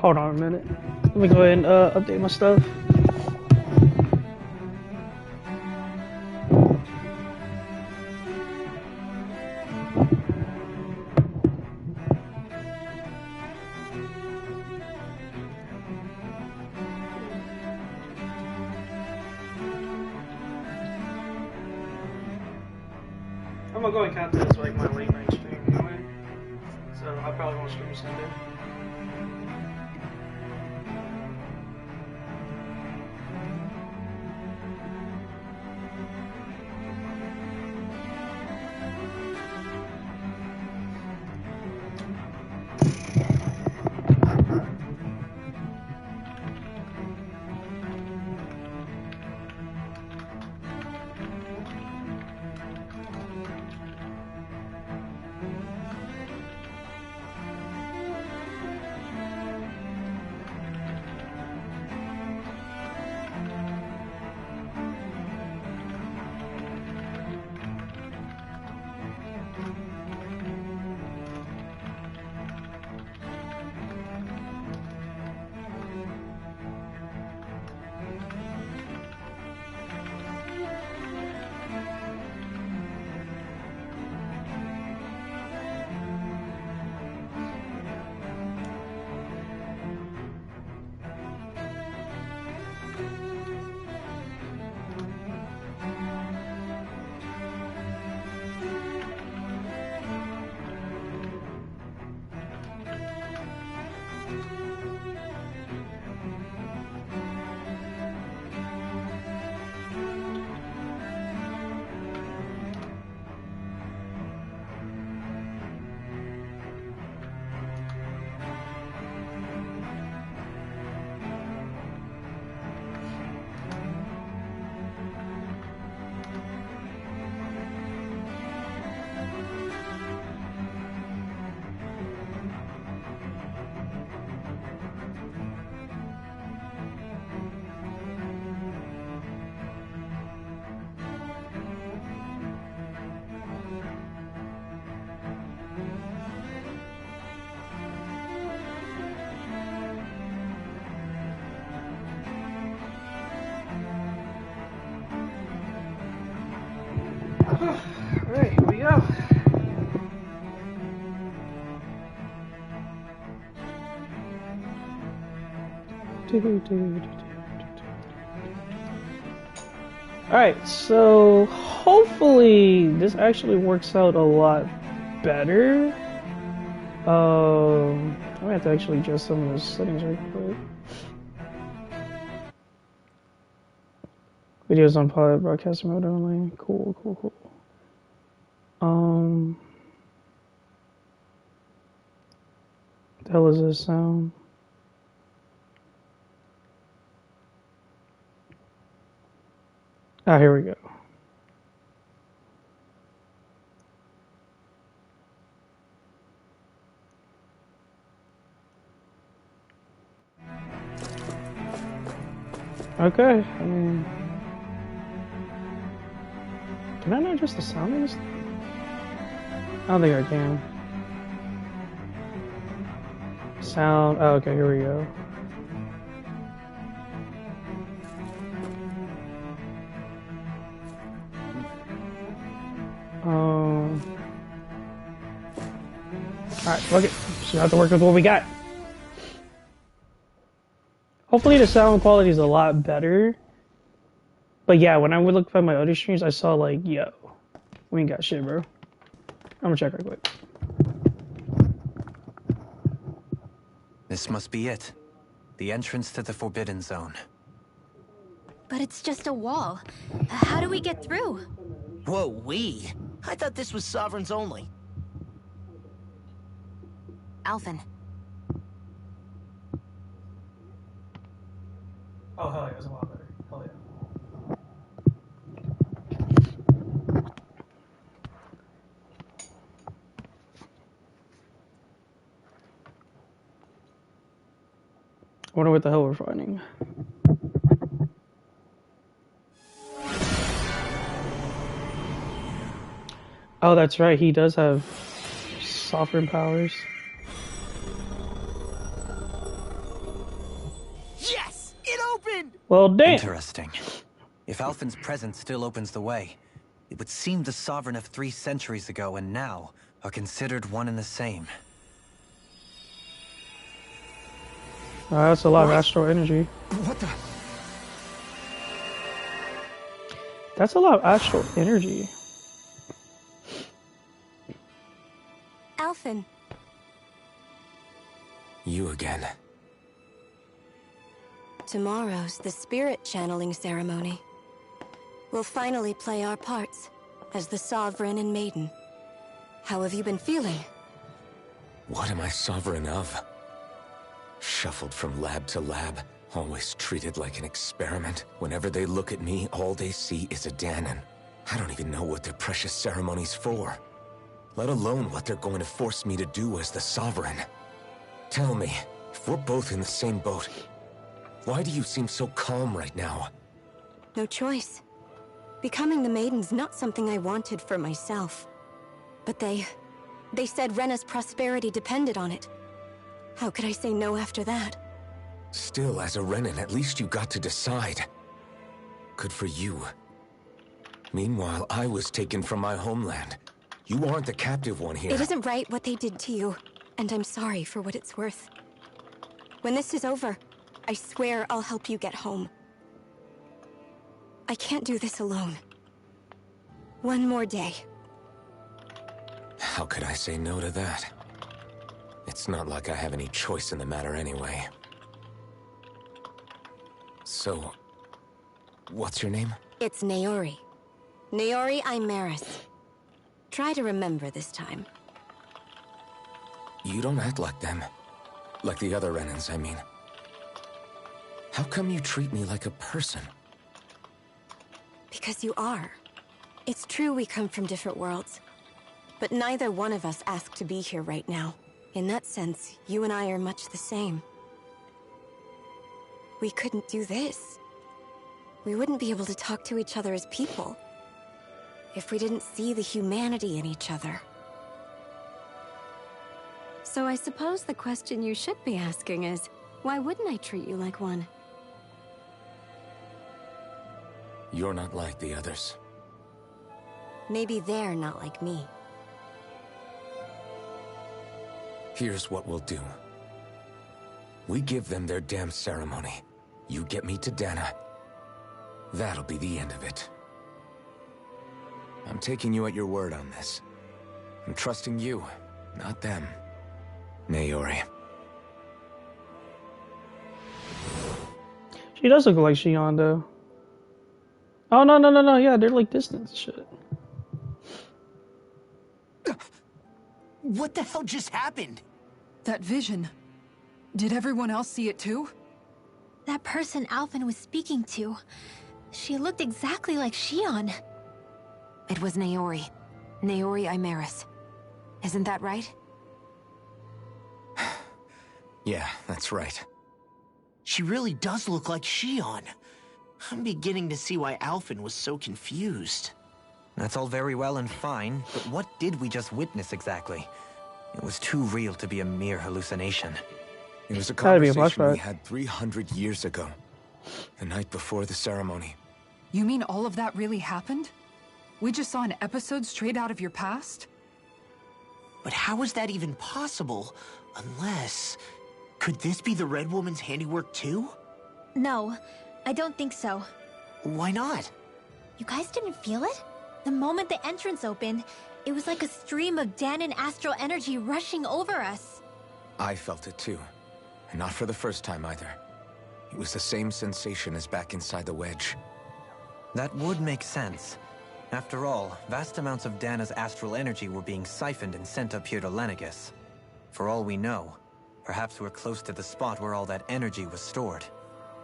Hold on a minute. Let me go ahead and update my stuff. I'm gonna go and count this like my late night stream anyway. So I probably won't stream Sunday. Alright, here we go. Alright, so hopefully this actually works out a lot better. I'm gonna have to actually adjust some of those settings real quick. Videos on pod, broadcast mode only. Cool. The hell is this sound? Ah, here we go. Okay, I mean, can I not adjust the sound of this? I don't think I can. Sound, oh, okay, here we go. Alright, fuck it. Just have to work with what we got. Hopefully the sound quality is a lot better. But yeah, when I would look at my other streams, I saw like, yo, we ain't got shit, bro. I'm gonna check right quick. This must be it. The entrance to the Forbidden Zone. But it's just a wall. How do we get through? Whoa, we? I thought this was Sovereigns only. Alphen. Oh, hell yeah, it was a lot better. Hell yeah. I wonder what the hell we're finding. Oh, that's right, he does have sovereign powers. Well, damn. Interesting. If Alphen's presence still opens the way, it would seem the Sovereign of 3 centuries ago and now are considered one and the same. That's a lot of astral energy. What the? That's a lot of astral energy. Alphen. You again. Tomorrow's the spirit channeling ceremony. We'll finally play our parts as the Sovereign and Maiden. How have you been feeling? What am I sovereign of? Shuffled from lab to lab, always treated like an experiment. Whenever they look at me, all they see is a Danon. I don't even know what their precious ceremony's for, let alone what they're going to force me to do as the Sovereign. Tell me, if we're both in the same boat, why do you seem so calm right now? No choice. Becoming the Maiden's not something I wanted for myself. But they said Rena's prosperity depended on it. How could I say no after that? Still, as a Renan, at least you got to decide. Good for you. Meanwhile, I was taken from my homeland. You aren't the captive one here. It isn't right what they did to you, and I'm sorry for what it's worth. When this is over, I swear I'll help you get home. I can't do this alone. One more day. How could I say no to that? It's not like I have any choice in the matter anyway. So, what's your name? It's Naori. Naori Imaris. Try to remember this time. You don't act like them. Like the other Renans, I mean. How come you treat me like a person? Because you are. It's true we come from different worlds. But neither one of us asked to be here right now. In that sense, you and I are much the same. We couldn't do this. We wouldn't be able to talk to each other as people if we didn't see the humanity in each other. So I suppose the question you should be asking is, why wouldn't I treat you like one? You're not like the others. Maybe they're not like me. Here's what we'll do. We give them their damn ceremony. You get me to Dana. That'll be the end of it. I'm taking you at your word on this. I'm trusting you, not them. Naori. She does look like Shion, though. Oh, no. Yeah, they're like distance shit. What the hell just happened? That vision. Did everyone else see it too? That person Alphen was speaking to, she looked exactly like Shion. It was Naori. Naori Imaris. Isn't that right? Yeah, that's right. She really does look like Shion. I'm beginning to see why Alphen was so confused. That's all very well and fine, but what did we just witness exactly? It was too real to be a mere hallucination. It was a Gotta be a conversation we flashback. had 300 years ago. The night before the ceremony. You mean all of that really happened? We just saw an episode straight out of your past? But how is that even possible? Unless... Could this be the Red Woman's handiwork too? No, I don't think so. Why not? You guys didn't feel it? The moment the entrance opened, it was like a stream of Danon astral energy rushing over us. I felt it too. And not for the first time either. It was the same sensation as back inside the wedge. That would make sense. After all, vast amounts of Dana's astral energy were being siphoned and sent up here to Lenegus. For all we know, perhaps we're close to the spot where all that energy was stored.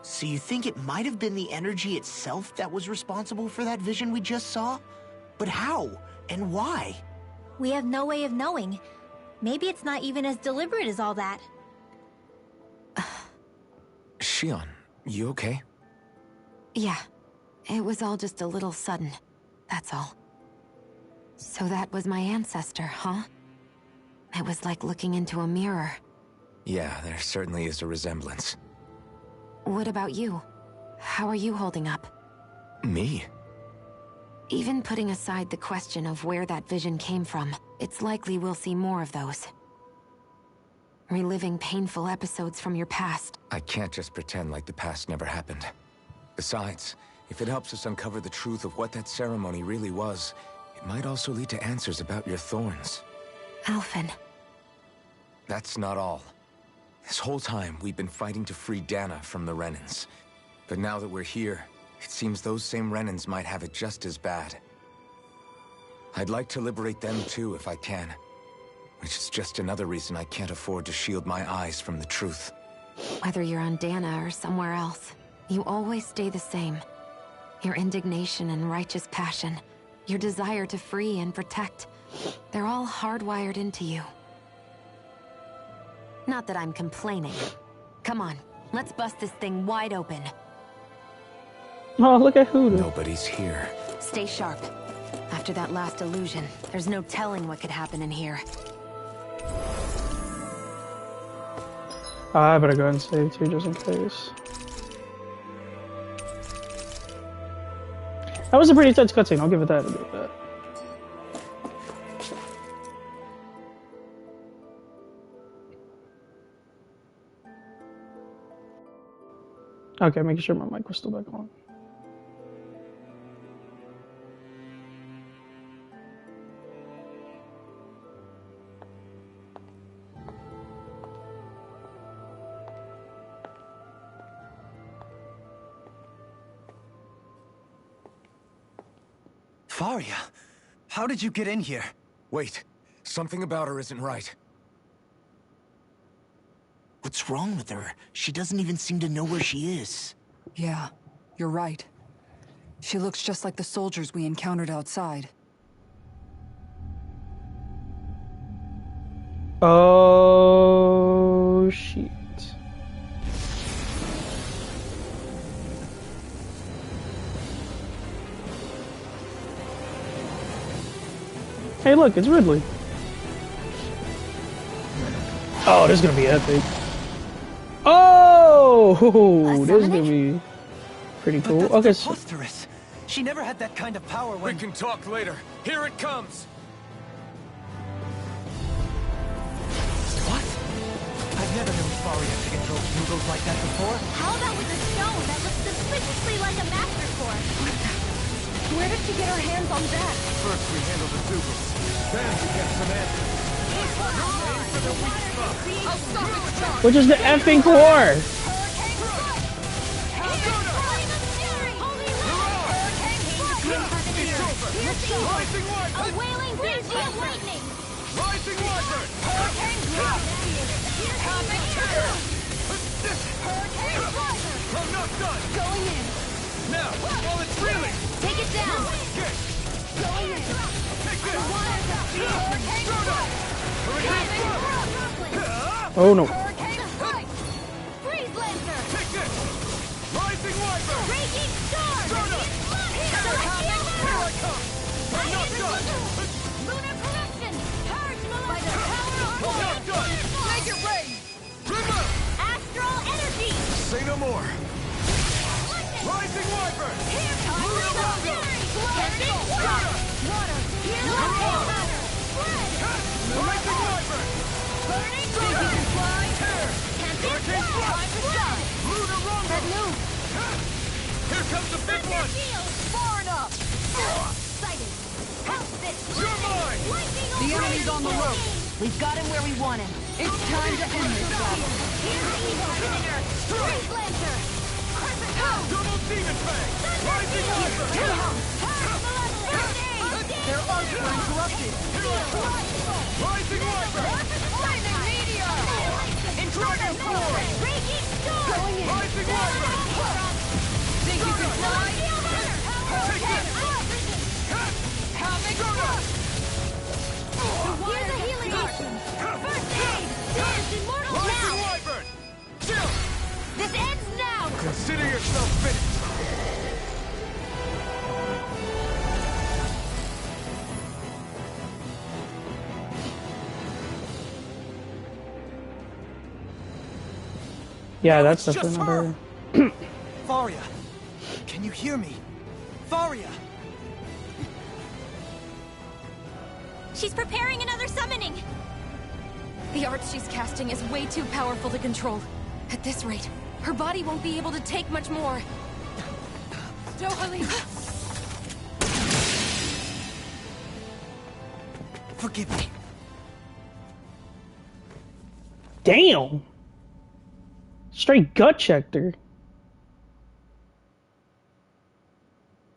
So you think it might have been the energy itself that was responsible for that vision we just saw? But how? And why? We have no way of knowing. Maybe it's not even as deliberate as all that. Shion, you okay? Yeah. It was all just a little sudden. That's all. So that was my ancestor, huh? It was like looking into a mirror. Yeah, there certainly is a resemblance. What about you? How are you holding up? Me? Even putting aside the question of where that vision came from, it's likely we'll see more of those. Reliving painful episodes from your past. I can't just pretend like the past never happened. Besides, if it helps us uncover the truth of what that ceremony really was, it might also lead to answers about your thorns. Alphen. That's not all. This whole time, we've been fighting to free Dana from the Renans. But now that we're here, it seems those same Renans might have it just as bad. I'd like to liberate them too if I can. Which is just another reason I can't afford to shield my eyes from the truth. Whether you're on Dana or somewhere else, you always stay the same. Your indignation and righteous passion, your desire to free and protect, they're all hardwired into you. Not that I'm complaining. Come on, let's bust this thing wide open. Oh, look at Huda. Nobody's here. Stay sharp. After that last illusion, there's no telling what could happen in here. I better go and save too, just in case. That was a pretty intense cutscene. I'll give it that. I'll give it that. Okay, making sure my mic was still back on. Faria, how did you get in here? Wait, something about her isn't right. What's wrong with her? She doesn't even seem to know where she is. Yeah, you're right. She looks just like the soldiers we encountered outside. Oh, shit. Hey, look, it's Ridley. Oh, this is gonna be epic. Oh, this is gonna be pretty cool. But Okay, that's so preposterous. She never had that kind of power when... We can talk later. Here it comes! What? I've never known Faria to control noodles like that before. How about with a stone that looks suspiciously like a master core? Where did she get her hands on that? First we handle the Dugals. Then we get some answers. which is the effing core? Rising Wyvern! A wailing energy of lightning! Rising Wyvern! I'm not done! Going in! Now, while it's reeling! Take it down! Get! Going in! Take this! Hurricane Oh no. Hurricane strike! Freeze Lancer! Take this! Rising Wyvern! Raging storm! Here I come! I'm not done! Lunar corruption! Purge by the power of I'm not done! Make it rain! Remove! Astral energy! Say no more! Rising Wyvern! Here comes the fury! Tempting water! Water! Rising Wyvern! Burning fly! Tempting fly! Lunar Rumble! Here comes the big one! Far enough! Sighted! Help this! You're mine! The enemy's on the rope. We've got him where we want him. It's time to end this battle. Here's the evil visitor! Freeze Lancer! Double Demon Fang! Rising Wyvern! Their arcs were interrupted. Rising Wyvern! Lightning meteor! Dragon Force! Raging storm! Going in! Rising Wyvern! Think you can fly? Take this! Havoc! Here's a healing potion! First aid! Dance immortal Rising now! Wyvern! Chill! This ends now! Consider yourself finished! Yeah, that's Just definitely her. another. Faria, Can you hear me? Faria! She's preparing another summoning! The art she's casting is way too powerful to control. At this rate, her body won't be able to take much more. Dohalim! Forgive me. Damn. Straight gut checked her.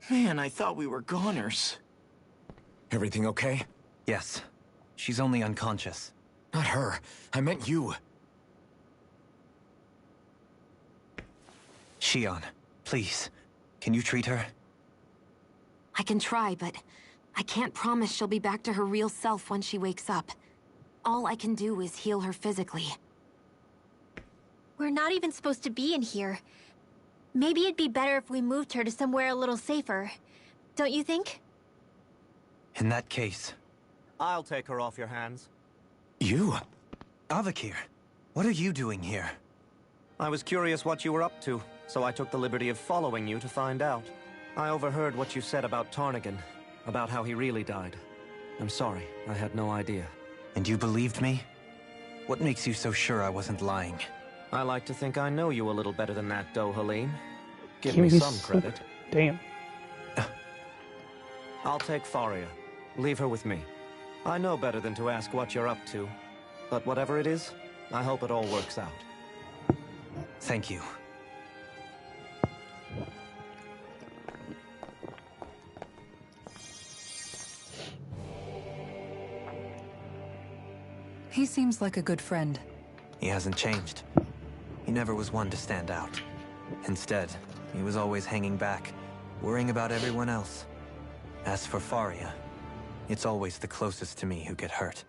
Man, I thought we were goners. Everything okay? Yes. She's only unconscious. Not her. I meant you. Shion, please. Can you treat her? I can try, but I can't promise she'll be back to her real self when she wakes up. All I can do is heal her physically. We're not even supposed to be in here. Maybe it'd be better if we moved her to somewhere a little safer. Don't you think? In that case... I'll take her off your hands. You? Avakir, what are you doing here? I was curious what you were up to, so I took the liberty of following you to find out. I overheard what you said about Tarnigan, about how he really died. I'm sorry, I had no idea. And you believed me? What makes you so sure I wasn't lying? I like to think I know you a little better than that, Dohalim. Give Give me me some some- credit. Damn. I'll take Faria. Leave her with me. I know better than to ask what you're up to. But whatever it is, I hope it all works out. Thank you. He seems like a good friend. He hasn't changed. He never was one to stand out. Instead, he was always hanging back, worrying about everyone else. As for Faria, it's always the closest to me who get hurt.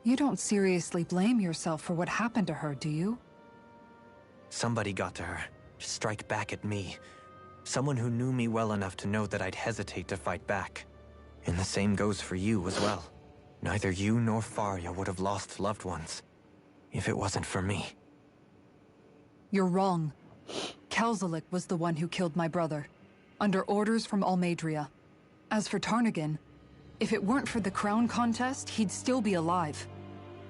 You don't seriously blame yourself for what happened to her, do you? Somebody got to her, to strike back at me. Someone who knew me well enough to know that I'd hesitate to fight back. And the same goes for you as well. Neither you nor Faria would have lost loved ones, if it wasn't for me. You're wrong. Kelzelik was the one who killed my brother, under orders from Almadria. As for Tarnigan, if it weren't for the crown contest, he'd still be alive.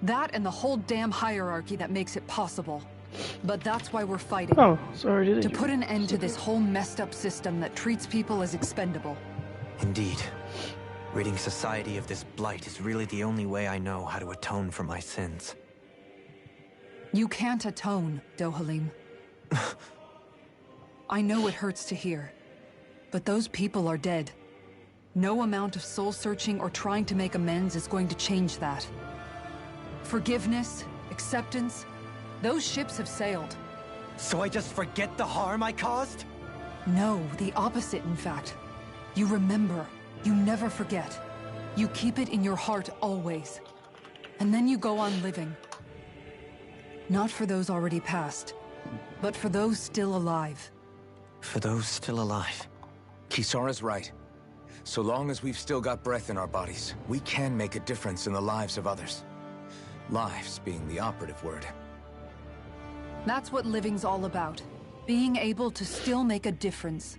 That and the whole damn hierarchy that makes it possible. But that's why we're fighting. Oh, sorry. To put an end to this whole messed up system that treats people as expendable. Indeed. Ridding society of this blight is really the only way I know how to atone for my sins. You can't atone, Dohalim. I know it hurts to hear, but those people are dead. No amount of soul-searching or trying to make amends is going to change that. Forgiveness, acceptance, those ships have sailed. So I just forget the harm I caused? No, the opposite, in fact. You remember. You never forget. You keep it in your heart always. And then you go on living. Not for those already passed, but for those still alive. For those still alive. Kisara's right. So long as we've still got breath in our bodies, we can make a difference in the lives of others. Lives being the operative word. That's what living's all about. Being able to still make a difference.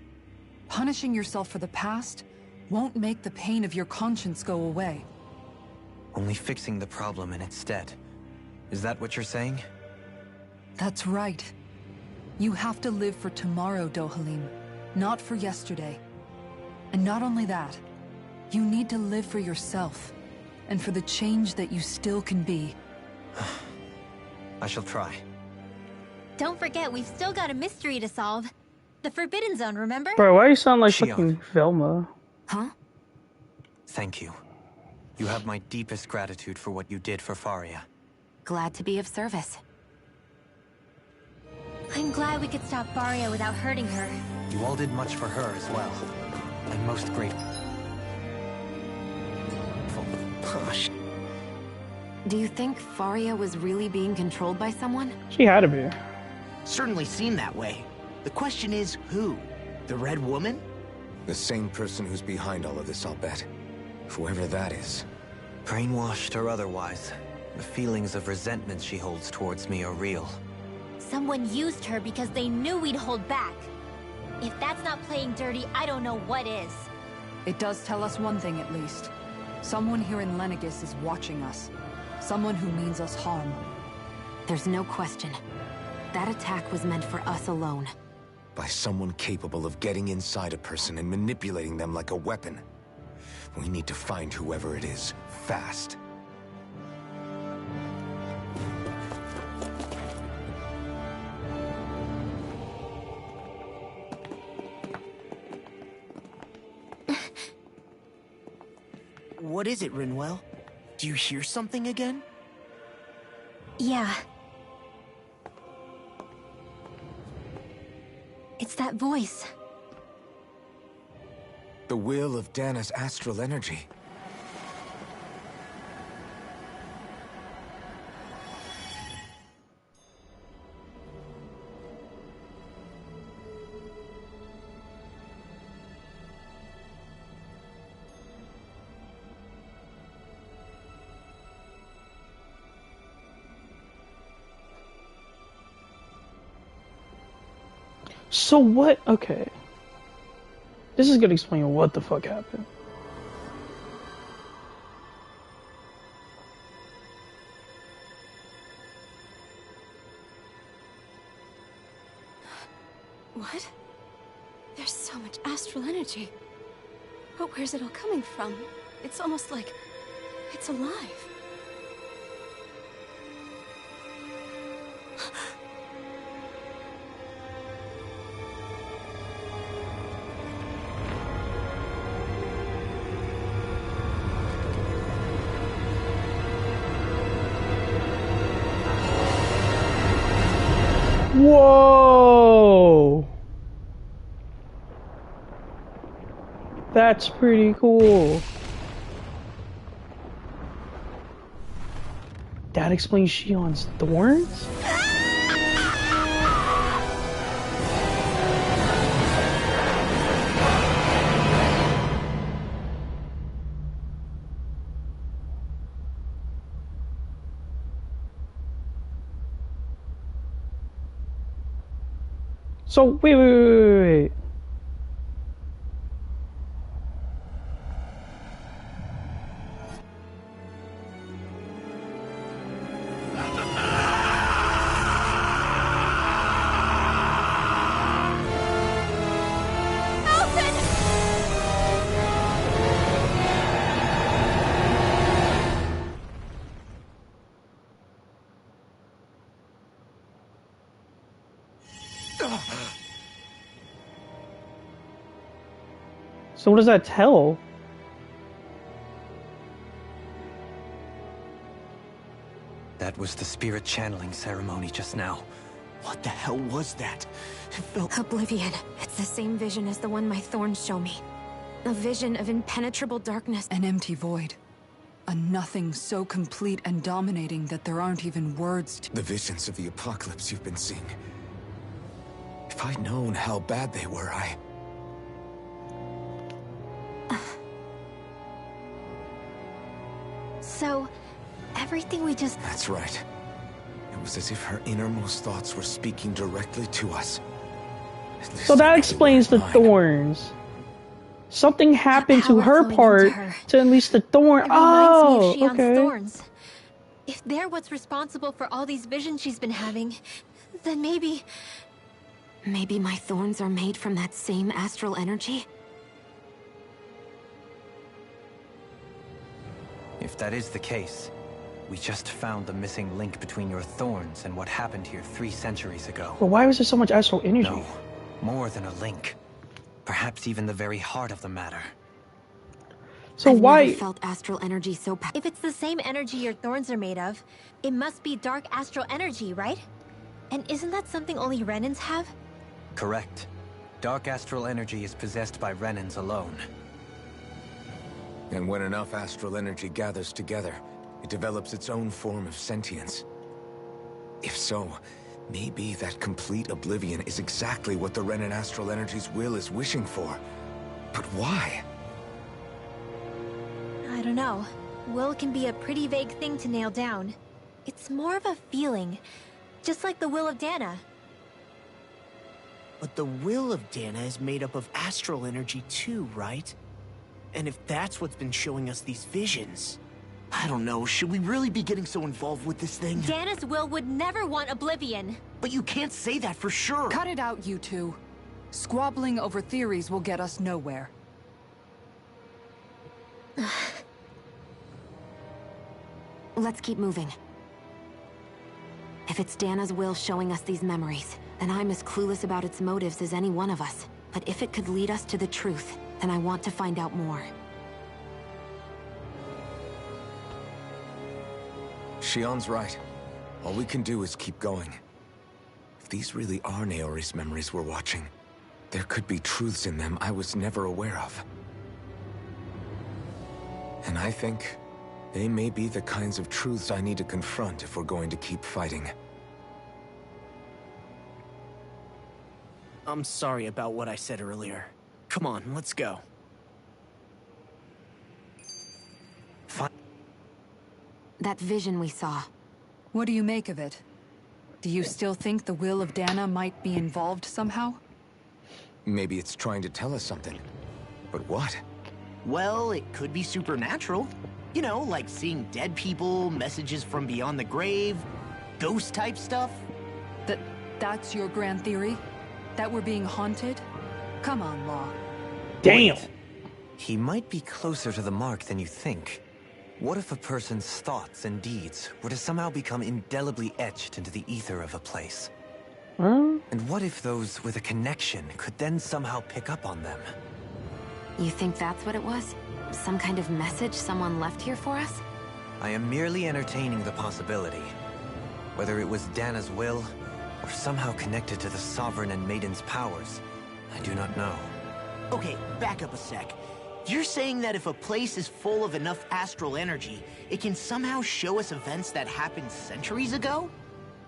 Punishing yourself for the past won't make the pain of your conscience go away. Only fixing the problem in its stead. Is that what you're saying? That's right. You have to live for tomorrow, Dohalim, not for yesterday. And not only that, you need to live for yourself, and for the change that you still can be. I shall try. Don't forget, we've still got a mystery to solve. The Forbidden Zone, remember? Bro, why do you sound like Shion. fucking Velma? Huh? Thank you. You have my deepest gratitude for what you did for Faria. Glad to be of service. I'm glad we could stop Faria without hurting her. You all did much for her as well. I'm most grateful. Gosh. Do you think Faria was really being controlled by someone? She had to be. Certainly seemed that way. The question is, who? The Red Woman? The same person who's behind all of this, I'll bet. Whoever that is. Brainwashed or otherwise, the feelings of resentment she holds towards me are real. Someone used her because they knew we'd hold back. If that's not playing dirty, I don't know what is. It does tell us one thing at least. Someone here in Lenegis is watching us. Someone who means us harm. There's no question. That attack was meant for us alone. By someone capable of getting inside a person and manipulating them like a weapon. We need to find whoever it is, fast. What is it, Rinwell? Do you hear something again? Yeah. It's that voice. The will of Dana's astral energy. So what? Okay. This is gonna explain what the fuck happened. What? There's so much astral energy. But where's it all coming from? It's almost like it's alive. Whoa! That's pretty cool. That explains Shion's thorns? So, wait. So what does that tell? That was the spirit channeling ceremony just now. What the hell was that? It felt... Oblivion. It's the same vision as the one my thorns show me. A vision of impenetrable darkness. An empty void. A nothing so complete and dominating that there aren't even words to... The visions of the apocalypse you've been seeing. If I'd known how bad they were, So, everything we just... That's right. It was as if her innermost thoughts were speaking directly to us. So that explains the thorns. Something happened to her part to unleash the thorn. Oh, me of Shion's okay. thorns. If they're what's responsible for all these visions she's been having, then maybe... Maybe my thorns are made from that same astral energy? If that is the case, we just found the missing link between your thorns and what happened here 3 centuries ago. But why was there so much astral energy? No, more than a link. Perhaps even the very heart of the matter. So I've why? never felt astral energy so If it's the same energy your thorns are made of, it must be dark astral energy, right? And isn't that something only Renans have? Correct. Dark astral energy is possessed by Renans alone. And when enough astral energy gathers together, it develops its own form of sentience. If so, maybe that complete oblivion is exactly what the Renan astral energy's will is wishing for. But why? I don't know. Will can be a pretty vague thing to nail down. It's more of a feeling, just like the will of Dana. But the will of Dana is made up of astral energy too, right? And if that's what's been showing us these visions... I don't know, should we really be getting so involved with this thing? Dana's will would never want Oblivion. But you can't say that for sure. Cut it out, you two. Squabbling over theories will get us nowhere. Let's keep moving. If it's Dana's will showing us these memories, then I'm as clueless about its motives as any one of us. But if it could lead us to the truth, then I want to find out more. Shion's right. All we can do is keep going. If these really are Naori's memories we're watching, there could be truths in them I was never aware of. And I think they may be the kinds of truths I need to confront if we're going to keep fighting. I'm sorry about what I said earlier. Come on, let's go. That vision we saw. What do you make of it? Do you still think the will of Dana might be involved somehow? Maybe it's trying to tell us something. But what? Well, it could be supernatural. You know, like seeing dead people, messages from beyond the grave, ghost-type stuff. That's your grand theory? That we're being haunted? Come on, Law. Damn. Wait. He might be closer to the mark than you think. What if a person's thoughts and deeds were to somehow become indelibly etched into the ether of a place? Huh? And what if those with a connection could then somehow pick up on them? You think that's what it was? Some kind of message someone left here for us? I am merely entertaining the possibility. Whether it was Dana's will, or somehow connected to the Sovereign and Maiden's powers, I do not know. Okay, back up a sec. You're saying that if a place is full of enough astral energy, it can somehow show us events that happened centuries ago?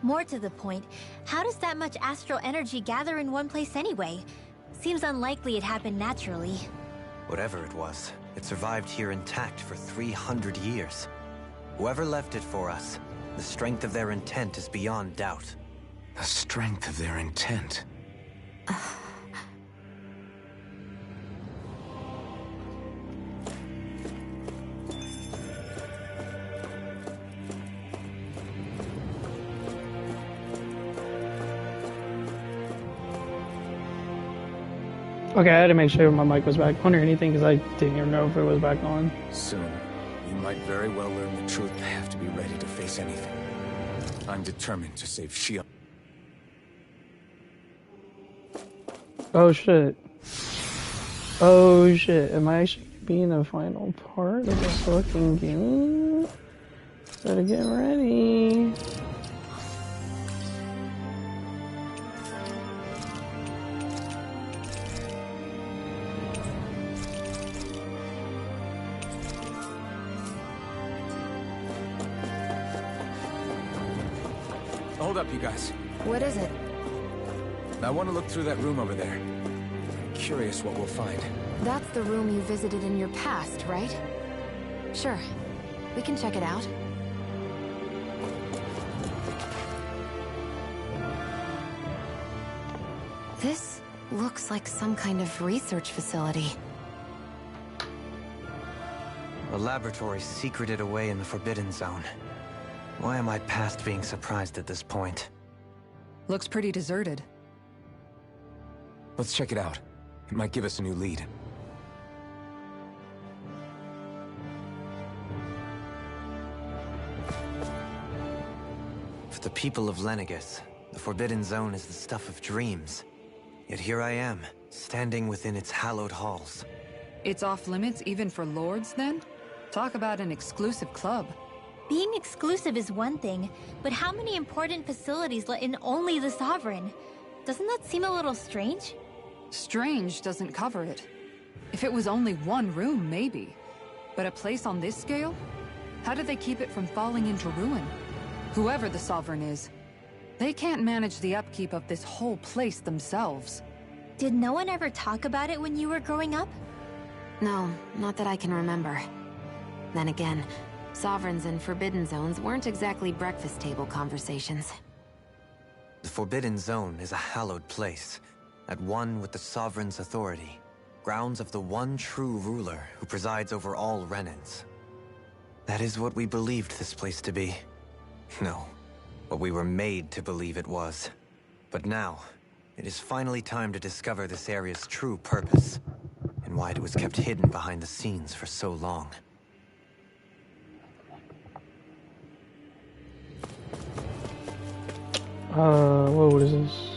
More to the point, how does that much astral energy gather in one place anyway? Seems unlikely it happened naturally. Whatever it was, it survived here intact for 300 years. Whoever left it for us, the strength of their intent is beyond doubt. The strength of their intent. Okay, I had to make sure my mic was back on or anything because I didn't even know if it was back on. Soon, we might very well learn the truth and have to be ready to face anything. I'm determined to save Shion. Oh shit. Oh shit. Am I actually being the final part of this fucking game? Better get ready. Hold up, you guys. What is it? I want to look through that room over there. I'm curious what we'll find. That's the room you visited in your past, right? Sure. We can check it out. This looks like some kind of research facility. A laboratory secreted away in the Forbidden Zone. Why am I past being surprised at this point? Looks pretty deserted. Let's check it out. It might give us a new lead. For the people of Lenegis, the Forbidden Zone is the stuff of dreams. Yet here I am, standing within its hallowed halls. It's off limits even for lords, then? Talk about an exclusive club. Being exclusive is one thing, but how many important facilities let in only the Sovereign? Doesn't that seem a little strange? Strange doesn't cover it. If it was only one room, maybe. But a place on this scale? How did they keep it from falling into ruin? Whoever the Sovereign is, they can't manage the upkeep of this whole place themselves. Did no one ever talk about it when you were growing up? No, not that I can remember. Then again, Sovereigns and Forbidden Zones weren't exactly breakfast table conversations. The Forbidden Zone is a hallowed place, at one with the Sovereign's authority, grounds of the one true ruler who presides over all Renans. That is what we believed this place to be. No, what we were made to believe it was. But now, it is finally time to discover this area's true purpose, and why it was kept hidden behind the scenes for so long. Whoa, what is this?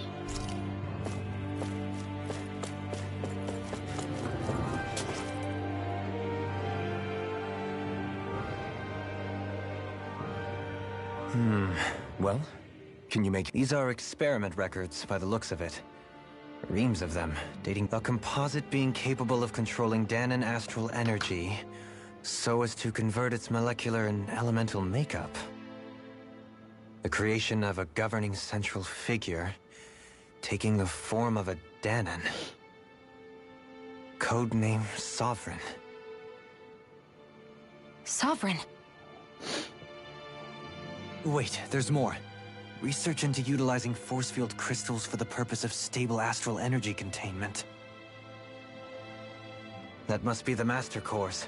Well, can you make... These are experiment records, by the looks of it. Reams of them, dating a composite being capable of controlling Danan astral energy, so as to convert its molecular and elemental makeup. The creation of a governing central figure, taking the form of a Danan. Codename Sovereign. Sovereign. Wait, there's more. Research into utilizing force field crystals for the purpose of stable astral energy containment. That must be the Master Cores.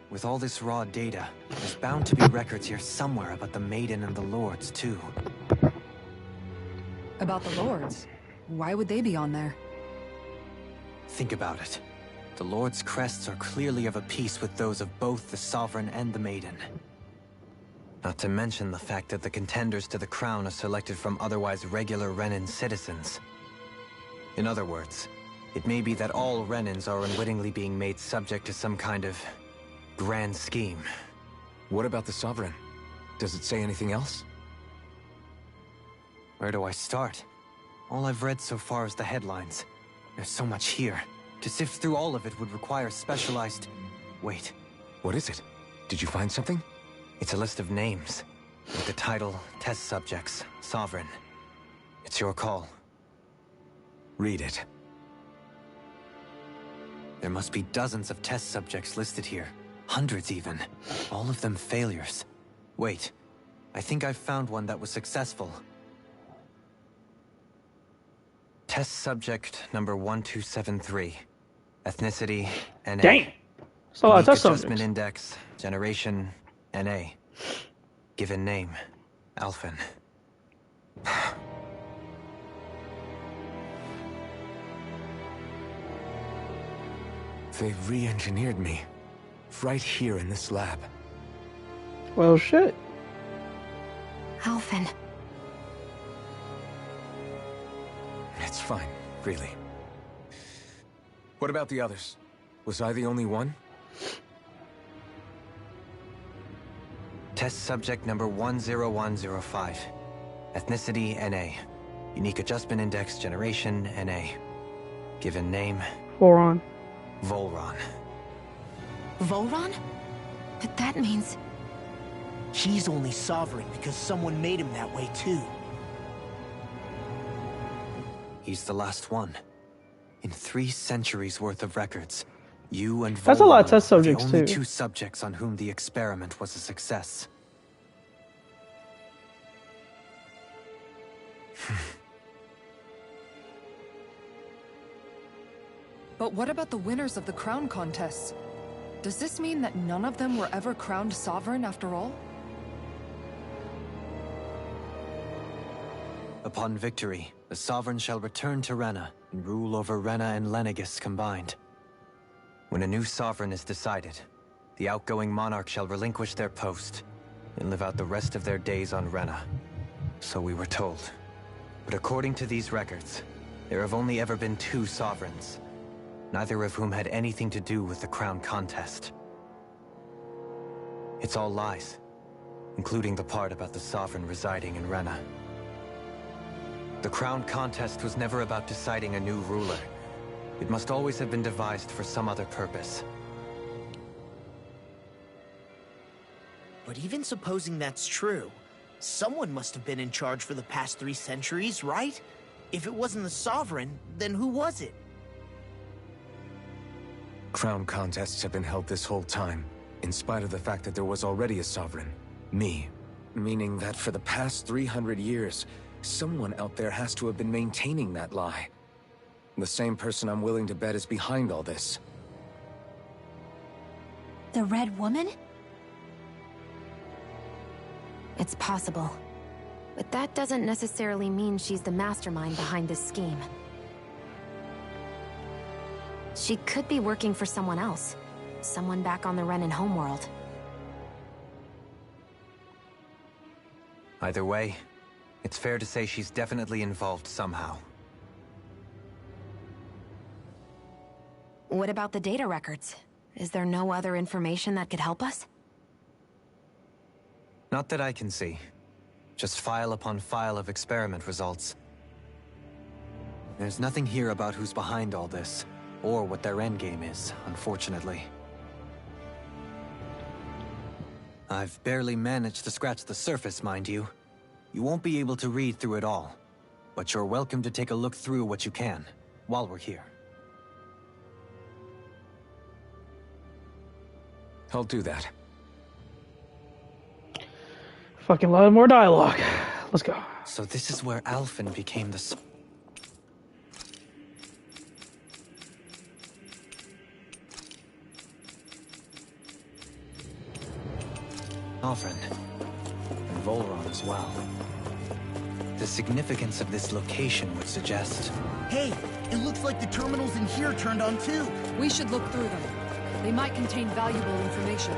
With all this raw data, there's bound to be records here somewhere about the Maiden and the Lords, too. About the Lords? Why would they be on there? Think about it. The Lord's crests are clearly of a piece with those of both the Sovereign and the Maiden. Not to mention the fact that the contenders to the crown are selected from otherwise regular Renan citizens. In other words, it may be that all Renans are unwittingly being made subject to some kind of grand scheme. What about the Sovereign? Does it say anything else? Where do I start? All I've read so far is the headlines. There's so much here. To sift through all of it would require specialized... Wait. What is it? Did you find something? It's a list of names, with the title, Test Subjects, Sovereign. It's your call. Read it. There must be dozens of test subjects listed here. Hundreds even. All of them failures. Wait, I think I've found one that was successful. Test subject number 1273. Ethnicity, NA. Dang! That's a lot of test Adjustment subjects. index, generation, NA. Given name, Alphen. They've re-engineered me. Right here in this lab. Well, shit. Alphen. It's fine, really. What about the others? Was I the only one? Test subject number 10105. Ethnicity, NA. Unique adjustment index, generation, NA. Given name, Voron. Volron. Volron? But that means... He's only sovereign because someone made him that way too. He's the last one. In 3 centuries worth of records, you and Volron That's a lot of test are the subjects, only too. 2 subjects on whom the experiment was a success. But what about the winners of the crown contests? Does this mean that none of them were ever crowned sovereign after all? Upon victory, the Sovereign shall return to Rena and rule over Rena and Lenegis combined. When a new Sovereign is decided, the outgoing monarch shall relinquish their post and live out the rest of their days on Rena. So we were told. But according to these records, there have only ever been 2 Sovereigns, neither of whom had anything to do with the crown contest. It's all lies, including the part about the Sovereign residing in Rena. The crown contest was never about deciding a new ruler. It must always have been devised for some other purpose. But even supposing that's true, someone must have been in charge for the past 3 centuries, right? If it wasn't the Sovereign, then who was it? Crown contests have been held this whole time, in spite of the fact that there was already a Sovereign. Me. Meaning that for the past 300 years, Someone out there has to have been maintaining that lie. The same person I'm willing to bet is behind all this. The Red Woman? It's possible. But that doesn't necessarily mean she's the mastermind behind this scheme. She could be working for someone else. Someone back on the Renan homeworld. Either way, it's fair to say she's definitely involved somehow. What about the data records? Is there no other information that could help us? Not that I can see. Just file upon file of experiment results. There's nothing here about who's behind all this, or what their endgame is, unfortunately. I've barely managed to scratch the surface, mind you. You won't be able to read through it all, but you're welcome to take a look through what you can, while we're here. I'll do that. Fucking lot more dialogue. Let's go. So this is where Alphen became the... Alphen. And Volron as well. The significance of this location would suggest... Hey, it looks like the terminals in here turned on too. We should look through them. They might contain valuable information.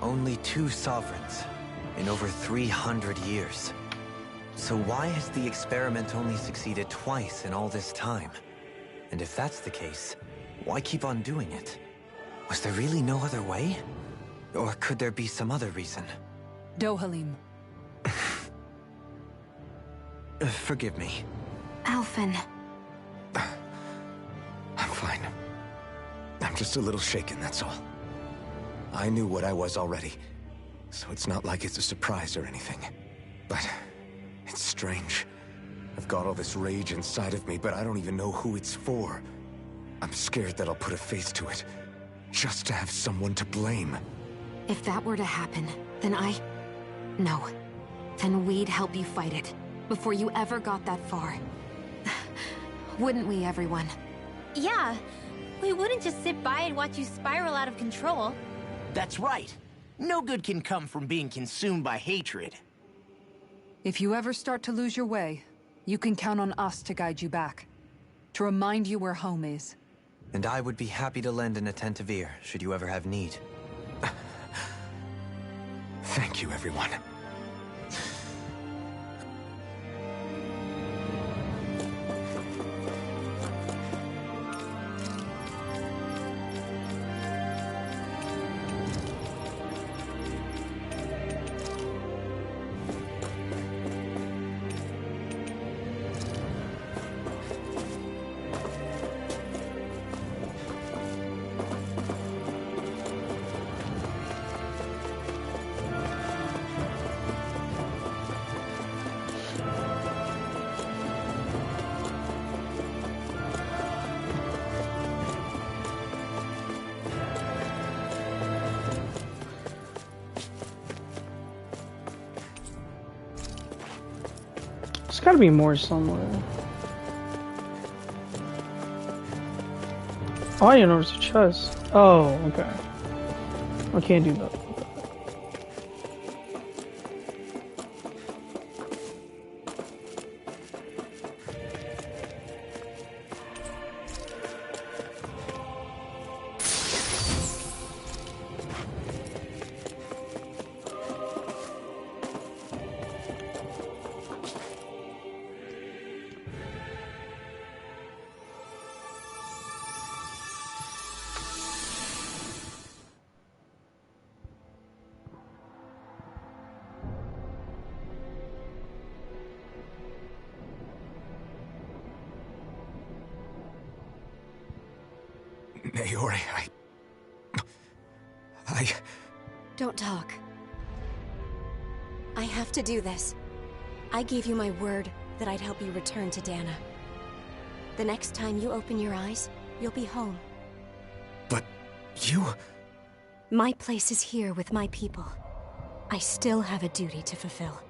Only 2 sovereigns in over 300 years. So why has the experiment only succeeded twice in all this time? And if that's the case, why keep on doing it? Was there really no other way? Or could there be some other reason? Dohalim. Forgive me. Alphen. I'm fine. I'm just a little shaken, that's all. I knew what I was already, so it's not like it's a surprise or anything. But it's strange. I've got all this rage inside of me, but I don't even know who it's for. I'm scared that I'll put a face to it, just to have someone to blame. If that were to happen, then No. Then we'd help you fight it, before you ever got that far. Wouldn't we, everyone? Yeah. We wouldn't just sit by and watch you spiral out of control. That's right. No good can come from being consumed by hatred. If you ever start to lose your way, you can count on us to guide you back. To remind you where home is. And I would be happy to lend an attentive ear, should you ever have need. Thank you, everyone. There's gotta be more somewhere. Oh, I didn't notice a chest. Oh, okay. I can't do that. Naori, Don't talk. I have to do this. I gave you my word that I'd help you return to Dana. The next time you open your eyes, you'll be home. But you... My place is here with my people. I still have a duty to fulfill.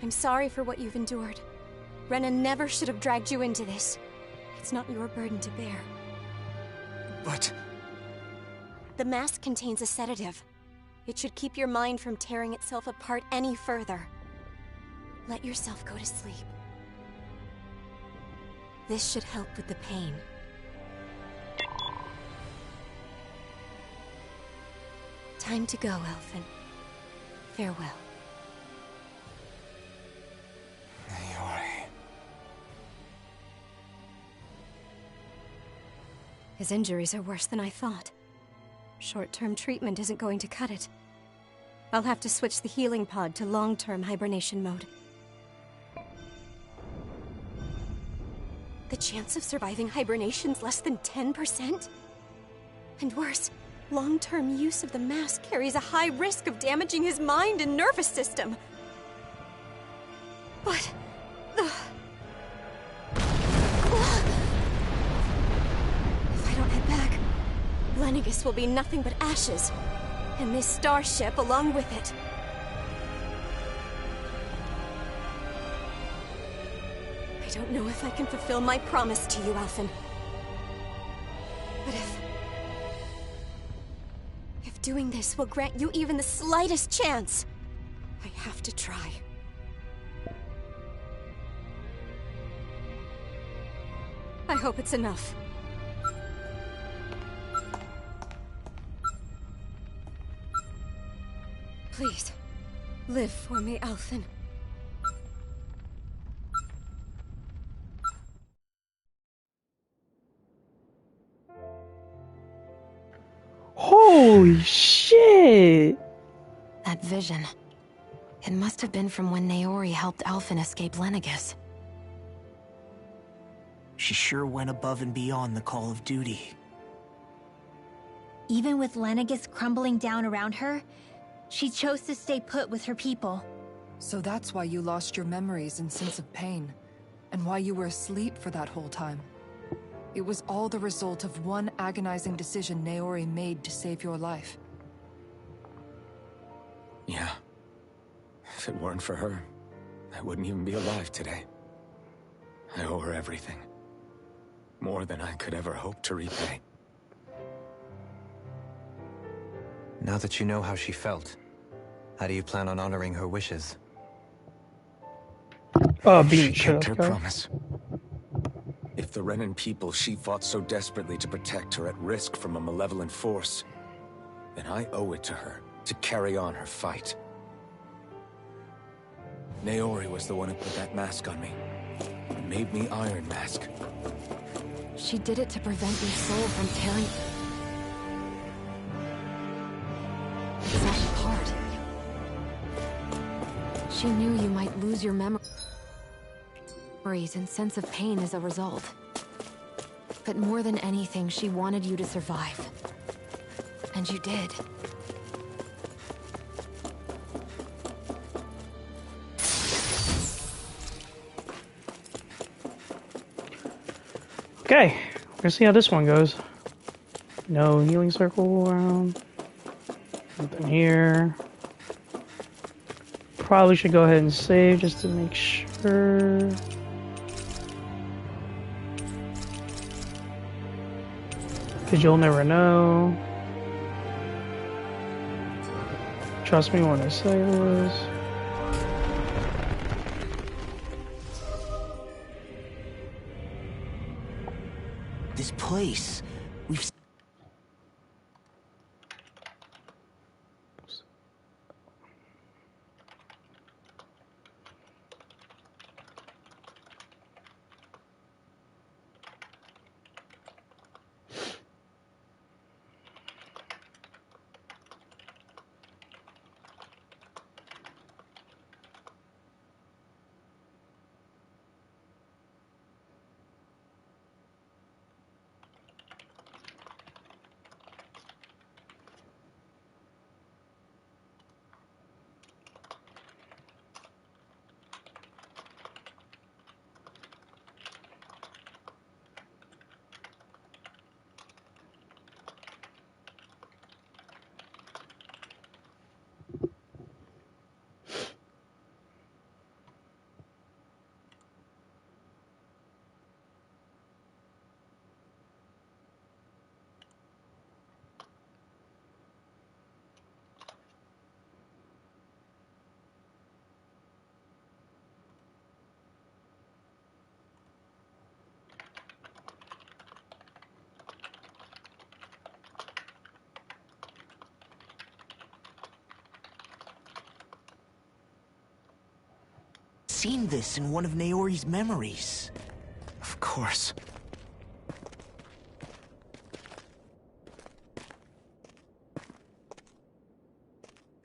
I'm sorry for what you've endured. Renan never should have dragged you into this. It's not your burden to bear. But... The mask contains a sedative. It should keep your mind from tearing itself apart any further. Let yourself go to sleep. This should help with the pain. Time to go, Elfin. Farewell. Naori... His injuries are worse than I thought. Short-term treatment isn't going to cut it. I'll have to switch the healing pod to long-term hibernation mode. The chance of surviving hibernation's less than 10%? And worse, long-term use of the mask carries a high risk of damaging his mind and nervous system. But... If I don't head back, Lenegis will be nothing but ashes, and this starship along with it. I don't know if I can fulfill my promise to you, Alphen. But if doing this will grant you even the slightest chance, I have to try. I hope it's enough. Please, live for me, Alphen. Holy shit! That vision. It must have been from when Naori helped Alphen escape Lenegis. She sure went above and beyond the call of duty. Even with Lenegis crumbling down around her, she chose to stay put with her people. So that's why you lost your memories and sense of pain, and why you were asleep for that whole time. It was all the result of one agonizing decision Naori made to save your life. Yeah. If it weren't for her, I wouldn't even be alive today. I owe her everything. More than I could ever hope to repay. Now that you know how she felt, how do you plan on honoring her wishes? Oh, She beat kept shit. her promise. If the Renan people she fought so desperately to protect are at risk from a malevolent force, then I owe it to her to carry on her fight. Naori was the one who put that mask on me, and made me Iron Mask. She did it to prevent your soul from tearing itself apart. She knew you might lose your memories and sense of pain as a result. But more than anything, she wanted you to survive. And you did. Okay, we're gonna see how this one goes. No healing circle around. Nothing here. Probably should go ahead and save just to make sure. Because you'll never know. Trust me when I say this. This place, we've... seen this in one of Naori's memories. Of course.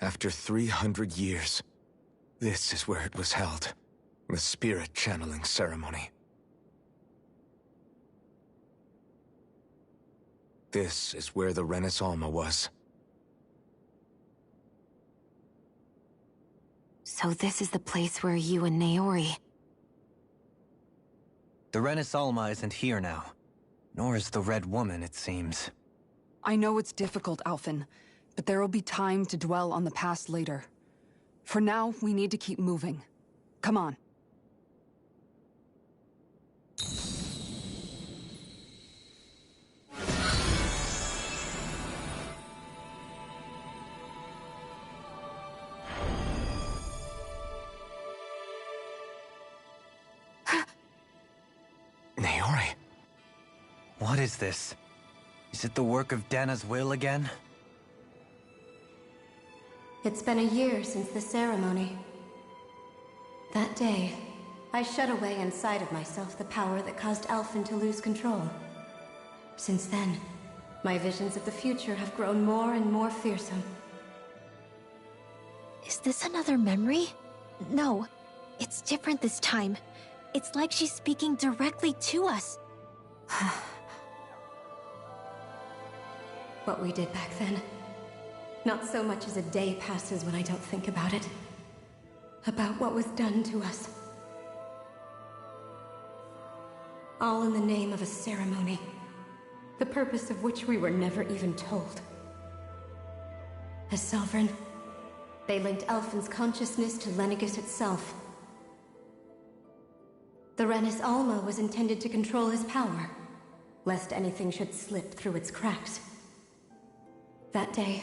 After 300 years, this is where it was held. The spirit channeling ceremony. This is where the Renis Alma was. So this is the place where you and Naori... The Renis Alma isn't here now. Nor is the Red Woman, it seems. I know it's difficult, Alphen, but there will be time to dwell on the past later. For now, we need to keep moving. Come on. Naori. What is this? Is it the work of Dana's will again? It's been a year since the ceremony. That day, I shut away inside of myself the power that caused Alphen to lose control. Since then, my visions of the future have grown more and more fearsome. Is this another memory? No, it's different this time. It's like she's speaking directly to us. What we did back then. Not so much as a day passes when I don't think about it. About what was done to us. All in the name of a ceremony. The purpose of which we were never even told. As Sovereign, they linked Alphen's consciousness to Lenegis itself. The Renis Alma was intended to control his power, lest anything should slip through its cracks. That day,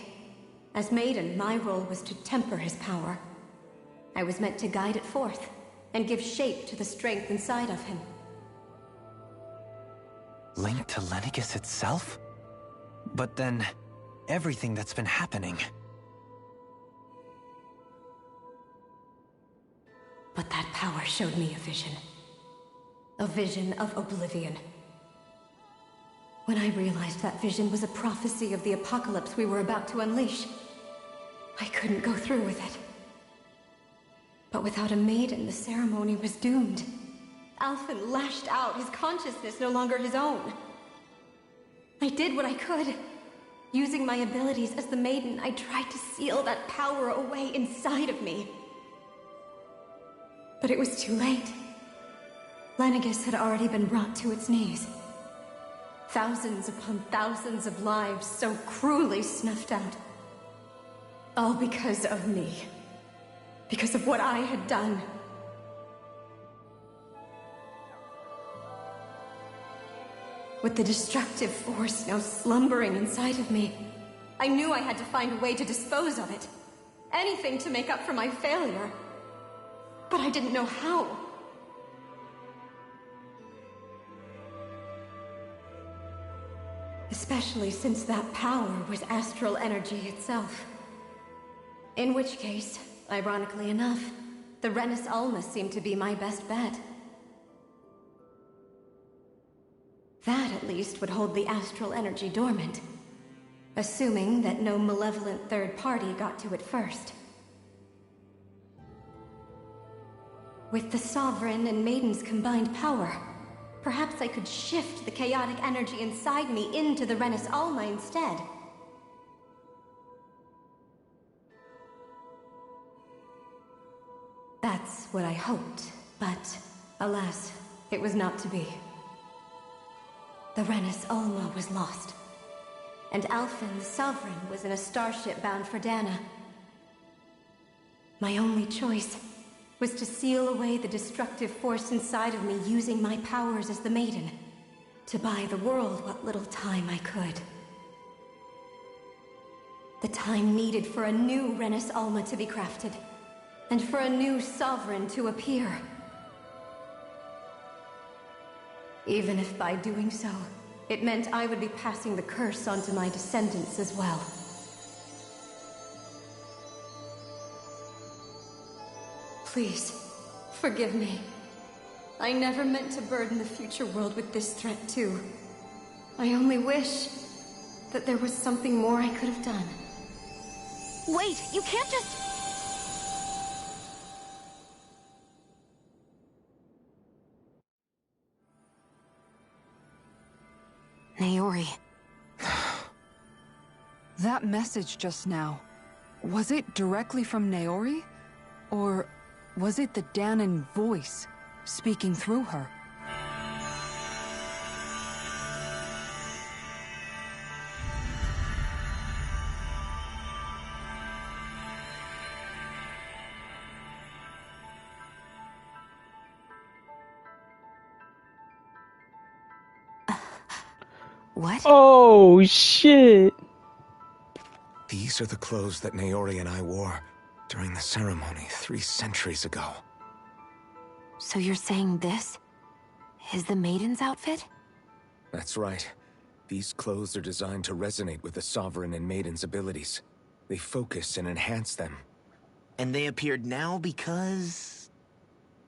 as Maiden, my role was to temper his power. I was meant to guide it forth, and give shape to the strength inside of him. Linked to Lenegis itself? But then, everything that's been happening... But that power showed me a vision. A vision of oblivion. When I realized that vision was a prophecy of the apocalypse we were about to unleash, I couldn't go through with it. But without a maiden, the ceremony was doomed. Alphen lashed out, his consciousness no longer his own. I did what I could. Using my abilities as the maiden, I tried to seal that power away inside of me. But it was too late. Lenegis had already been brought to its knees. Thousands upon thousands of lives so cruelly snuffed out. All because of me. Because of what I had done. With the destructive force now slumbering inside of me, I knew I had to find a way to dispose of it. Anything to make up for my failure. But I didn't know how. Especially since that power was astral energy itself. In which case, ironically enough, the Renis Alma seemed to be my best bet. That, at least, would hold the astral energy dormant. Assuming that no malevolent third party got to it first. With the Sovereign and Maiden's combined power, perhaps I could shift the chaotic energy inside me into the Renis Alma instead. That's what I hoped, but alas, it was not to be. The Renis Alma was lost, and Alphen, the Sovereign, was in a starship bound for Dana. My only choice was to seal away the destructive force inside of me using my powers as the Maiden, to buy the world what little time I could. The time needed for a new Renis Alma to be crafted, and for a new Sovereign to appear. Even if by doing so, it meant I would be passing the curse onto my descendants as well. Please, Forgive me. I never meant to burden the future world with this threat, too. I only wish that there was something more I could have done. Wait, you can't just... Naori. That message just now, was it directly from Naori? Or was it the Danon voice speaking through her? What? Oh, shit. These are the clothes that Naori and I wore during the ceremony 3 centuries ago. So you're saying this is the Maiden's outfit? That's right. These clothes are designed to resonate with the Sovereign and Maiden's abilities. They focus and enhance them. And they appeared now because...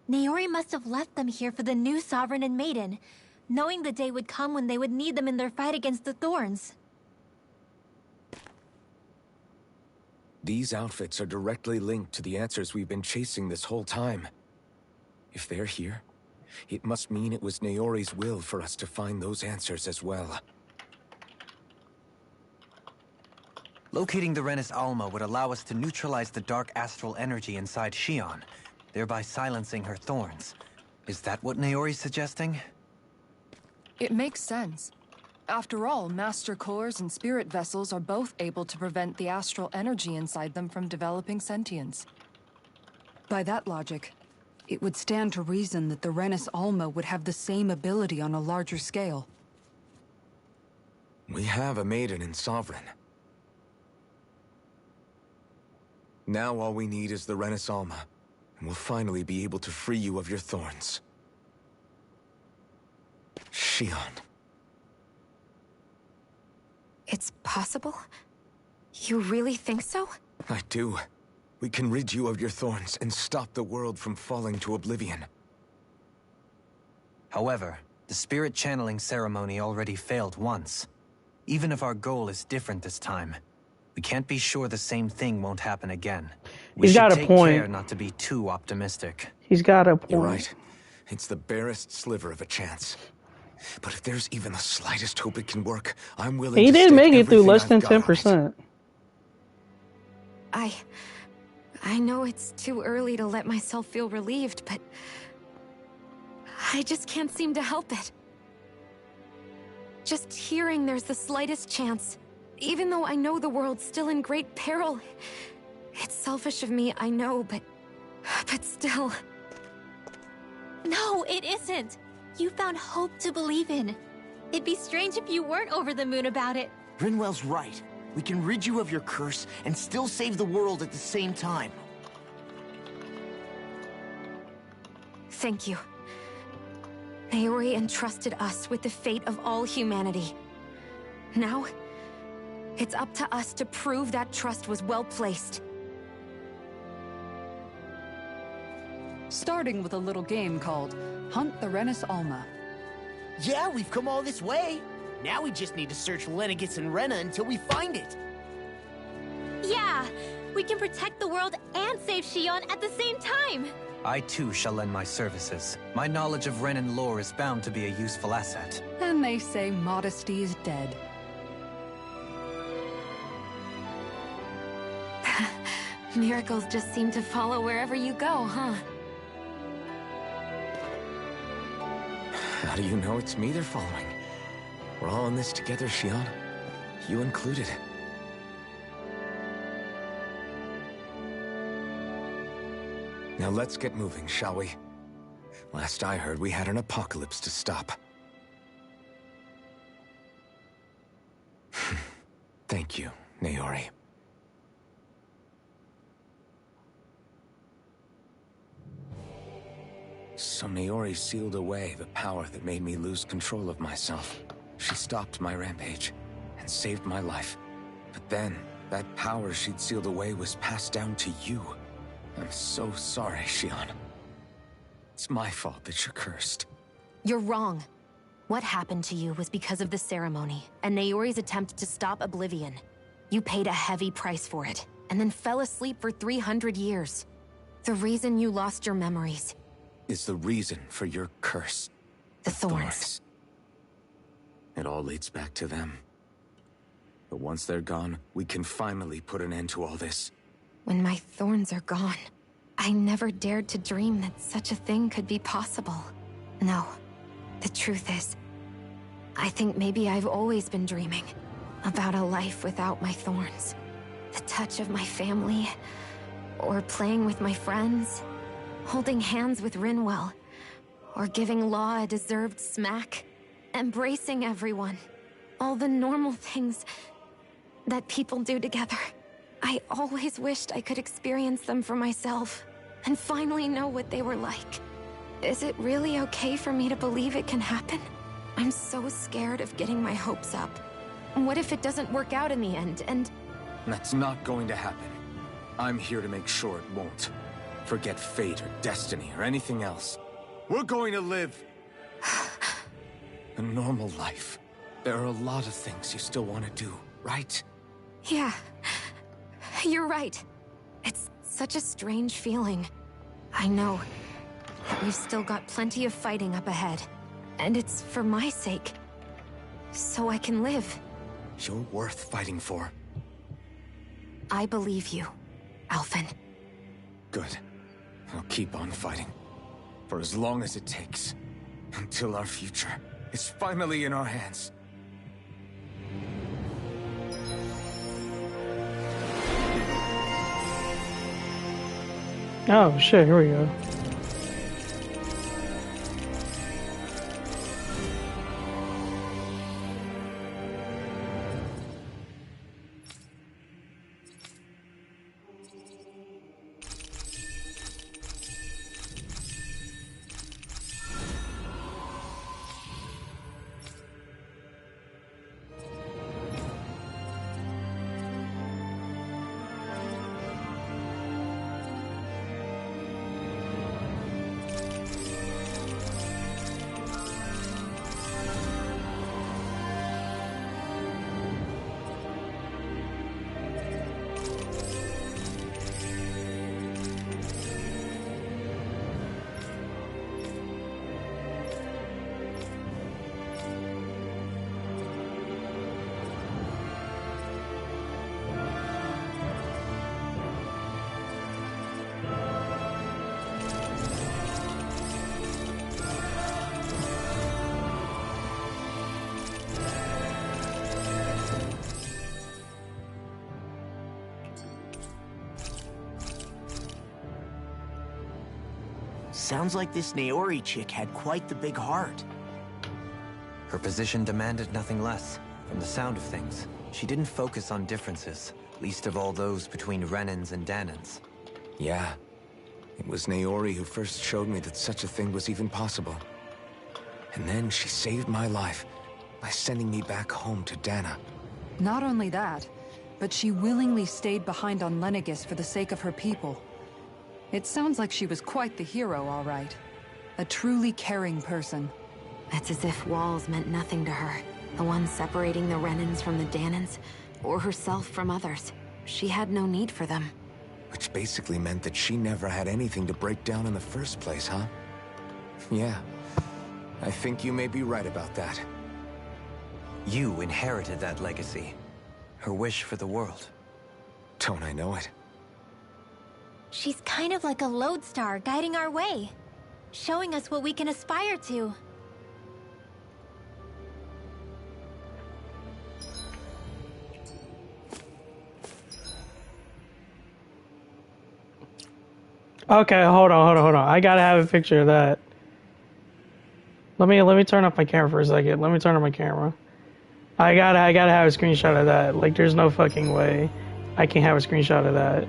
Naori must have left them here for the new Sovereign and Maiden, knowing the day would come when they would need them in their fight against the Thorns. These outfits are directly linked to the answers we've been chasing this whole time. If they're here, it must mean it was Naori's will for us to find those answers as well. Locating the Renis Alma would allow us to neutralize the dark astral energy inside Shion, thereby silencing her thorns. Is that what Naori's suggesting? It makes sense. After all, Master Cores and Spirit Vessels are both able to prevent the astral energy inside them from developing sentience. By that logic, it would stand to reason that the Renis Alma would have the same ability on a larger scale. We have a Maiden and Sovereign. Now all we need is the Renis Alma, and we'll finally be able to free you of your thorns. Shion. It's possible? You really think so? I do. We can rid you of your thorns and stop the world from falling to oblivion. However, the spirit channeling ceremony already failed once. Even if our goal is different this time, we can't be sure the same thing won't happen again. We He's should got a take point. care not to be too optimistic. He's got a point. You're right. It's the barest sliver of a chance. But if there's even the slightest hope it can work, I'm willing He to did stake make it through everything less I've than got on it. 10%. I know it's too early to let myself feel relieved, but I just can't seem to help it. Just hearing there's the slightest chance, even though I know the world's still in great peril. It's selfish of me, I know, but still. No, it isn't. You found hope to believe in. It'd be strange if you weren't over the moon about it. Rinwell's right. We can rid you of your curse and still save the world at the same time. Thank you. Naori entrusted us with the fate of all humanity. Now, it's up to us to prove that trust was well placed. Starting with a little game called Hunt the Renis Alma. Yeah, we've come all this way. Now we just need to search Lenegis and Rena until we find it. Yeah, we can protect the world and save Shion at the same time. I too shall lend my services. My knowledge of Renan lore is bound to be a useful asset. And they say modesty is dead. Miracles just seem to follow wherever you go, huh? How do you know it's me they're following? We're all in this together, Shion. You included. Now let's get moving, shall we? Last I heard, we had an apocalypse to stop. Thank you, Naori. So Naori sealed away the power that made me lose control of myself. She stopped my rampage and saved my life. But then, that power she'd sealed away was passed down to you. I'm so sorry, Shion. It's my fault that you're cursed. You're wrong. What happened to you was because of the ceremony, and Naori's attempt to stop Oblivion. You paid a heavy price for it, and then fell asleep for 300 years. The reason you lost your memories is the reason for your curse. The thorns. It all leads back to them. But once they're gone, we can finally put an end to all this. When my thorns are gone, I never dared to dream that such a thing could be possible. No, the truth is, I think maybe I've always been dreaming about a life without my thorns. The touch of my family, or playing with my friends, holding hands with Rinwell, or giving Law a deserved smack, embracing everyone. All the normal things that people do together. I always wished I could experience them for myself, and finally know what they were like. Is it really okay for me to believe it can happen? I'm so scared of getting my hopes up. What if it doesn't work out in the end, and... That's not going to happen. I'm here to make sure it won't. Forget fate or destiny or anything else. We're going to live a normal life. There are a lot of things you still want to do, right? Yeah, you're right. It's such a strange feeling. I know that we've still got plenty of fighting up ahead. And it's for my sake. So I can live. You're worth fighting for. I believe you, Alphen. Good. I'll keep on fighting. For as long as it takes. Until our future is finally in our hands. Oh shit, here we go. Sounds like this Naori chick had quite the big heart. Her position demanded nothing less. From the sound of things, she didn't focus on differences, least of all those between Renans and Danans. Yeah. It was Naori who first showed me that such a thing was even possible. And then she saved my life by sending me back home to Dana. Not only that, but she willingly stayed behind on Lenegis for the sake of her people. It sounds like she was quite the hero, all right. A truly caring person. It's as if walls meant nothing to her. The one separating the Renans from the Danans, or herself from others. She had no need for them. Which basically meant that she never had anything to break down in the first place, huh? Yeah. I think you may be right about that. You inherited that legacy. Her wish for the world. Don't I know it? She's kind of like a lodestar guiding our way, showing us what we can aspire to. Okay, hold on. I gotta have a picture of that. Let me turn off my camera for a second. Let me turn on my camera. I gotta have a screenshot of that. Like, there's no fucking way I can have a screenshot of that.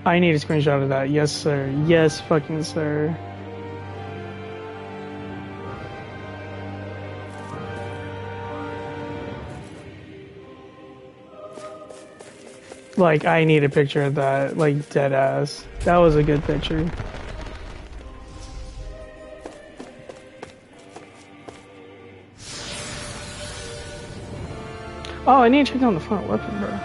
I need a screenshot of that. Yes, sir. Yes, fucking sir. Like, I need a picture of that. Like, dead ass. That was a good picture. Oh, I need to check on the front weapon, bro.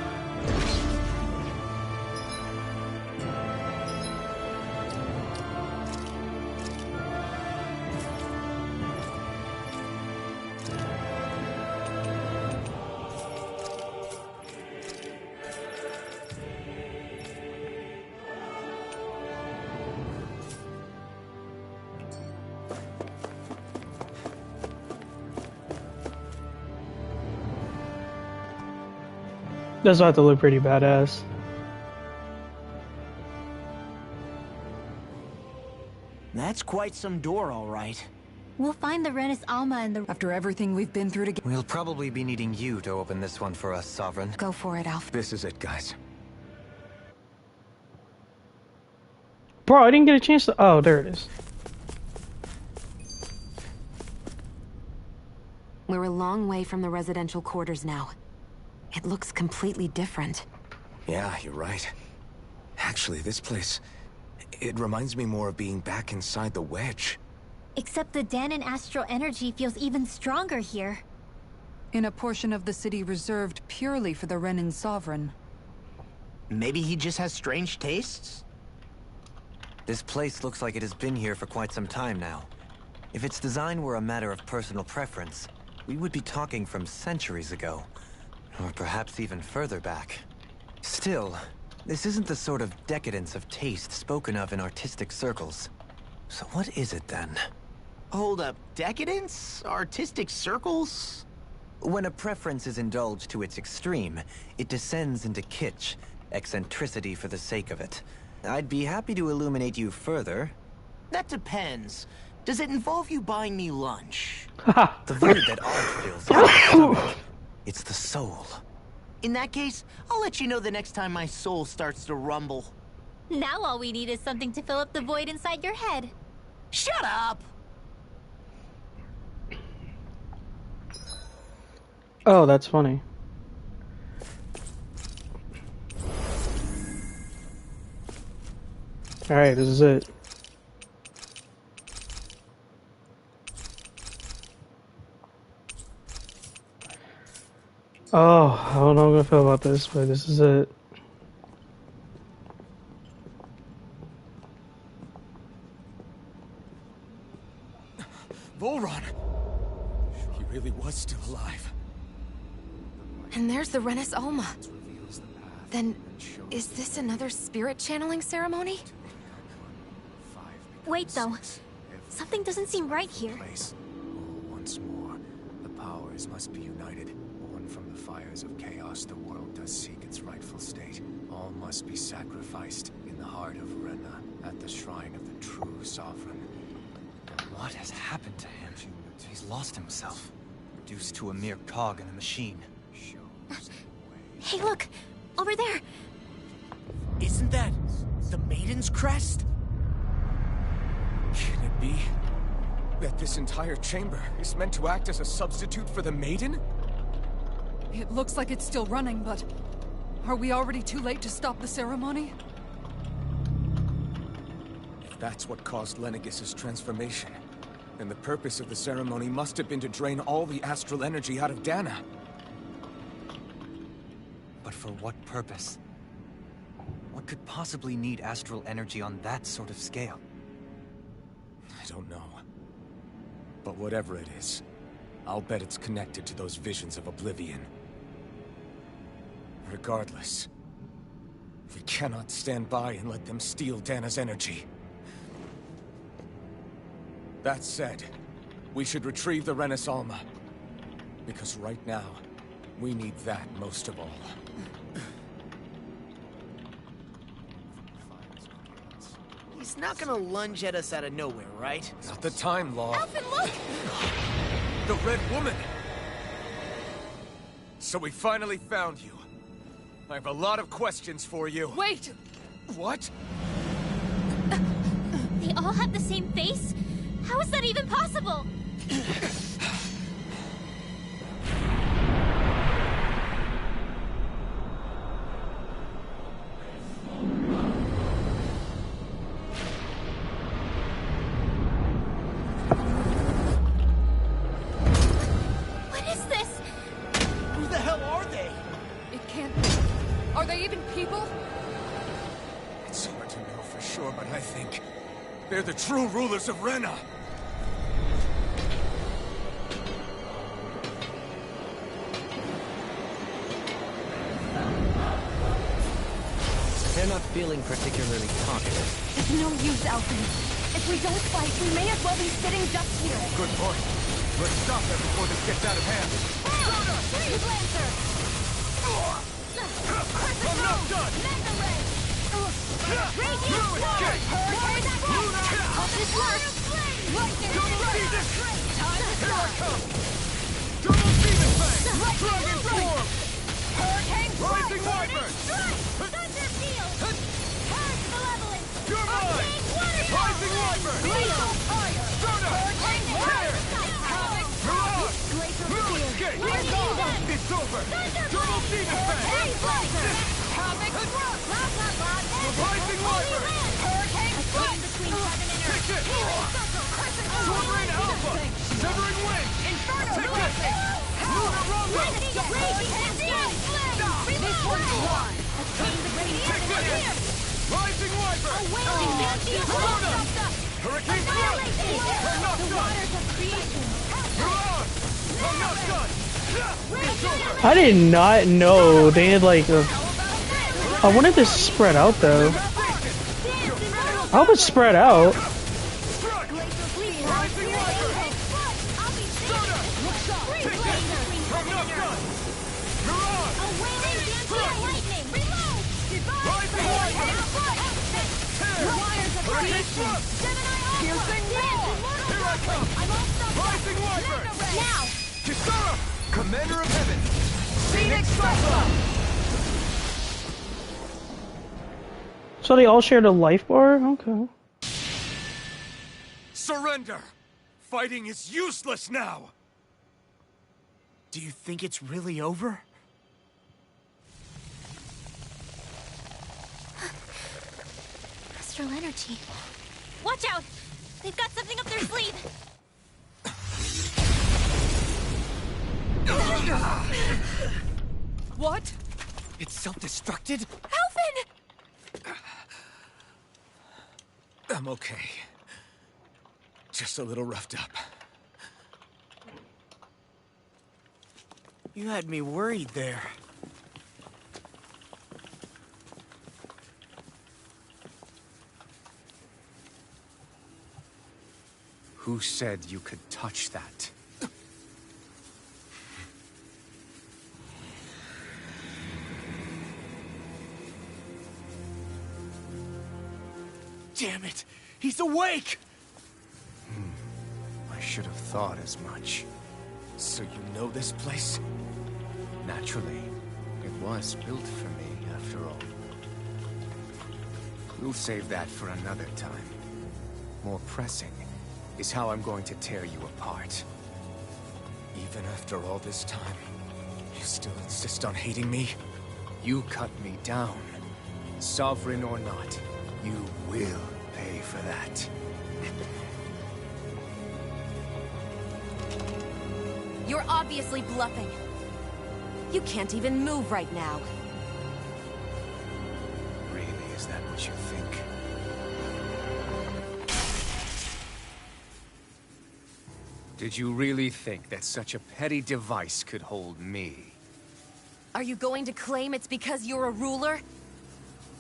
Does have to look pretty badass. That's quite some door, all right. We'll find the Renis Alma and the... After everything we've been through together. We'll probably be needing you to open this one for us, Sovereign. Go for it, Alf. This is it, guys. Bro, I didn't get a chance to... Oh, there it is. We're a long way from the residential quarters now. It looks completely different. Yeah, you're right. Actually, this place... it reminds me more of being back inside the wedge. Except the Danon astral energy feels even stronger here. In a portion of the city reserved purely for the Renin Sovereign. Maybe he just has strange tastes? This place looks like it has been here for quite some time now. If its design were a matter of personal preference, we would be talking from centuries ago. Or perhaps even further back. Still, this isn't the sort of decadence of taste spoken of in artistic circles. So what is it then? Hold up, decadence? Artistic circles? When a preference is indulged to its extreme, it descends into kitsch, eccentricity for the sake of it. I'd be happy to illuminate you further. That depends. Does it involve you buying me lunch? The void that art fills in my stomach. It's the soul. In that case, I'll let you know the next time my soul starts to rumble. Now all we need is something to fill up the void inside your head. Shut up! Oh, that's funny. Alright, this is it. Oh, I don't know how I'm gonna feel about this, but this is it. Volron! He really was still alive. And there's the Renis Alma. Then, is this another spirit channeling ceremony? Wait, though. Something doesn't seem right here. Once more, the powers must be united. Born from the fires of chaos, the world does seek its rightful state. All must be sacrificed in the heart of Rena, at the shrine of the true sovereign. What has happened to him? He's lost himself, reduced to a mere cog in a machine. Hey, look! Over there! Isn't that the Maiden's crest? Can it be that this entire chamber is meant to act as a substitute for the Maiden? It looks like it's still running, but... are we already too late to stop the ceremony? If that's what caused Lenegis' transformation, then the purpose of the ceremony must have been to drain all the astral energy out of Dana. But for what purpose? What could possibly need astral energy on that sort of scale? I don't know. But whatever it is, I'll bet it's connected to those visions of oblivion. Regardless, we cannot stand by and let them steal Dana's energy. That said, we should retrieve the Renis Alma. Because right now, we need that most of all. He's not gonna lunge at us out of nowhere, right? Not the time, Law. Alvin, look! The Red Woman! So we finally found you. I have a lot of questions for you. Wait! What? They all have the same face? How is that even possible? Who the hell are they? even people? It's hard to know for sure, but I think they're the true rulers of Rena. They're not feeling particularly talkative. It's no use, Alfred. If we don't fight, we may as well be sitting ducks here. Good point. Let's stop them before this gets out of hand. Freeze Lancer! I'm not done! Mega Ray! Radiant Blue escape! Hope this works! Double Phoenix! Here I come! Double Phoenix Fang! Dragon Form! Hurricane Rising Wyvern! Thunder Field! Purge Malevolence! You're mine! Rising Wyvern! Glacial Fire! Soda! Hurricane Tear! Havoc! Mirage! Glacial Blue Field! escape! Radiant Death! It's over! Thunder Double Blade! Phoenix Fang! Haze Blazer! Havoc Thrust! Rising Wyvern! Hurricane Strike! Between heaven and earth! Take this! Healing Circle! Crescent Moon! Sword Rain Alpha! Severing Wind! Inferno Take this! Blessing! Lunar Rondo! Raging Flame! This one's won! Attain the Take radiant this! Rising Wyvern! A wailing Nancy Soda! Hurricane Thrust! I'm not The done! waters of creation! Mirage! I'm not done! It's over! I did not know they had like a... I wanted this spread out though. I hope it's spread out. Now! Kisara! Commander of Heaven! Phoenix Cyclone! So they all shared a life bar? Okay. Surrender! Fighting is useless now! Do you think it's really over? Astral energy. Watch out! They've got something up their sleeve! What? It's self-destructed? Alvin! I'm okay. Just a little roughed up. You had me worried there. Who said you could touch that? Damn it! He's awake! I should have thought as much. So you know this place? Naturally. It was built for me, after all. We'll save that for another time. More pressing is how I'm going to tear you apart. Even after all this time, you still insist on hating me? You cut me down. Sovereign or not, you will pay for that. You're obviously bluffing. You can't even move right now. Really, is that what you think? Did you really think that such a petty device could hold me? Are you going to claim it's because you're a ruler?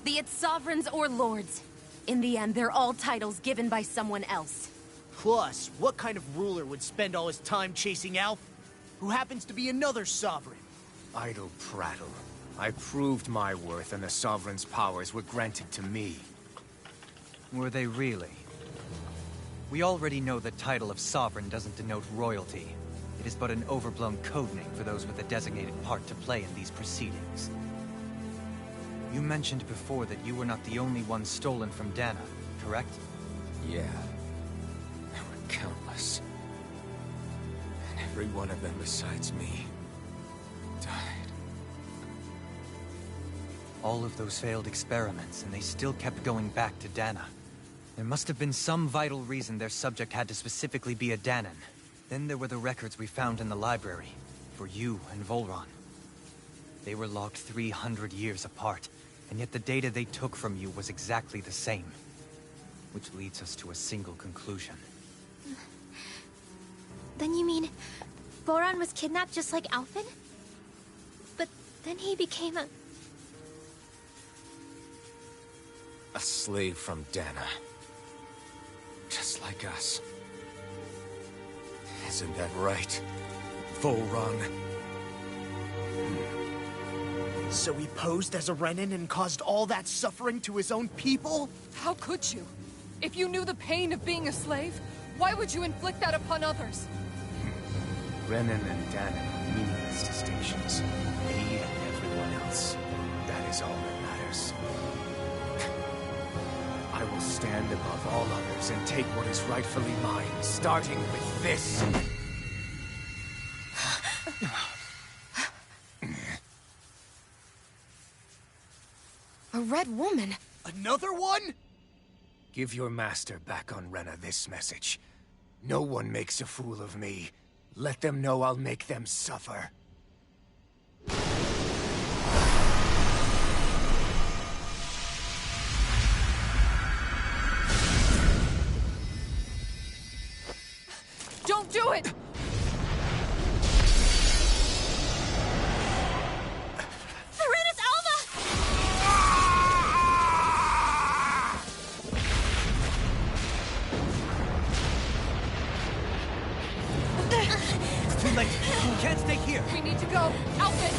Be it sovereigns or lords. In the end, they're all titles given by someone else. Plus, what kind of ruler would spend all his time chasing Alf? Who happens to be another sovereign? Idle prattle. I proved my worth and the Sovereign's powers were granted to me. Were they really? We already know the title of Sovereign doesn't denote royalty. It is but an overblown codename for those with a designated part to play in these proceedings. You mentioned before that you were not the only one stolen from Dana, correct? Yeah. There were countless. And every one of them besides me died. All of those failed experiments, and they still kept going back to Dana. There must have been some vital reason their subject had to specifically be a Danan. Then there were the records we found in the library, for you and Volron. They were locked 300 years apart, and yet the data they took from you was exactly the same. Which leads us to a single conclusion. Then you mean Voron was kidnapped just like Alphen? But then he became a slave from Dana. Just like us. Isn't that right, Voron? So he posed as a Renin and caused all that suffering to his own people? How could you? If you knew the pain of being a slave, why would you inflict that upon others? Renin and Danon are meaningless distinctions. Me and everyone else. That is all that matters. I will stand above all others and take what is rightfully mine, starting with this. A red woman? Another one? Give your master back on Rena this message. No one makes a fool of me. Let them know I'll make them suffer. Don't do it! Too late. You can't stay here. We need to go. Alphen!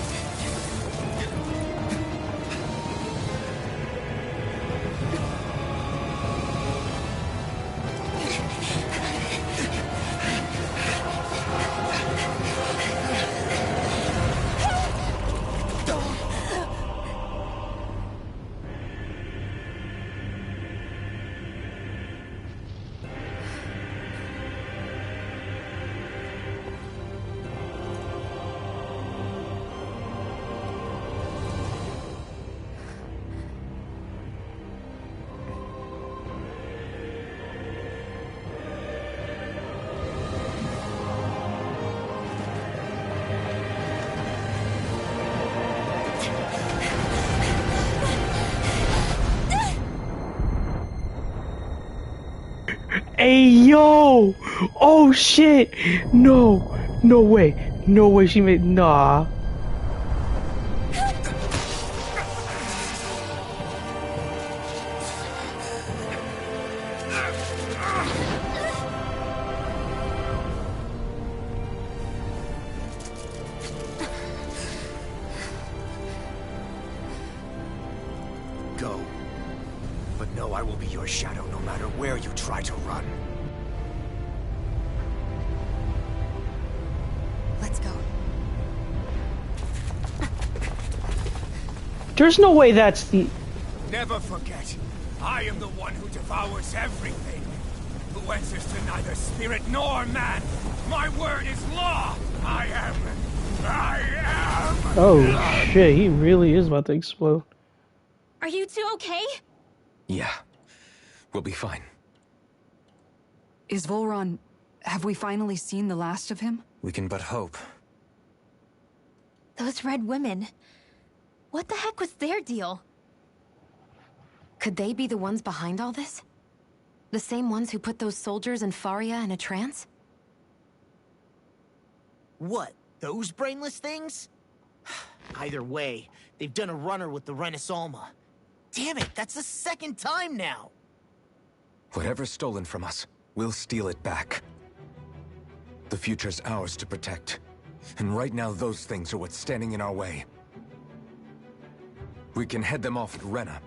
Hey, yo! Oh, shit! No! No way. No way she made... Nah. Go. But know I will be your shadow no matter where you try to run. Let's go. There's no way that's the... Never forget, I am the one who devours everything. Who answers to neither spirit nor man. My word is law. I am. Oh, shit. He really is about to explode. Are you two okay? Yeah. We'll be fine. Is Volron... Have we finally seen the last of him? We can but hope. Those red women. What the heck was their deal? Could they be the ones behind all this? The same ones who put those soldiers in Faria in a trance? What? Those brainless things? Either way, they've done a runner with the Renaissance. Damn it, that's the second time now! Whatever's stolen from us, we'll steal it back. The future's ours to protect. And right now those things are what's standing in our way. We can head them off at Rena.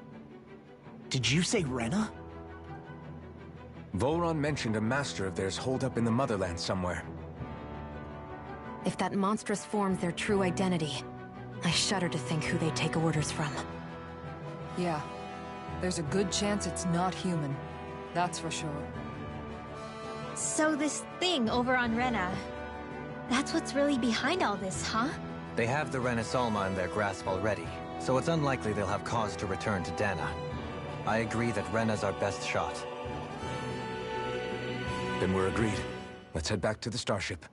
Did you say Rena? Volron mentioned a master of theirs holed up in the motherland somewhere. If that monstrous form's their true identity, I shudder to think who they take orders from. Yeah. There's a good chance it's not human. That's for sure. So this thing over on Rena, that's what's really behind all this, huh? They have the Renaissance in their grasp already, so it's unlikely they'll have cause to return to Dana. I agree that Rena's our best shot. Then we're agreed. Let's head back to the starship.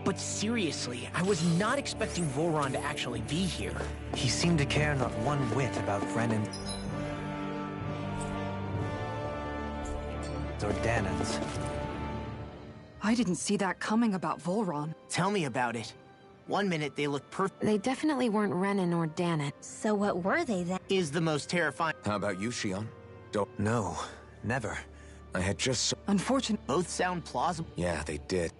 But seriously, I was not expecting Voron to actually be here. He seemed to care not one whit about Renan or Danans. I didn't see that coming about Volron. Tell me about it. One minute they look perfect. They definitely weren't Renan or Danan. So what were they then? Is the most terrifying. How about you, Shion? Don't. No, never. I had just. Unfortunately, Both sound plausible. Yeah, they did.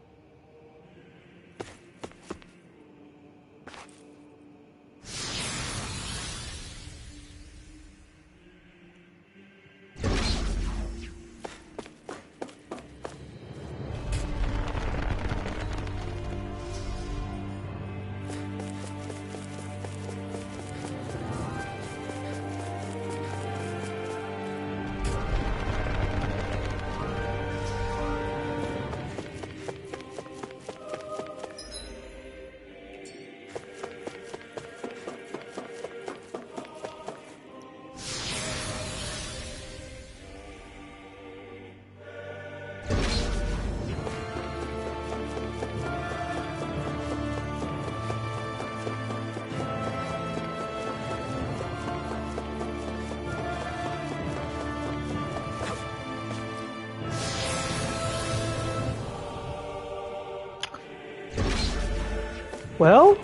Well,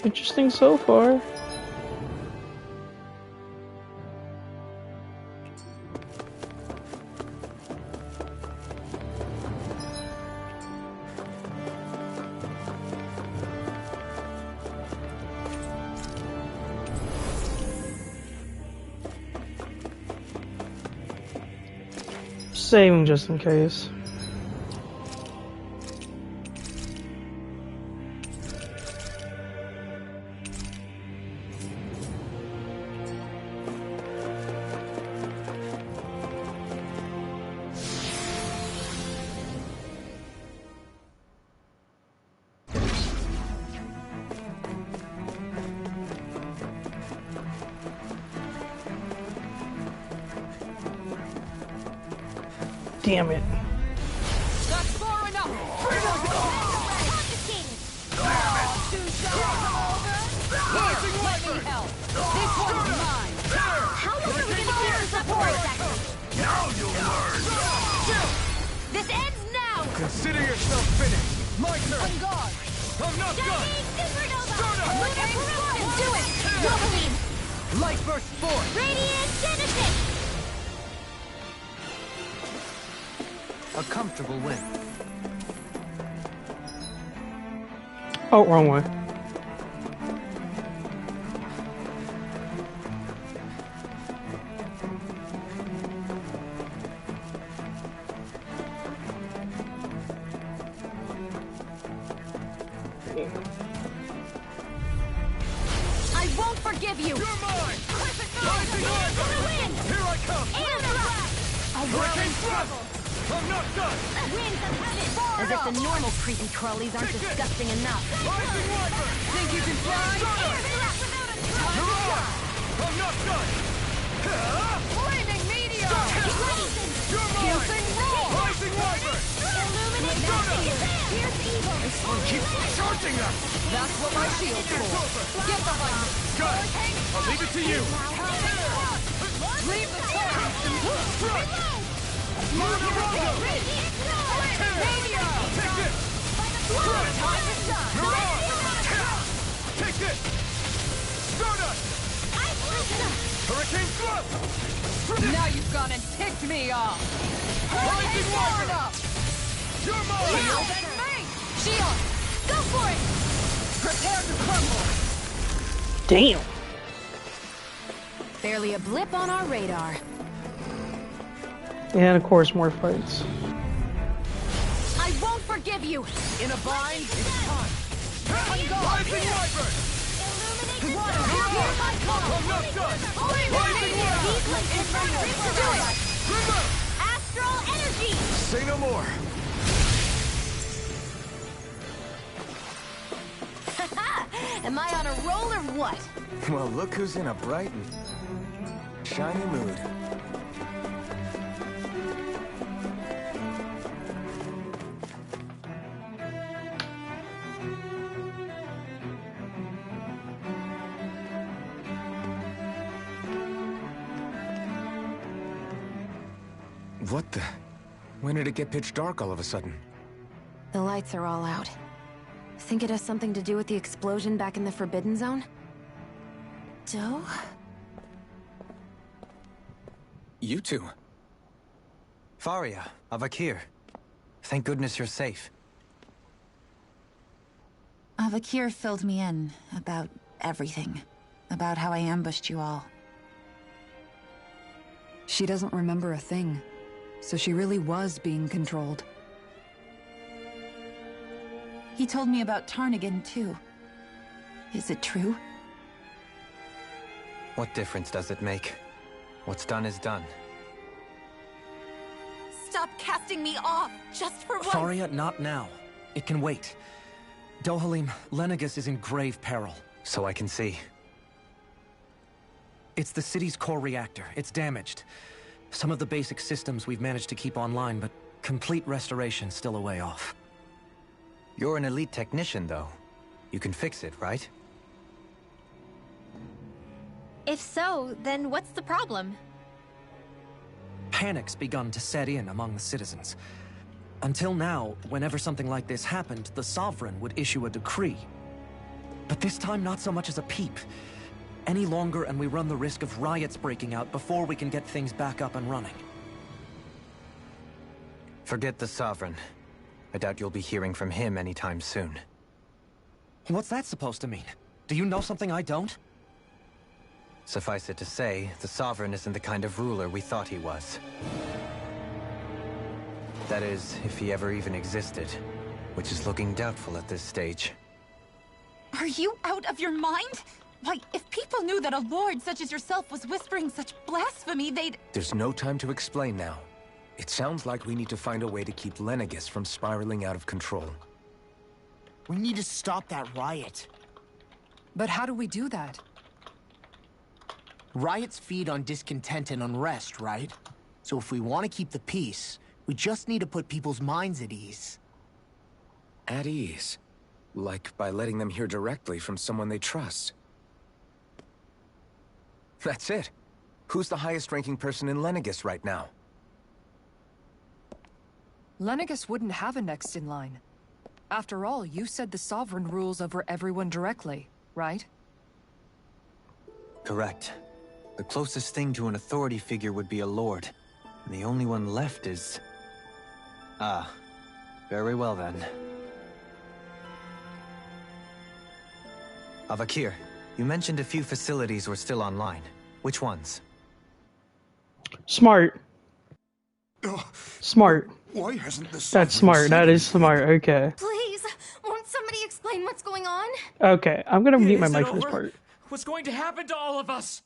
interesting so far. Saving just in case. Damn it. that's far enough! This one's mine! How long are we gonna keep this up for exactly? Now you'll learn! This ends now! Consider yourself finished! My turn! On guard! I'm not done! Supernova! Lunar Peripheral! Do it! Wolverine! Light burst forth! Radiant Genesis! A comfortable win. Oh, wrong way. I won't forgive you! You're mine! Rising win! Here I come! And a rock! Hurricane thrust! I'm not done! Winds of heaven! As if the normal creepy crawlies aren't disgusting enough. Rising Wyvern! Think you can fly? Hurrah! I'm not done! Flaming meteor! You're mine! Piercing roar! Rising Wyvern! Illuminate magic! Pierce evil! This one keeps charging us! That's what my shield's It's for! over! Get behind me! Got it! I'll leave it to you! Leave the target! Strike! Lunar Meteor! Take this! Time to shine! Take this! Stardust! Hurricane thrust! Now you've gone and ticked me off! Rising Hurricane far Wyvern! enough! You're mine! Shield and me! Shield! Go for it! Prepare to crumble! Damn. Barely a blip on our radar. And of course, more fights. I won't forgive you! In a bind, it's time! Rising Wyvern! Hear my call! I'm not done! Rising Wyvern! Do it! Remember! Astral energy! Say no more! Am I on a roll or what? Well, look who's in a bright and shiny mood. What the? When did it get pitch dark all of a sudden? The lights are all out. Think it has something to do with the explosion back in the Forbidden Zone? Doe? You two. Faria, Avakir. Thank goodness you're safe. Avakir filled me in about everything. About how I ambushed you all. She doesn't remember a thing, so she really was being controlled. He told me about Tarnigan, too. Is it true? What difference does it make? What's done is done. Stop casting me off, just for once! Faria, not now. It can wait. Dohalim, Lenegis is in grave peril. So I can see. It's the city's core reactor. It's damaged. Some of the basic systems we've managed to keep online, but complete restoration's still a way off. You're an elite technician, though. You can fix it, right? If so, then what's the problem? Panic's begun to set in among the citizens. Until now, whenever something like this happened, the Sovereign would issue a decree. But this time, not so much as a peep. Any longer, and we run the risk of riots breaking out before we can get things back up and running. Forget the Sovereign. I doubt you'll be hearing from him anytime soon. What's that supposed to mean? Do you know something I don't? Suffice it to say, the Sovereign isn't the kind of ruler we thought he was. That is, if he ever even existed, which is looking doubtful at this stage. Are you out of your mind? Why, if people knew that a lord such as yourself was whispering such blasphemy, they'd... There's no time to explain now. It sounds like we need to find a way to keep Lenegis from spiraling out of control. We need to stop that riot. But how do we do that? Riots feed on discontent and unrest, right? So if we want to keep the peace, we just need to put people's minds at ease. At ease? Like by letting them hear directly from someone they trust. That's it. Who's the highest-ranking person in Lenegis right now? Lenegis wouldn't have a next in line. After all, you said the Sovereign rules over everyone directly, right? Correct. The closest thing to an authority figure would be a lord. And the only one left is... Ah. Very well then. Avakir, you mentioned a few facilities were still online. Which ones? Smart. Smart. Why hasn't the That's smart. That is smart. Okay. Please, won't somebody explain what's going on? Okay, I'm gonna mute my Is it mic for this over? part. What's going to happen to all of us?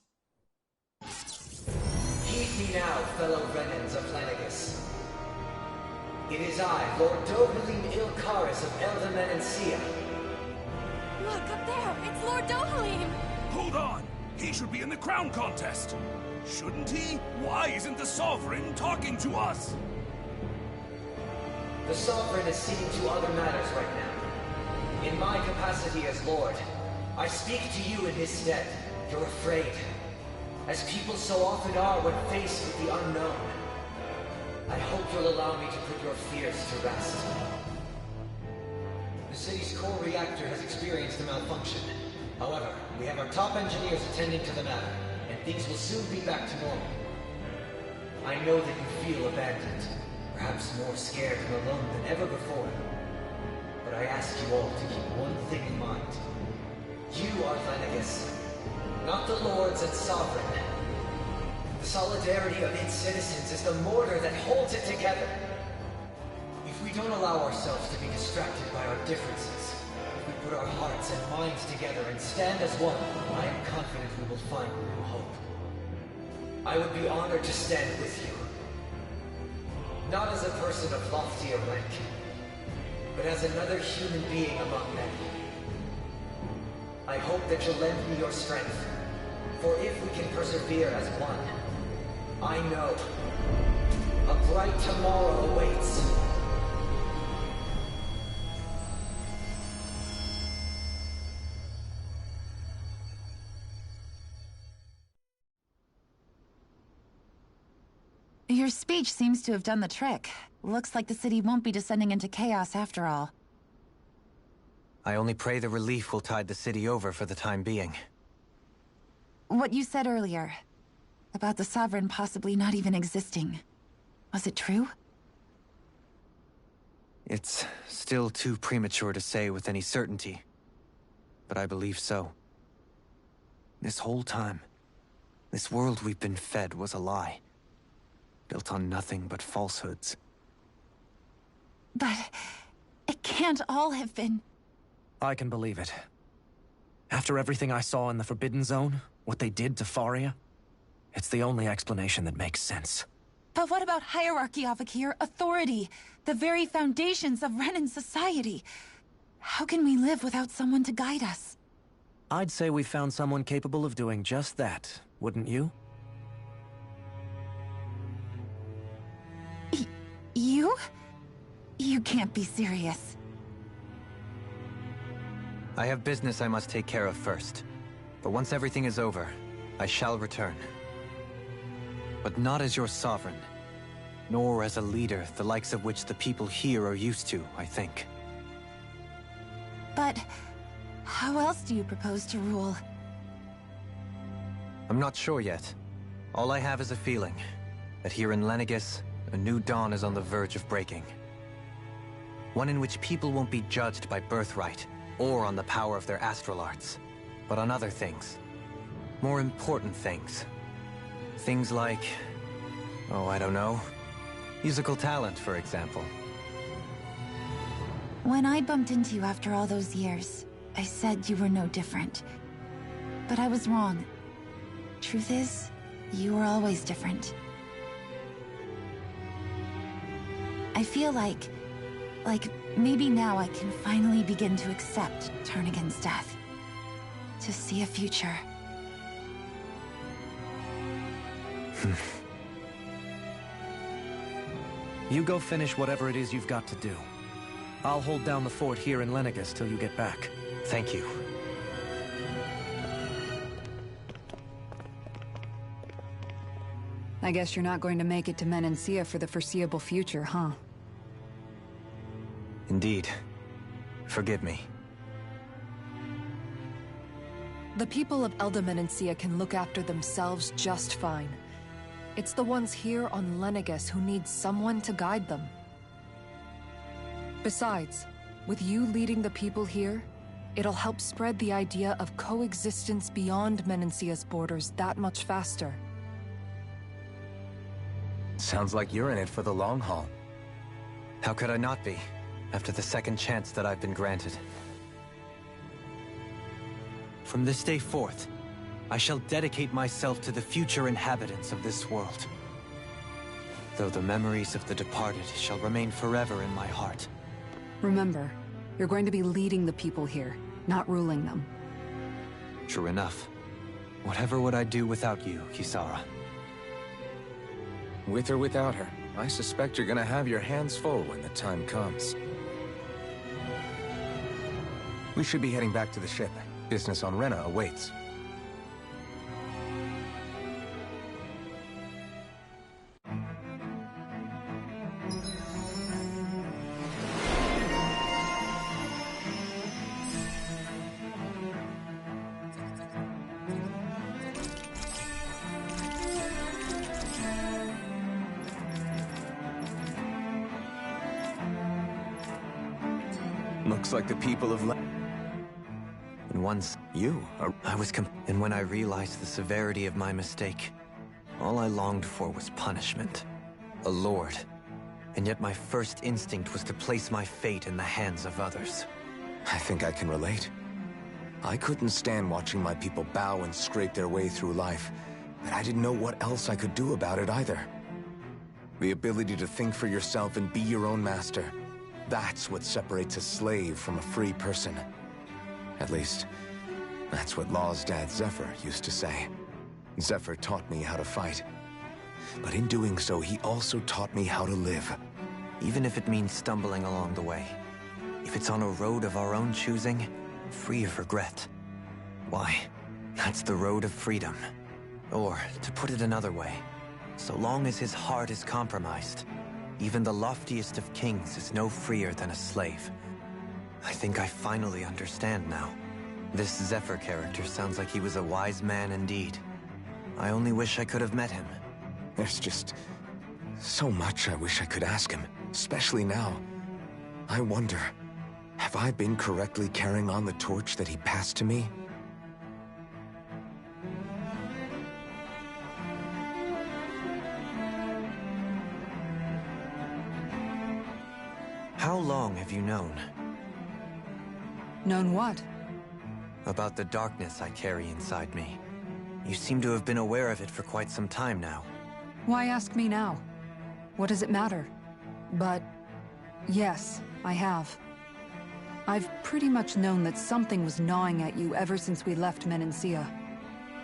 Heed me now, fellow Renans of Lenegis. It is I, Lord Dohalim Ilkaris of Elda Menancia. Look, up there! It's Lord Dohalim! Hold on! He should be in the crown contest! Shouldn't he? Why isn't the Sovereign talking to us? The Sovereign is seeing to other matters right now. In my capacity as Lord, I speak to you in his stead. You're afraid. As people so often are when faced with the unknown. I hope you'll allow me to put your fears to rest. The city's core reactor has experienced a malfunction. However, we have our top engineers attending to the matter, and things will soon be back to normal. I know that you feel abandoned, perhaps more scared and alone than ever before. But I ask you all to keep one thing in mind. You are Lenegis, not the lords and sovereign. The solidarity of its citizens is the mortar that holds it together. If we don't allow ourselves to be distracted by our differences, if we put our hearts and minds together and stand as one, I am confident we will find new hope. I would be honored to stand with you. Not as a person of loftier rank, but as another human being among many. I hope that you'll lend me your strength, for if we can persevere as one, I know a bright tomorrow awaits. Your speech seems to have done the trick. Looks like the city won't be descending into chaos after all. I only pray the relief will tide the city over for the time being. What you said earlier, about the Sovereign possibly not even existing, was it true? It's still too premature to say with any certainty, but I believe so. This whole time, this world we've been fed was a lie, built on nothing but falsehoods. But it can't all have been... I can believe it. After everything I saw in the Forbidden Zone, what they did to Faria, it's the only explanation that makes sense. But what about hierarchy, Avakir? Authority? The very foundations of Renan society? How can we live without someone to guide us? I'd say we found someone capable of doing just that, wouldn't you? You? You can't be serious. I have business I must take care of first. But once everything is over, I shall return. But not as your sovereign, nor as a leader the likes of which the people here are used to, I think. But how else do you propose to rule? I'm not sure yet. All I have is a feeling that here in Lenegis, a new dawn is on the verge of breaking. One in which people won't be judged by birthright or on the power of their astral arts, but on other things. More important things. Things like, oh, I don't know, musical talent, for example. When I bumped into you after all those years, I said you were no different. But I was wrong. Truth is, you were always different. I feel like maybe now I can finally begin to accept Tarnigan's death. To see a future. You go finish whatever it is you've got to do. I'll hold down the fort here in Lenegis till you get back. Thank you. I guess you're not going to make it to Menancia for the foreseeable future, huh? Indeed. Forgive me. The people of Elda Menancia can look after themselves just fine. It's the ones here on Lenegis who need someone to guide them. Besides, with you leading the people here, it'll help spread the idea of coexistence beyond Menancia's borders that much faster. Sounds like you're in it for the long haul. How could I not be, after the second chance that I've been granted? From this day forth, I shall dedicate myself to the future inhabitants of this world. Though the memories of the departed shall remain forever in my heart. Remember, you're going to be leading the people here, not ruling them. True enough. Whatever would I do without you, Kisara? With or without her, I suspect you're gonna have your hands full when the time comes. We should be heading back to the ship. Business on Rena awaits. Looks like the people of And once and when I realized the severity of my mistake, all I longed for was punishment. A lord. And yet my first instinct was to place my fate in the hands of others. I think I can relate. I couldn't stand watching my people bow and scrape their way through life, but I didn't know what else I could do about it either. The ability to think for yourself and be your own master. That's what separates a slave from a free person. At least, that's what Law's dad Zephyr used to say. Zephyr taught me how to fight. But in doing so, he also taught me how to live. Even if it means stumbling along the way. If it's on a road of our own choosing, free of regret. Why, that's the road of freedom. Or, to put it another way, So long as his heart is compromised, even the loftiest of kings is no freer than a slave. I think I finally understand now. This Zephyr character sounds like he was a wise man indeed. I only wish I could have met him. There's just so much I wish I could ask him, especially now. I wonder, have I been correctly carrying on the torch that he passed to me? How long have you known? Known what? About the darkness I carry inside me. You seem to have been aware of it for quite some time now. Why ask me now? What does it matter? But yes, I have. I've pretty much known that something was gnawing at you ever since we left Menancia.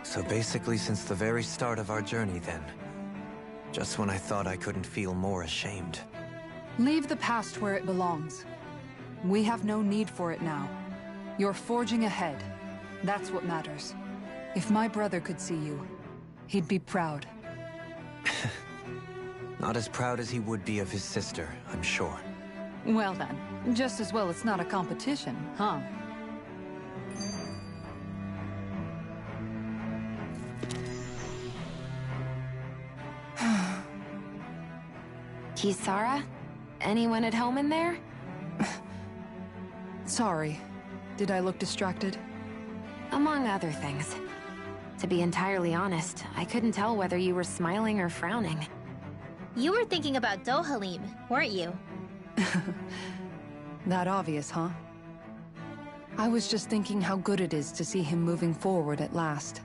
So basically since the very start of our journey then. Just when I thought I couldn't feel more ashamed. Leave the past where it belongs. We have no need for it now. You're forging ahead. That's what matters. If my brother could see you, he'd be proud. Not as proud as he would be of his sister, I'm sure. Well then, just as well it's not a competition, huh? Kisara? Anyone at home in there? Sorry. Did I look distracted? Among other things. To be entirely honest, I couldn't tell whether you were smiling or frowning. You were thinking about Dohalim, weren't you? That obvious, huh? I was just thinking how good it is to see him moving forward at last.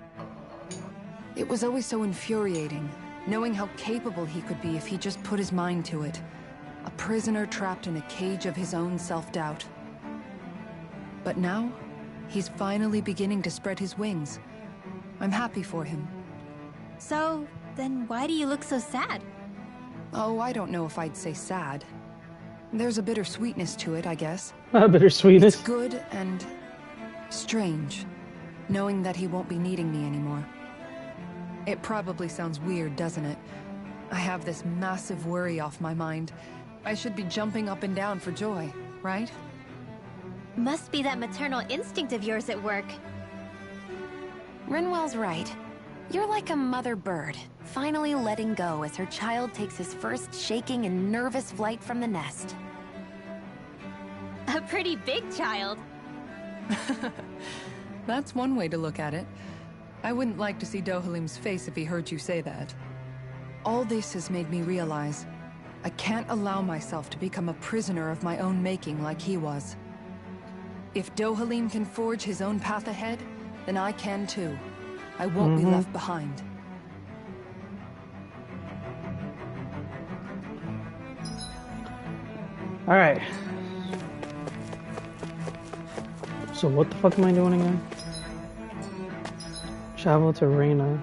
It was always so infuriating, knowing how capable he could be if he just put his mind to it. A prisoner trapped in a cage of his own self-doubt. But now, he's finally beginning to spread his wings. I'm happy for him. So, then why do you look so sad? Oh, I don't know if I'd say sad. There's a bittersweetness to it, I guess. Bittersweetness. It's good and strange, knowing that he won't be needing me anymore. It probably sounds weird, doesn't it? I have this massive worry off my mind. I should be jumping up and down for joy, right? Must be that maternal instinct of yours at work. Rinwell's right. You're like a mother bird, finally letting go as her child takes his first shaking and nervous flight from the nest. A pretty big child. That's one way to look at it. I wouldn't like to see Dohalim's face if he heard you say that. All this has made me realize I can't allow myself to become a prisoner of my own making like he was. If Dohalim can forge his own path ahead, then I can too. I won't be left behind. Alright. So what the fuck am I doing again? Travel to Reina.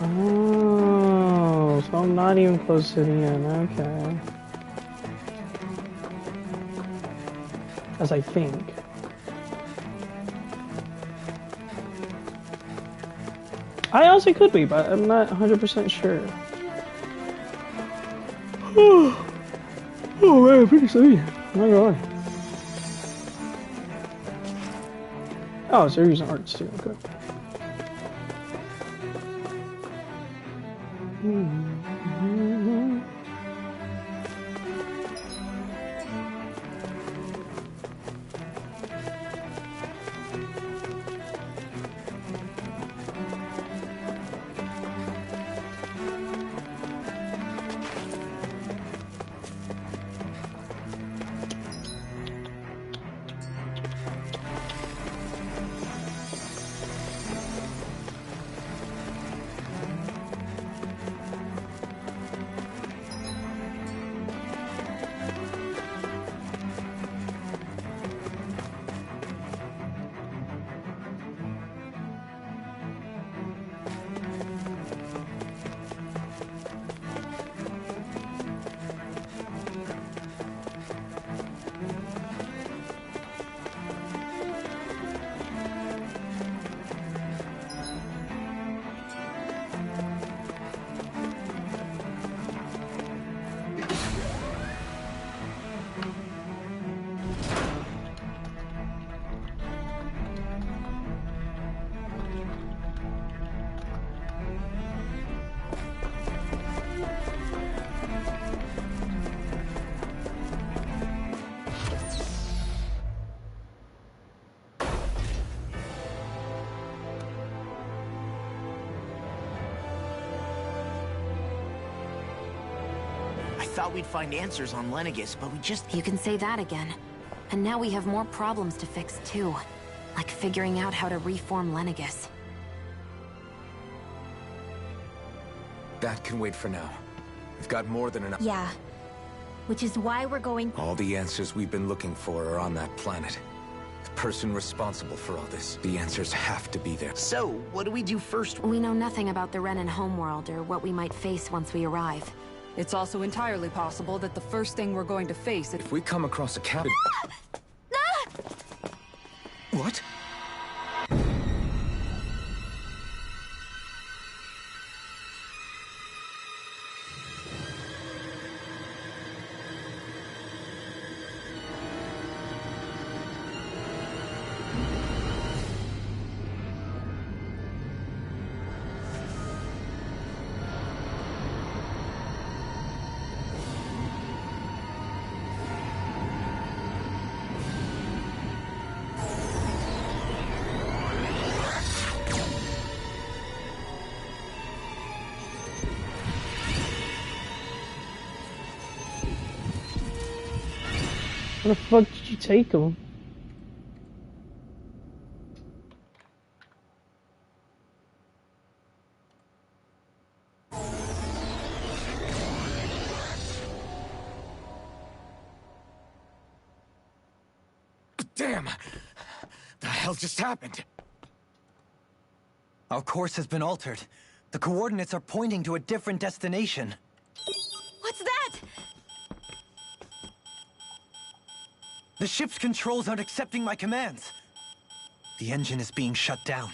Oh, so I'm not even close to the end, okay. As I think. I also could be, but I'm not 100% sure. Oh man, pretty sweet. Not gonna lie. Oh, so you're using arts too, okay. thought we'd find answers on Lenegis, but we just... You can say that again. And now we have more problems to fix, too. Like figuring out how to reform Lenegis. That can wait for now. We've got more than enough. Yeah. Which is why we're going... All the answers we've been looking for are on that planet. The person responsible for all this, the answers have to be there. So, what do we do first? We know nothing about the Renan homeworld or what we might face once we arrive. It's also entirely possible that the first thing we're going to face... If we come across a cabin... What? Where the fuck did you take him? Damn! The hell just happened? Our course has been altered. The coordinates are pointing to a different destination. What's that? The ship's controls aren't accepting my commands. The engine is being shut down.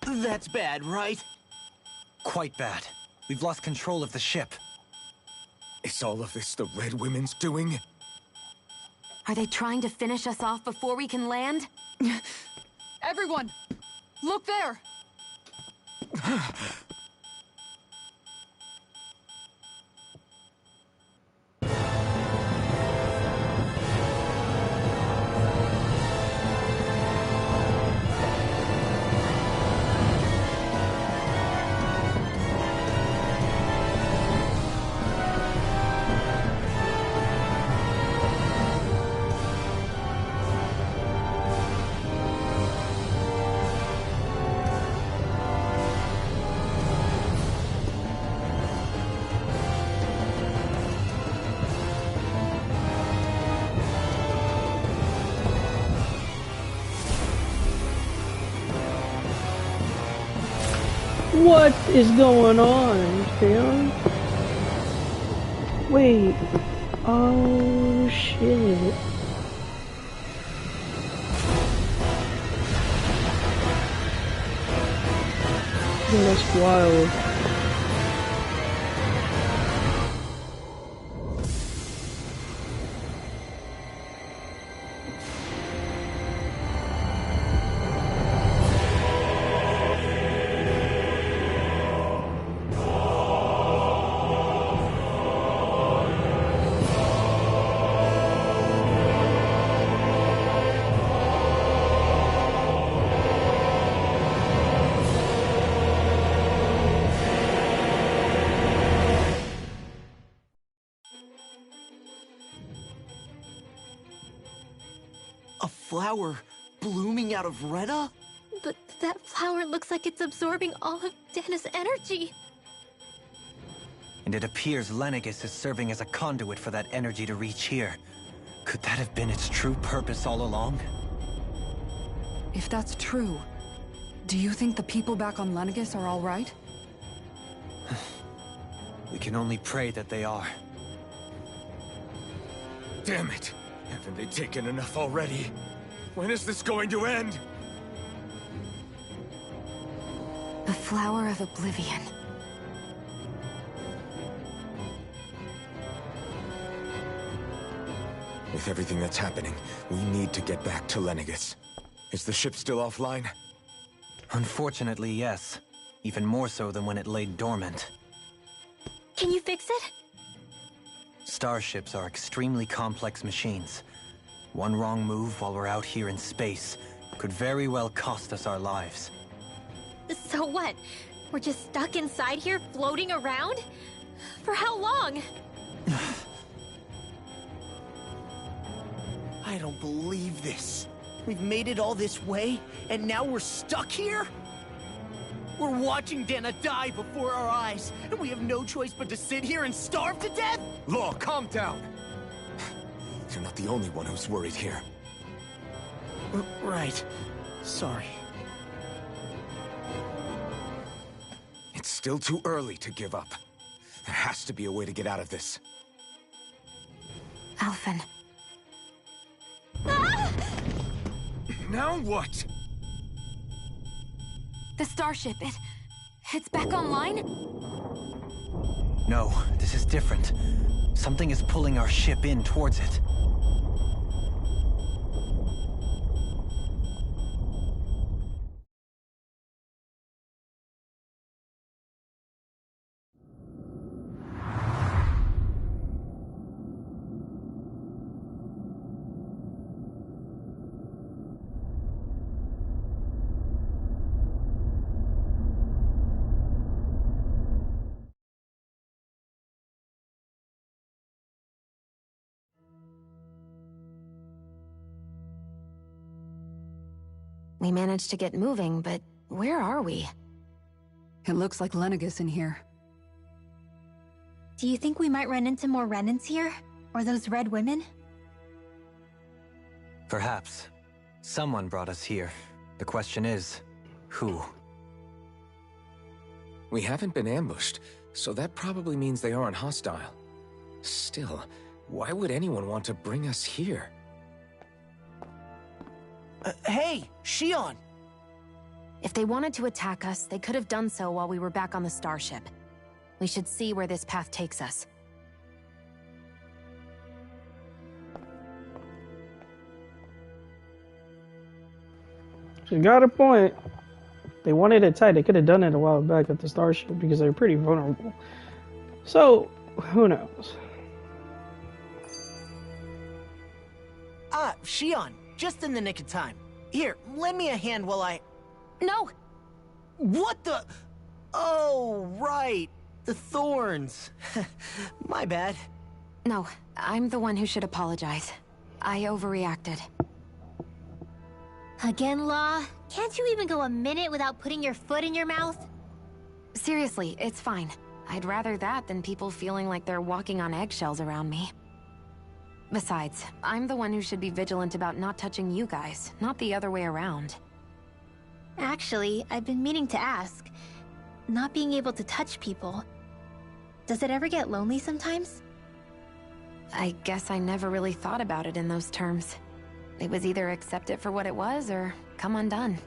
That's bad, right? Quite bad. We've lost control of the ship. Is all of this the Red Women's doing? Are they trying to finish us off before we can land? Everyone! Look there! What is going on, Tim? Wait. Oh, shit. That's wild. A flower blooming out of Rena? But that flower looks like it's absorbing all of Dana's energy. And it appears Lenegis is serving as a conduit for that energy to reach here. Could that have been its true purpose all along? If that's true, do you think the people back on Lenegis are all right? We can only pray that they are. Damn it! Haven't they taken enough already? When is this going to end? The Flower of Oblivion. With everything that's happening, we need to get back to Lenegis. Is the ship still offline? Unfortunately, yes. Even more so than when it lay dormant. Can you fix it? Starships are extremely complex machines. One wrong move while we're out here in space could very well cost us our lives. So what? We're just stuck inside here, floating around? For how long? I don't believe this. We've made it all this way, and now we're stuck here? We're watching Dana die before our eyes, and we have no choice but to sit here and starve to death? Law, calm down. You're not the only one who's worried here. Right. Sorry. It's still too early to give up. There has to be a way to get out of this. Alphen. Now what? The starship, it's back online? No, this is different. Something is pulling our ship in towards it. We managed to get moving, but where are we? It looks like Lenegis in here. Do you think we might run into more remnants here? Or those red women? Perhaps. Someone brought us here. The question is, who? We haven't been ambushed, so that probably means they aren't hostile. Still, why would anyone want to bring us here? Hey, Shion! If they wanted to attack us, they could have done so while we were back on the starship. We should see where this path takes us. She got a point. They wanted it tight. They could have done it a while back at the starship because they were pretty vulnerable. So, who knows? Shion, just in the nick of time. Here, lend me a hand while I... No! What the... Oh, right. The thorns. My bad. No, I'm the one who should apologize. I overreacted. Again, Law? Can't you even go a minute without putting your foot in your mouth? Seriously, it's fine. I'd rather that than people feeling like they're walking on eggshells around me. Besides, I'm the one who should be vigilant about not touching you guys, not the other way around. Actually, I've been meaning to ask. Not being able to touch people, does it ever get lonely sometimes? I guess I never really thought about it in those terms. It was either accept it for what it was, or come undone.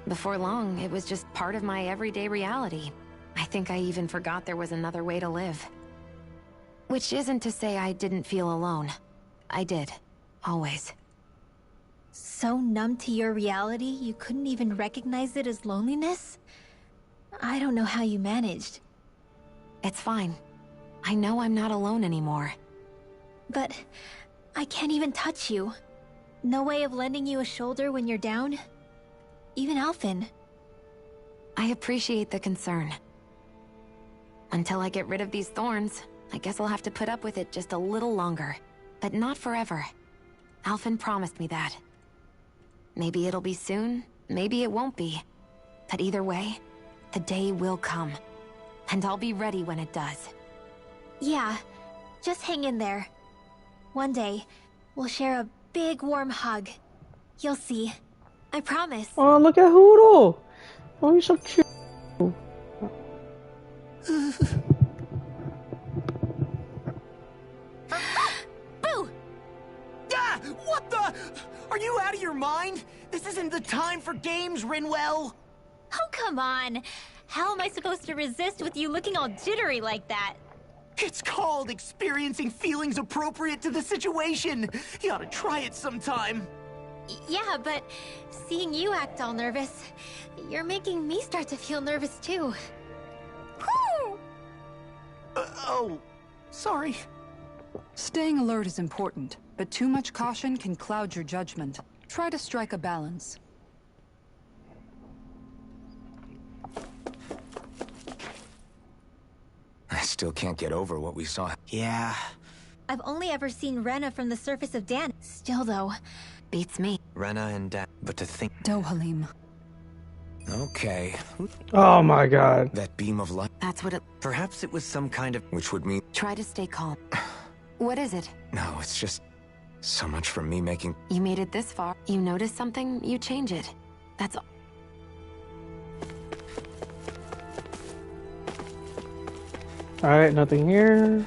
Before long, it was just part of my everyday reality. I think I even forgot there was another way to live. Which isn't to say I didn't feel alone. I did. Always. So numb to your reality, you couldn't even recognize it as loneliness? I don't know how you managed. It's fine. I know I'm not alone anymore. But I can't even touch you. No way of lending you a shoulder when you're down? Even Alphen. I appreciate the concern. Until I get rid of these thorns, I guess I'll have to put up with it just a little longer. But not forever. Alphen promised me that. Maybe it'll be soon, maybe it won't be. But either way, the day will come. And I'll be ready when it does. Yeah, just hang in there. One day, we'll share a big warm hug. You'll see. I promise. Oh, look at Hoodle! Oh, he's so cute. Boo! Ah! What the? Are you out of your mind? This isn't the time for games, Rinwell! Oh, come on. How am I supposed to resist with you looking all jittery like that? It's called experiencing feelings appropriate to the situation. You ought to try it sometime. Yeah, but seeing you act all nervous, you're making me start to feel nervous too. Oh, sorry. Staying alert is important, but too much caution can cloud your judgment. Try to strike a balance. I still can't get over what we saw. Yeah. I've only ever seen Rena from the surface of Dan. Still though. Beats me. Rena and Dan, but to think... Dohalim. Okay. Oh my god. That beam of light. That's what it... Perhaps it was some kind of... Which would mean... Try to stay calm. What is it? No, it's just... So much for me making... You made it this far. You notice something, you change it. That's all. Alright, nothing here.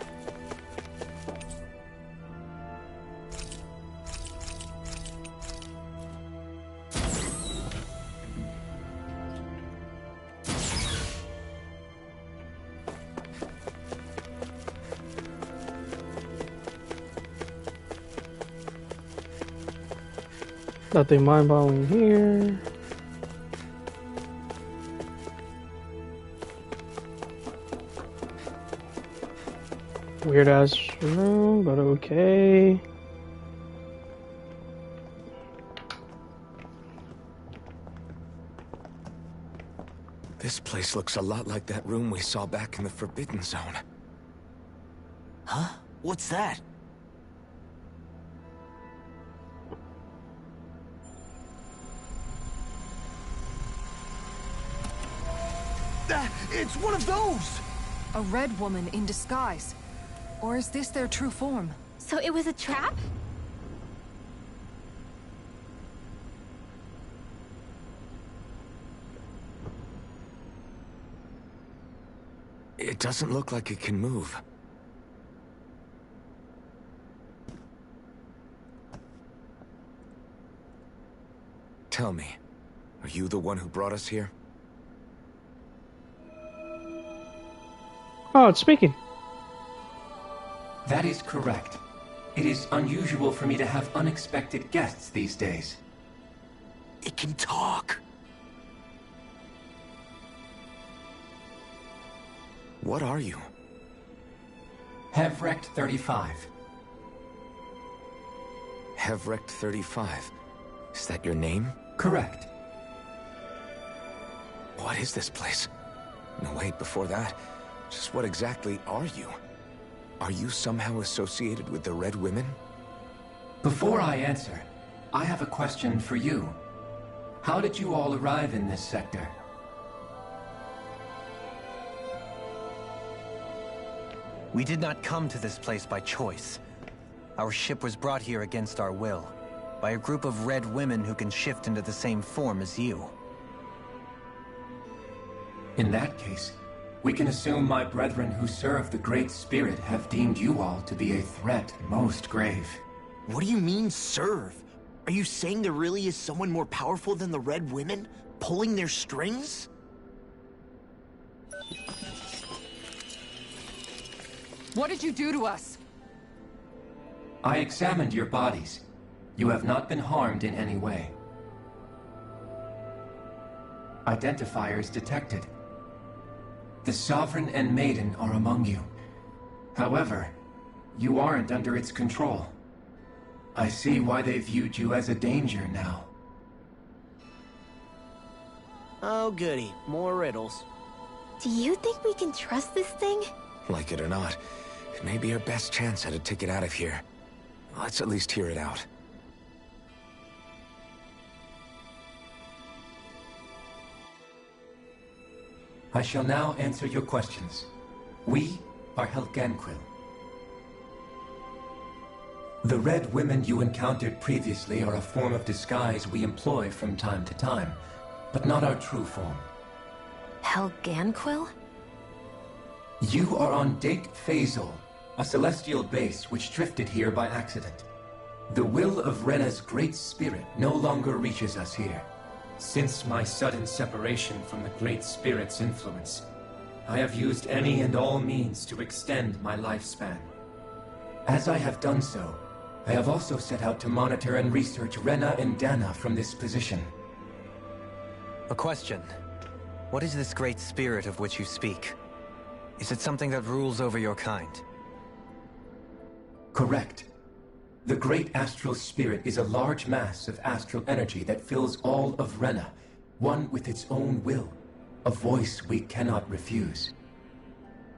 Nothing mind-boggling here. Weird ass room, but okay. This place looks a lot like that room we saw back in the Forbidden Zone. Huh? What's that? It's one of those! A red woman in disguise. Or is this their true form? So it was a trap? It doesn't look like it can move. Tell me, are you the one who brought us here? Oh, it's speaking. That is correct. It is unusual for me to have unexpected guests these days. It can talk. What are you? Hevrect 35. Hevrect 35. Is that your name? Correct. What is this place? No, wait, before that, just what exactly are you? Are you somehow associated with the Red Women? Before I answer, I have a question for you. How did you all arrive in this sector? We did not come to this place by choice. Our ship was brought here against our will, by a group of red women who can shift into the same form as you. In that case, we can assume my brethren who serve the Great Spirit have deemed you all to be a threat most grave. What do you mean, serve? Are you saying there really is someone more powerful than the Red Women, pulling their strings? What did you do to us? I examined your bodies. You have not been harmed in any way. Identifiers detected. The Sovereign and Maiden are among you. However, you aren't under its control. I see why they viewed you as a danger now. Oh goody, more riddles. Do you think we can trust this thing? Like it or not, it may be our best chance at a ticket out of here. Let's at least hear it out. I shall now answer your questions. We are Helganquil. The Red Women you encountered previously are a form of disguise we employ from time to time, but not our true form. Helganquil? You are on Date Phasal, a celestial base which drifted here by accident. The will of Rena's Great Spirit no longer reaches us here. Since my sudden separation from the Great Spirit's influence, I have used any and all means to extend my lifespan. As I have done so, I have also set out to monitor and research Rena and Dana from this position. A question. What is this Great Spirit of which you speak? Is it something that rules over your kind? Correct. The Great Astral Spirit is a large mass of astral energy that fills all of Rena, one with its own will, a voice we cannot refuse.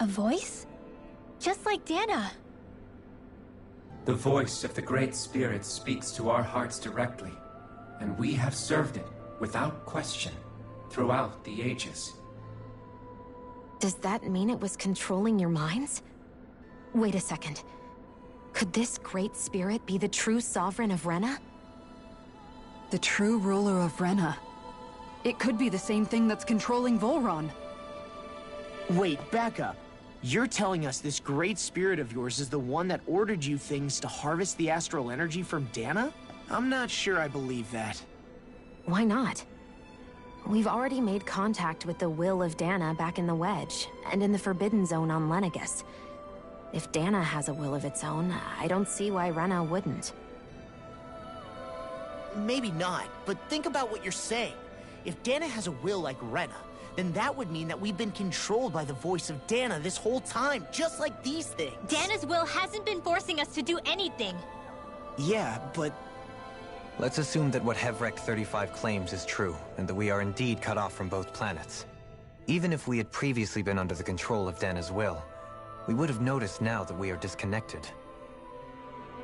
A voice? Just like Dana. The voice of the Great Spirit speaks to our hearts directly, and we have served it, without question, throughout the ages. Does that mean it was controlling your minds? Wait a second. Could this Great Spirit be the true sovereign of Rena? The true ruler of Rena. It could be the same thing that's controlling Volron. Wait, back up. You're telling us this great spirit of yours is the one that ordered you things to harvest the astral energy from Dana? I'm not sure I believe that. Why not? We've already made contact with the will of Dana back in the Wedge, and in the Forbidden Zone on Lenegus. If Dana has a will of its own, I don't see why Rena wouldn't. Maybe not, but think about what you're saying. If Dana has a will like Rena, then that would mean that we've been controlled by the voice of Dana this whole time, just like these things. Dana's will hasn't been forcing us to do anything. Yeah, but... Let's assume that what Hevrek 35 claims is true, and that we are indeed cut off from both planets. Even if we had previously been under the control of Dana's will, we would have noticed now that we are disconnected.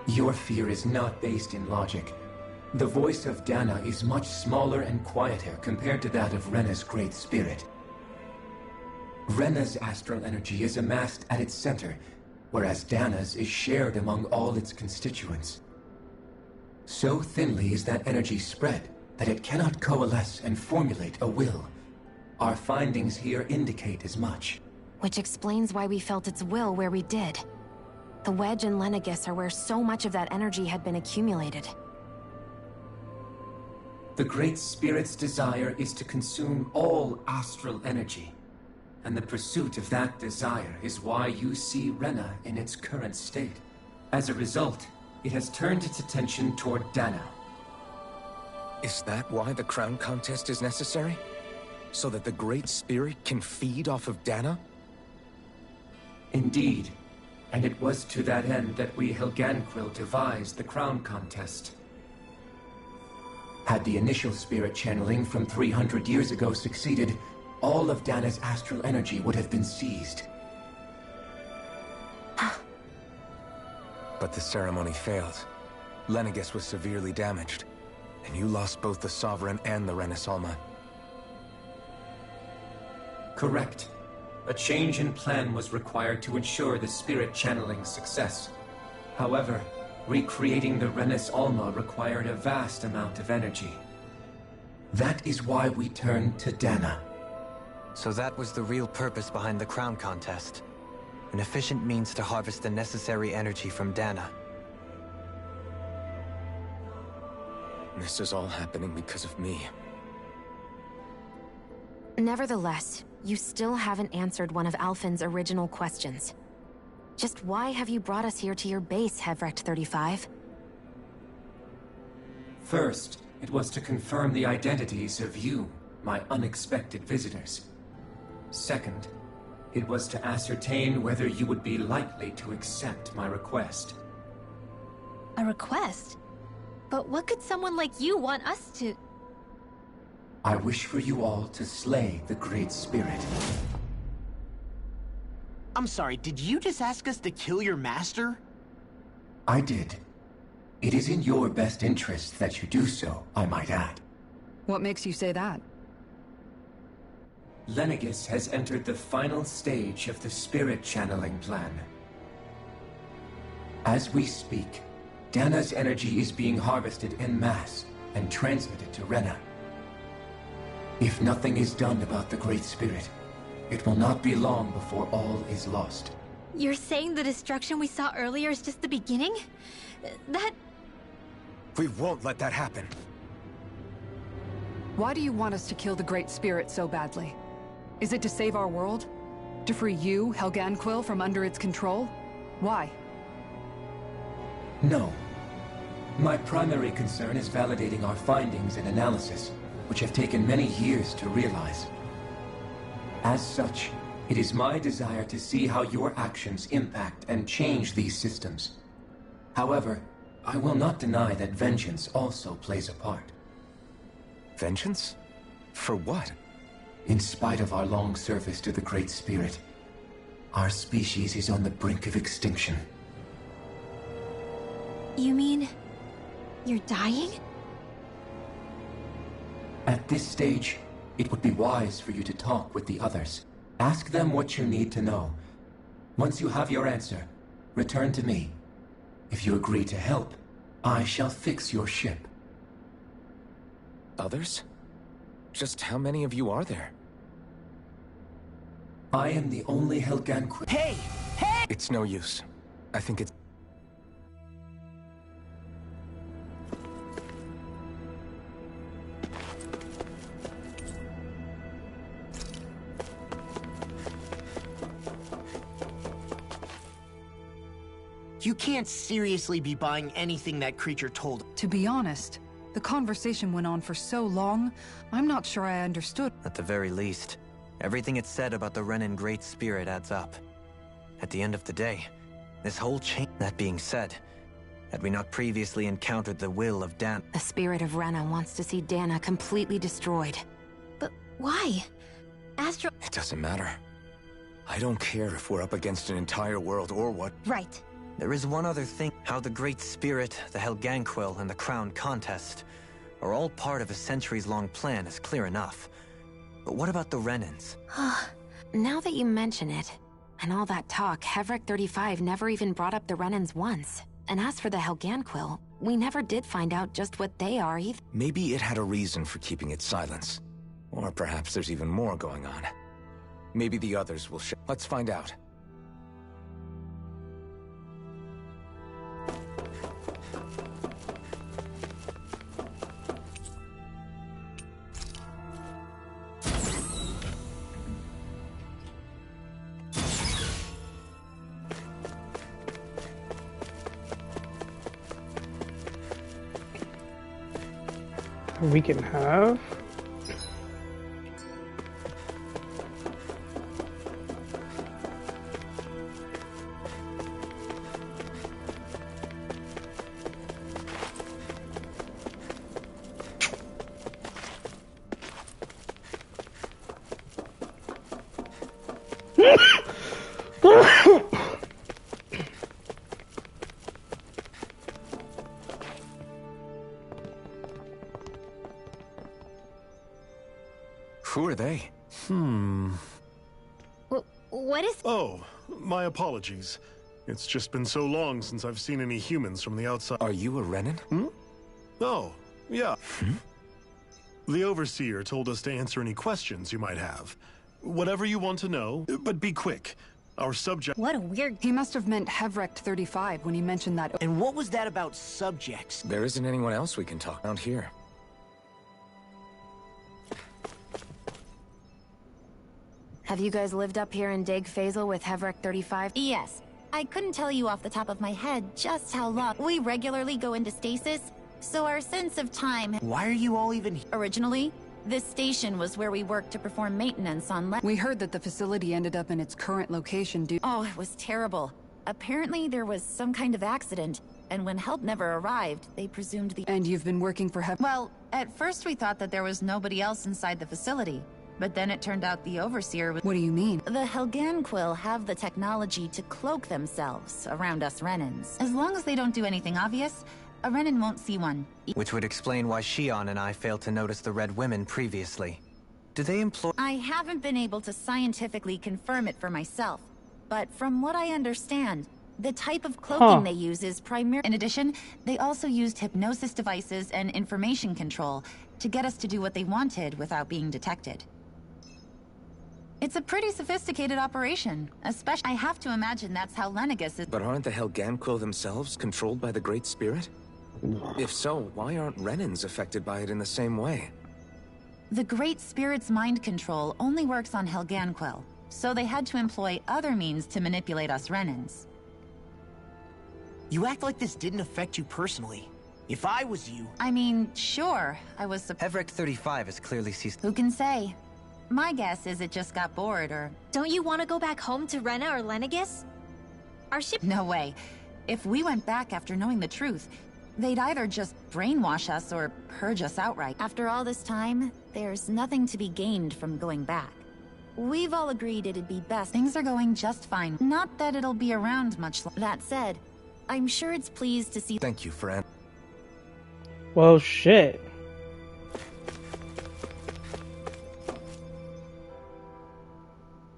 Your fear is not based in logic. The voice of Dana is much smaller and quieter compared to that of Rena's Great Spirit. Rena's astral energy is amassed at its center, whereas Dana's is shared among all its constituents. So thinly is that energy spread that it cannot coalesce and formulate a will. Our findings here indicate as much. Which explains why we felt its will where we did. The Wedge and Lenegus are where so much of that energy had been accumulated. The Great Spirit's desire is to consume all astral energy, and the pursuit of that desire is why you see Rena in its current state. As a result, it has turned its attention toward Dana. Is that why the crown contest is necessary? So that the Great Spirit can feed off of Dana? Indeed, and it was to that end that we Helganquil devised the crown contest. Had the initial spirit channeling from 300 years ago succeeded, all of Dana's astral energy would have been seized. But the ceremony failed. Lenegus was severely damaged, and you lost both the Sovereign and the Renasolma. Correct. A change in plan was required to ensure the spirit channeling's success. However, recreating the Renis Alma required a vast amount of energy. That is why we turned to Dana. So that was the real purpose behind the crown contest. An efficient means to harvest the necessary energy from Dana. This is all happening because of me. Nevertheless, you still haven't answered one of Alphen's original questions. Just why have you brought us here to your base, Hevrek 35? First, it was to confirm the identities of you, my unexpected visitors. Second, it was to ascertain whether you would be likely to accept my request. A request? But what could someone like you want us to... I wish for you all to slay the Great Spirit. I'm sorry, did you just ask us to kill your master? I did. It is in your best interest that you do so, I might add. What makes you say that? Lenegus has entered the final stage of the spirit channeling plan. As we speak, Dana's energy is being harvested en masse and transmitted to Rena. If nothing is done about the Great Spirit, it will not be long before all is lost. You're saying the destruction we saw earlier is just the beginning? That... We won't let that happen. Why do you want us to kill the Great Spirit so badly? Is it to save our world? To free you, Helganquil, from under its control? Why? No. My primary concern is validating our findings and analysis, which have taken many years to realize. As such, it is my desire to see how your actions impact and change these systems. However, I will not deny that vengeance also plays a part. Vengeance? For what? In spite of our long service to the Great Spirit, our species is on the brink of extinction. You mean... you're dying? At this stage, it would be wise for you to talk with the others. Ask them what you need to know. Once you have your answer, return to me. If you agree to help, I shall fix your ship. Others? Just how many of you are there? I am the only Helganquil. Hey! Hey! It's no use. I think it's... You can't seriously be buying anything that creature told. To be honest, the conversation went on for so long, I'm not sure I understood. At the very least, everything it said about the Renan Great Spirit adds up. At the end of the day, this whole chain... That being said, had we not previously encountered the will of Dan... The spirit of Rena wants to see Dana completely destroyed. But why? Astro... It doesn't matter. I don't care if we're up against an entire world or what. Right. There is one other thing. How the Great Spirit, the Helganquil, and the Crown Contest are all part of a centuries-long plan is clear enough. But what about the Renans? Now that you mention it, and all that talk, Hevric 35 never even brought up the Renans once. And as for the Helganquil, we never did find out just what they are either. Maybe it had a reason for keeping its silence. Or perhaps there's even more going on. Maybe the others will show. Let's find out. We can have. Who are they? What is... Oh, my apologies. It's just been so long since I've seen any humans from the outside. Are you a Renan? Oh, yeah. The Overseer told us to answer any questions you might have. Whatever you want to know, but be quick. Our subject... What a weird... He must have meant Hevric 35 when he mentioned that... And what was that about subjects? There isn't anyone else we can talk around here. Have you guys lived up here in Deg Faisal with Hevric 35? Yes. I couldn't tell you off the top of my head just how long. We regularly go into stasis, so our sense of time... Why are you all even here? Originally, this station was where we worked to perform maintenance on... We heard that the facility ended up in its current location due... Oh, it was terrible. Apparently there was some kind of accident, and when help never arrived, they presumed the... And you've been working for Hev... Well, at first we thought that there was nobody else inside the facility. But then it turned out the Overseer was... What do you mean? The Helganquil have the technology to cloak themselves around us Renans. As long as they don't do anything obvious, a Renan won't see one. Which would explain why Shion and I failed to notice the Red Women previously. Do they employ... I haven't been able to scientifically confirm it for myself, but from what I understand, the type of cloaking they use is primarily... In addition, they also used hypnosis devices and information control to get us to do what they wanted without being detected. It's a pretty sophisticated operation, especially... I have to imagine that's how Lenegis is... But aren't the Helganquil themselves controlled by the Great Spirit? If so, why aren't Renans affected by it in the same way? The Great Spirit's mind control only works on Helganquil, so they had to employ other means to manipulate us Renans. You act like this didn't affect you personally. If I was you... I mean, sure, I was... Hevric 35 has clearly ceased... Who can say? My guess is it just got bored, or... Don't you want to go back home to Rena or Lenegis? Our ship... No way. If we went back after knowing the truth, they'd either just brainwash us or purge us outright. After all this time, there's nothing to be gained from going back. We've all agreed it'd be best. Things are going just fine. Not that it'll be around much longer. That said, I'm sure it's pleased to see. Thank you, friend. Well, shit.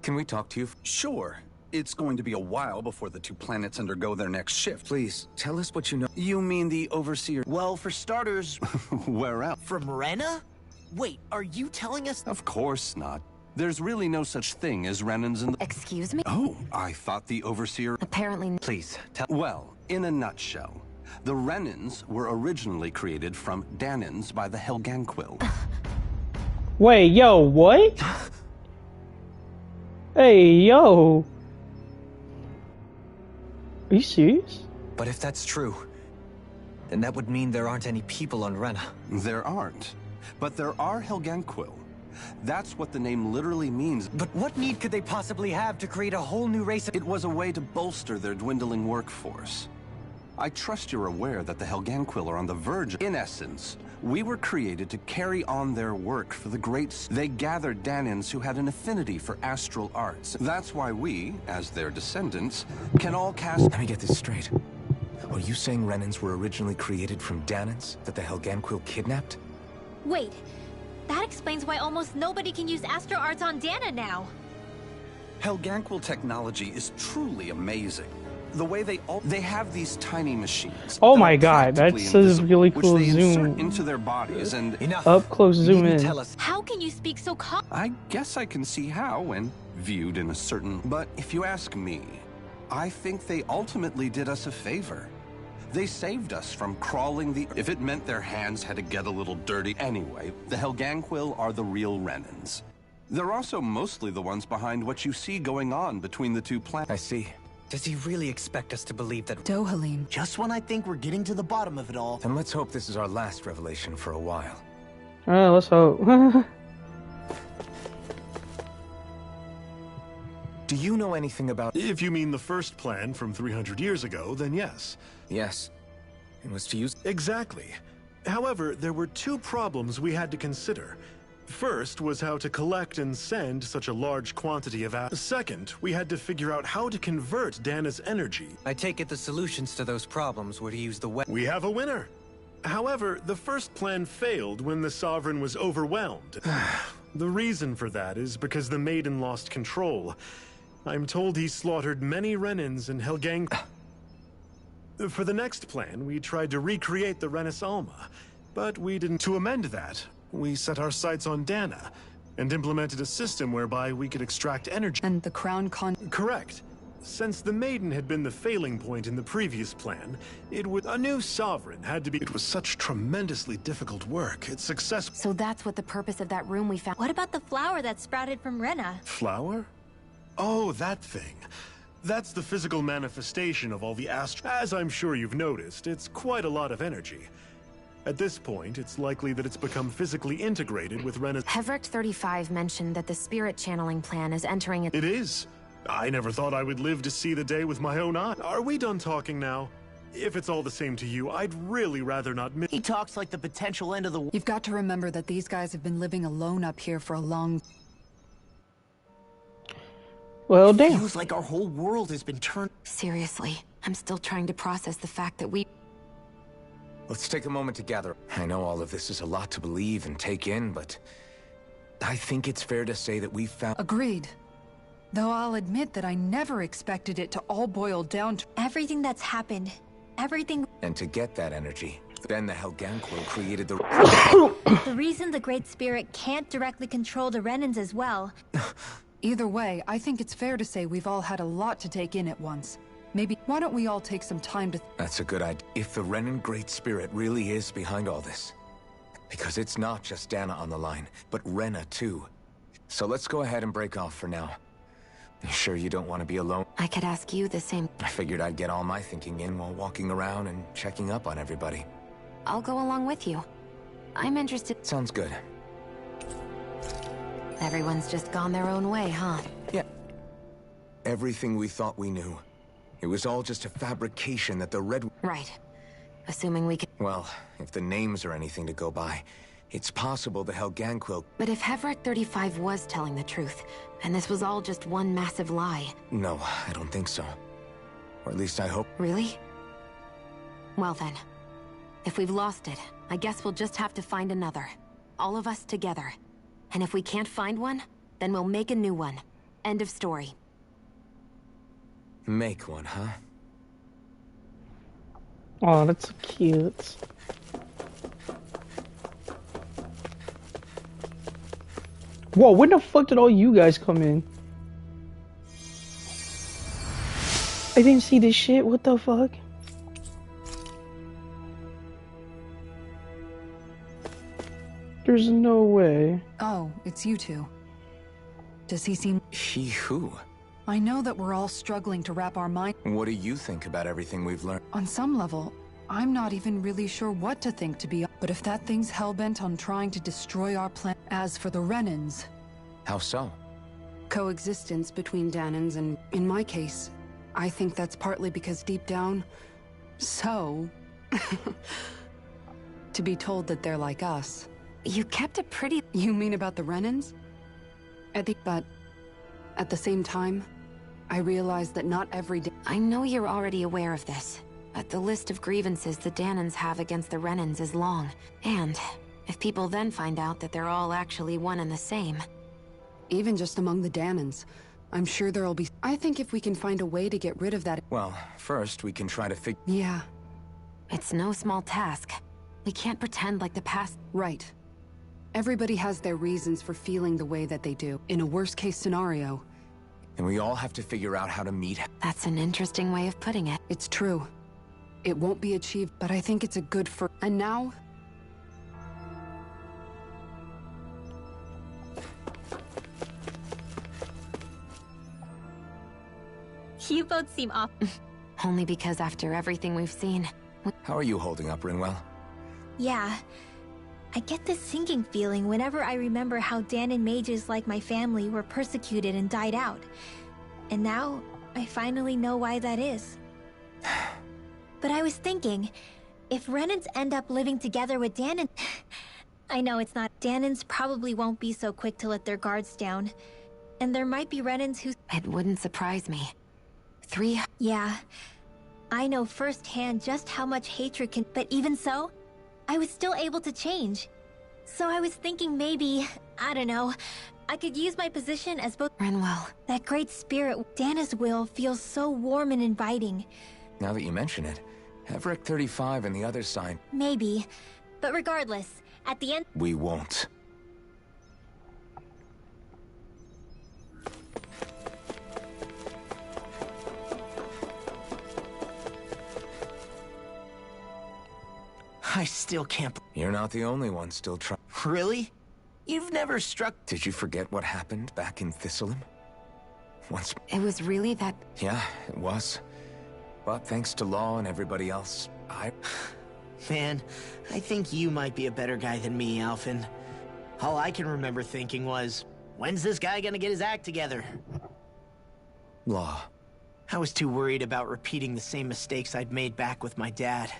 Can we talk to you? Sure. It's going to be a while before the two planets undergo their next shift. Please, tell us what you know. You mean the Overseer? Well, for starters... Where else? From Rena? Wait, are you telling us... Of course not. There's really no such thing as Renans in the... Excuse me? Oh, I thought the Overseer... Apparently... Please, tell... Well, in a nutshell, the Renans were originally created from Danans by the Helganquil. Wait, yo, what? Hey, yo. Are you serious? But if that's true, then that would mean there aren't any people on Rena. There aren't. But there are Helganquil. That's what the name literally means. But what need could they possibly have to create a whole new race of... It was a way to bolster their dwindling workforce. I trust you're aware that the Helganquil are on the verge. In essence, we were created to carry on their work for the great... They gathered Danans who had an affinity for astral arts. That's why we, as their descendants, can all cast... Let me get this straight. Are you saying Renans were originally created from Danans that the Helganquil kidnapped? Wait, that explains why almost nobody can use astral arts on Dana now. Helganquil technology is truly amazing. The way they have these tiny machines. Oh my god, that's a really cool which they zoom. insert into their bodies and Up close zoom in. tell us. How can you speak so calm? I guess I can see how when viewed in a certain... But if you ask me, I think they ultimately did us a favor. They saved us from crawling the... If it meant their hands had to get a little dirty. Anyway, the Helganquil are the real Renans. They're also mostly the ones behind what you see going on between the two planets. I see. Does he really expect us to believe that... Dohalim. Just when I think we're getting to the bottom of it all. Then let's hope this is our last revelation for a while. Let's hope. Do you know anything about... If you mean the first plan from 300 years ago, then yes. Yes. It was to use... Exactly. However, there were two problems we had to consider. First was how to collect and send such a large quantity of Second, we had to figure out how to convert Dana's energy. I take it the solutions to those problems were to use the We have a winner. However, the first plan failed when the Sovereign was overwhelmed. The reason for that is because the Maiden lost control. I'm told he slaughtered many Renans and Helgang... For the next plan, we tried to recreate the Renis Alma, but we didn't. To amend that, we set our sights on Dana, and implemented a system whereby we could extract energy. And the crown Correct. Since the Maiden had been the failing point in the previous plan, a new Sovereign had to be... It was such tremendously difficult work. Its success... So that's what the purpose of that room we found... What about the flower that sprouted from Rena? Flower? Oh, that thing. That's the physical manifestation of all the As I'm sure you've noticed, it's quite a lot of energy. At this point, it's likely that it's become physically integrated with Rena's... Heverick 35 mentioned that the spirit channeling plan is entering It is. I never thought I would live to see the day with my own eyes. Are we done talking now? If it's all the same to you, I'd really rather not miss... He talks like the potential end of the... You've got to remember that these guys have been living alone up here for a long... Well, damn. Feels like our whole world has been turned... Seriously, I'm still trying to process the fact that we... Let's take a moment to gather. I know all of this is a lot to believe and take in, but... I think it's fair to say that we found... Agreed. Though I'll admit that I never expected it to all boil down to... Everything that's happened. Everything... And to get that energy, then the Helganquil created the... The reason the Great Spirit can't directly control the Renans as well... Either way, I think it's fair to say we've all had a lot to take in at once. Maybe, why don't we all take some time to... That's a good idea. If the Renan Great Spirit really is behind all this. Because it's not just Dana on the line, but Rena too. So let's go ahead and break off for now. You sure you don't want to be alone? I could ask you the same. I figured I'd get all my thinking in while walking around and checking up on everybody. I'll go along with you. I'm interested... Sounds good. Everyone's just gone their own way, huh? Yeah. Everything we thought we knew. It was all just a fabrication that the Red... Right. Assuming we can... Well, if the names are anything to go by, it's possible the Helganquil... But if Heverick 35 was telling the truth, and this was all just one massive lie... No, I don't think so. Or at least I hope... Really? Well then, if we've lost it, I guess we'll just have to find another. All of us together. And if we can't find one, then we'll make a new one. End of story. Make one, huh? Oh, that's so cute. Whoa, when the fuck did all you guys come in? I didn't see this shit, what the fuck? There's no way. Oh, it's you two. Does he seem... He who? I know that we're all struggling to wrap our mind... What do you think about everything we've learned? On some level, I'm not even really sure what to think, to be honest. But if that thing's hellbent on trying to destroy our planet... As for the Renans... How so? Coexistence between Danans and, in my case, I think that's partly because deep down... So... to be told that they're like us. You kept it pretty... You mean about the Renans? But at the same time, I realize that not every day... I know you're already aware of this, but the list of grievances the Danans have against the Renans is long. And if people then find out that they're all actually one and the same... Even just among the Danans, I'm sure there'll be... I think if we can find a way to get rid of that... Well, first we can try to figure... Yeah. It's no small task. We can't pretend like the past... Right. Everybody has their reasons for feeling the way that they do. In a worst-case scenario... And we all have to figure out how to meet... That's an interesting way of putting it. It's true. It won't be achieved, but I think it's a good for... And now... You both seem off. Only because after everything we've seen... How are you holding up, Rinwell? Yeah. I get this sinking feeling whenever I remember how Danan mages like my family were persecuted and died out. And now, I finally know why that is. But I was thinking, if Renans end up living together with Danan... I know it's not... Danans probably won't be so quick to let their guards down. And there might be Renans who... It wouldn't surprise me. Yeah. I know firsthand just how much hatred can... But even so, I was still able to change. So I was thinking maybe, I don't know, I could use my position as both... Rinwell. That great spirit, Dana's will, feels so warm and inviting. Now that you mention it, Everett 35 and the other sign... Maybe. But regardless, at the end... We won't. I still can't... You're not the only one still trying... Really? You've never struck... Did you forget what happened back in Thistleum? Once... It was really that... Yeah, it was. But thanks to Law and everybody else, Man, I think you might be a better guy than me, Alphen. All I can remember thinking was, when's this guy gonna get his act together? Law. I was too worried about repeating the same mistakes I'd made back with my dad.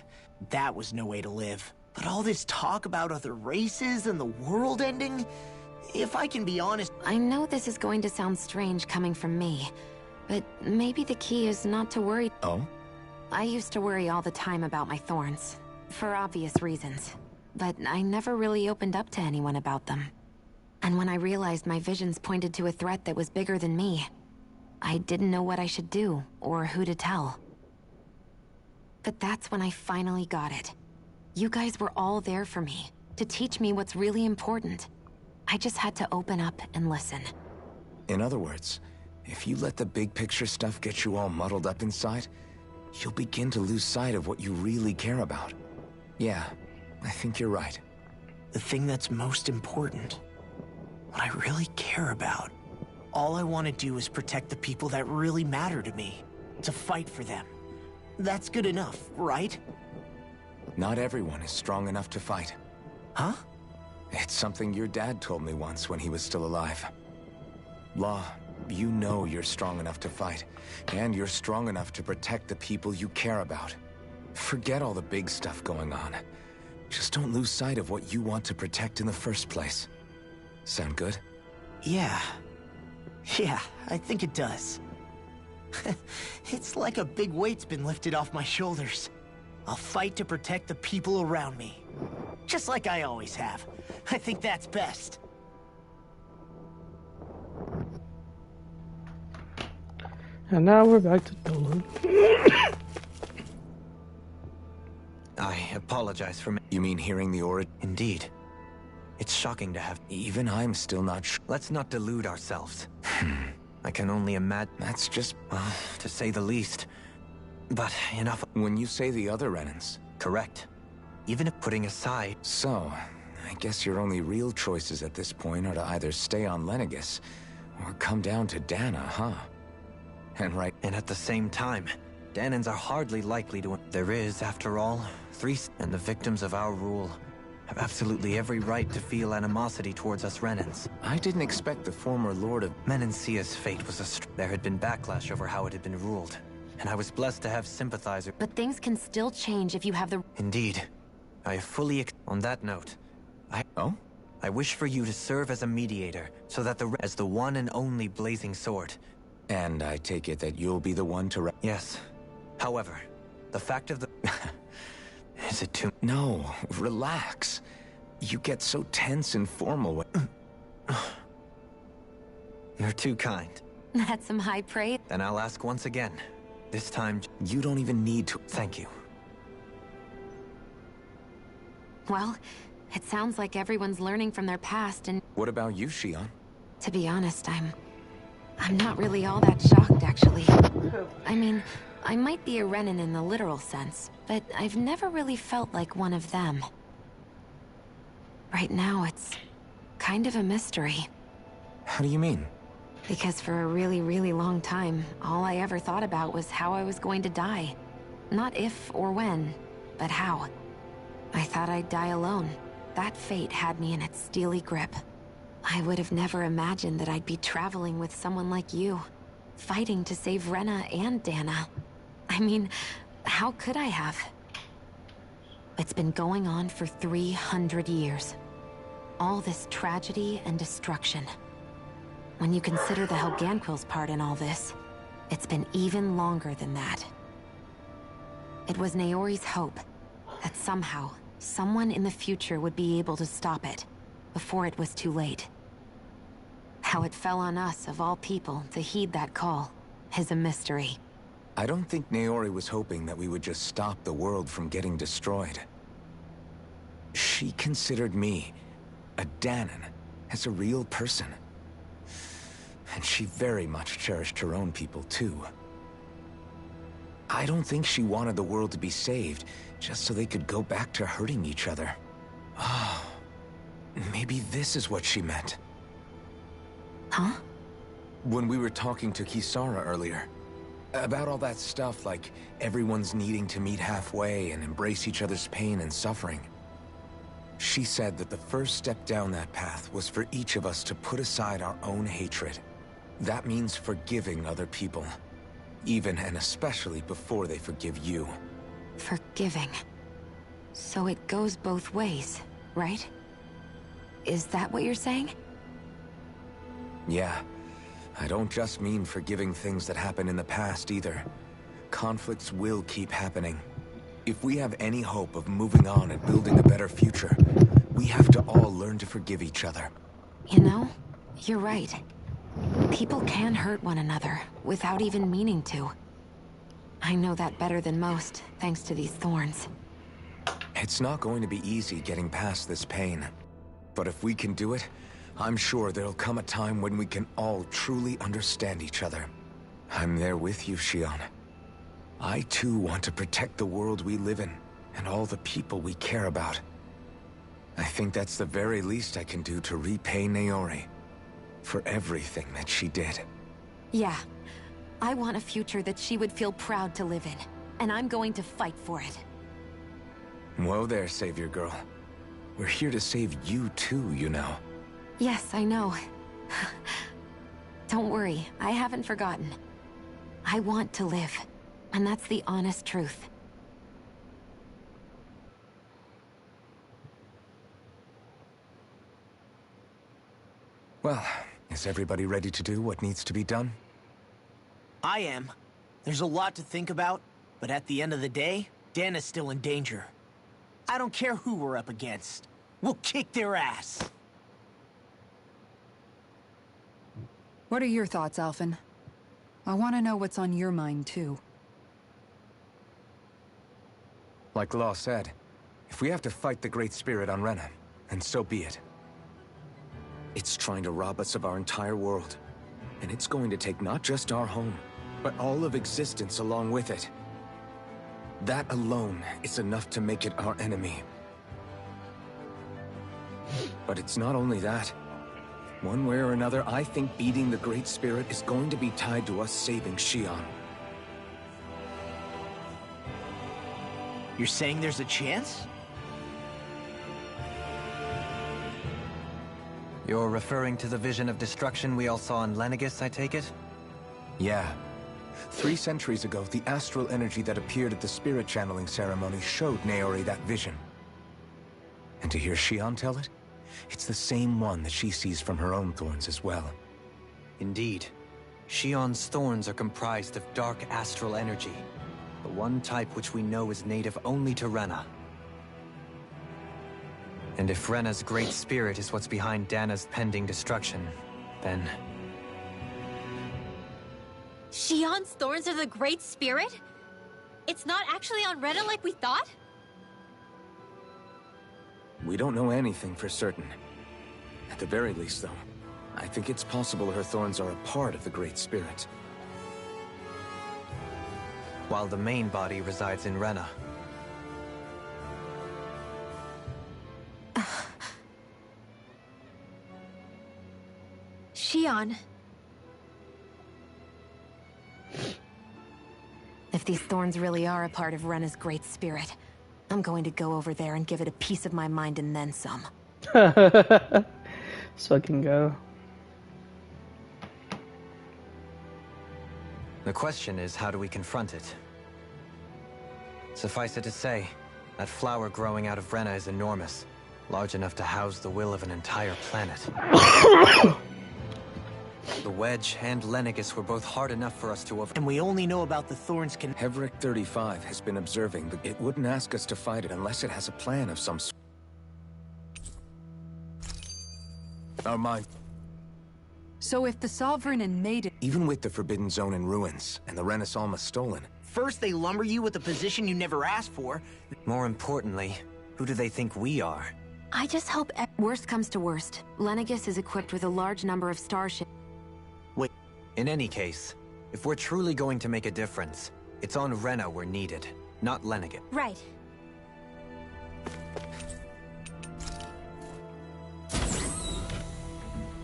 That was no way to live. But all this talk about other races and the world ending... If I can be honest... I know this is going to sound strange coming from me, but maybe the key is not to worry... Oh? I used to worry all the time about my thorns, for obvious reasons. But I never really opened up to anyone about them. And when I realized my visions pointed to a threat that was bigger than me, I didn't know what I should do, or who to tell. But that's when I finally got it. You guys were all there for me, to teach me what's really important. I just had to open up and listen. In other words, if you let the big picture stuff get you all muddled up inside, you'll begin to lose sight of what you really care about. Yeah, I think you're right. The thing that's most important, what I really care about, all I want to do is protect the people that really matter to me, to fight for them. That's good enough, right? Not everyone is strong enough to fight. Huh? It's something your dad told me once when he was still alive. Law, you know you're strong enough to fight, and you're strong enough to protect the people you care about. Forget all the big stuff going on. Just don't lose sight of what you want to protect in the first place. Sound good? Yeah. Yeah, I think it does. It's like a big weight's been lifted off my shoulders. I'll fight to protect the people around me. Just like I always have. I think that's best. And now we're back to Dolan. I apologize for... You mean hearing the origin? Indeed. It's shocking to have... Even I'm still not sure. Let's not delude ourselves. I can only imagine... That's just... well, to say the least. But enough... When you say the other Renans... Correct. Even if putting aside... So, I guess your only real choices at this point are to either stay on Lenegis, or come down to Dana, huh? And at the same time, Danans are hardly likely to... There is, after all, 3... And the victims of our rule have absolutely every right to feel animosity towards us Renans. I didn't expect the former Lord of... Menancia's fate was There had been backlash over how it had been ruled, and I was blessed to have sympathizers. But things can still change if you have the... Indeed. I fully... On that note, I wish for you to serve as a mediator, so that as the one and only blazing sword. And I take it that you'll be the one to... Yes. However, the fact of the... Is it too... No, relax. You get so tense and formal. You're too kind. That's some high praise. Then I'll ask once again. This time... You don't even need to... Thank you. Well, it sounds like everyone's learning from their past and... What about you, Shion? To be honest, I'm not really all that shocked, actually. I mean, I might be a Renan in the literal sense, but I've never really felt like one of them. Right now, it's kind of a mystery. How do you mean? Because for a really, really long time, all I ever thought about was how I was going to die. Not if or when, but how. I thought I'd die alone. That fate had me in its steely grip. I would have never imagined that I'd be traveling with someone like you, fighting to save Rena and Dana. I mean, how could I have? It's been going on for 300 years. All this tragedy and destruction. When you consider the Helganquil's part in all this, it's been even longer than that. It was Naori's hope that somehow, someone in the future would be able to stop it, before it was too late. How it fell on us, of all people, to heed that call, is a mystery. I don't think Naori was hoping that we would just stop the world from getting destroyed. She considered me, a Danan, as a real person. And she very much cherished her own people, too. I don't think she wanted the world to be saved, just so they could go back to hurting each other. Oh, maybe this is what she meant. Huh? When we were talking to Kisara earlier, about all that stuff like everyone's needing to meet halfway and embrace each other's pain and suffering. She said that the first step down that path was for each of us to put aside our own hatred. That means forgiving other people, even and especially before they forgive you. Forgiving. So it goes both ways, right? Is that what you're saying? Yeah. I don't just mean forgiving things that happened in the past either. Conflicts will keep happening. If we have any hope of moving on and building a better future, we have to all learn to forgive each other. You know, you're right. People can hurt one another without even meaning to. I know that better than most, thanks to these thorns. It's not going to be easy getting past this pain. But if we can do it, I'm sure there'll come a time when we can all truly understand each other. I'm there with you, Shion. I too want to protect the world we live in, and all the people we care about. I think that's the very least I can do to repay Naori for everything that she did. Yeah. I want a future that she would feel proud to live in, and I'm going to fight for it. Whoa there, Savior Girl. We're here to save you too, you know. Yes, I know. Don't worry, I haven't forgotten. I want to live, and that's the honest truth. Well, is everybody ready to do what needs to be done? I am. There's a lot to think about, but at the end of the day, Dana's still in danger. I don't care who we're up against. We'll kick their ass. What are your thoughts, Alphen? I want to know what's on your mind, too. Like Law said, if we have to fight the Great Spirit on Rena, then so be it. It's trying to rob us of our entire world. And it's going to take not just our home, but all of existence along with it. That alone is enough to make it our enemy. But it's not only that. One way or another, I think beating the Great Spirit is going to be tied to us saving Xion. You're saying there's a chance? You're referring to the vision of destruction we all saw in Lenegis, I take it? Yeah. 3 centuries ago, the astral energy that appeared at the spirit channeling ceremony showed Naori that vision. And to hear Xion tell it, it's the same one that she sees from her own thorns as well. Indeed. Xion's thorns are comprised of dark astral energy, the one type which we know is native only to Rena. And if Rena's Great Spirit is what's behind Dana's pending destruction, then... Xion's thorns are the Great Spirit? It's not actually on Rena like we thought? We don't know anything for certain. At the very least, though, I think it's possible her thorns are a part of the Great Spirit. While the main body resides in Rena. Xion. If these thorns really are a part of Rena's Great Spirit, I'm going to go over there and give it a piece of my mind and then some. So I can go. The question is, how do we confront it? Suffice it to say, that flower growing out of Rena is enormous, large enough to house the will of an entire planet. The Wedge and Lenegis were both hard enough for us to over- And we only know about the thorns can- Heverick 35 has been observing that it wouldn't ask us to fight it unless it has a plan of some sort. Our mind. So if the Sovereign and Maiden... Even with the Forbidden Zone in ruins, and the Renaissance stolen... First they lumber you with a position you never asked for. More importantly, who do they think we are? I just hope... Worst comes to worst, Lenegis is equipped with a large number of starships. Wait. In any case, if we're truly going to make a difference, it's on Rena we're needed, not Lenegis. Right.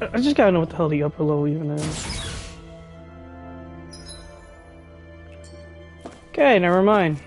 I just gotta know what the hell the upper level even is. Okay, never mind.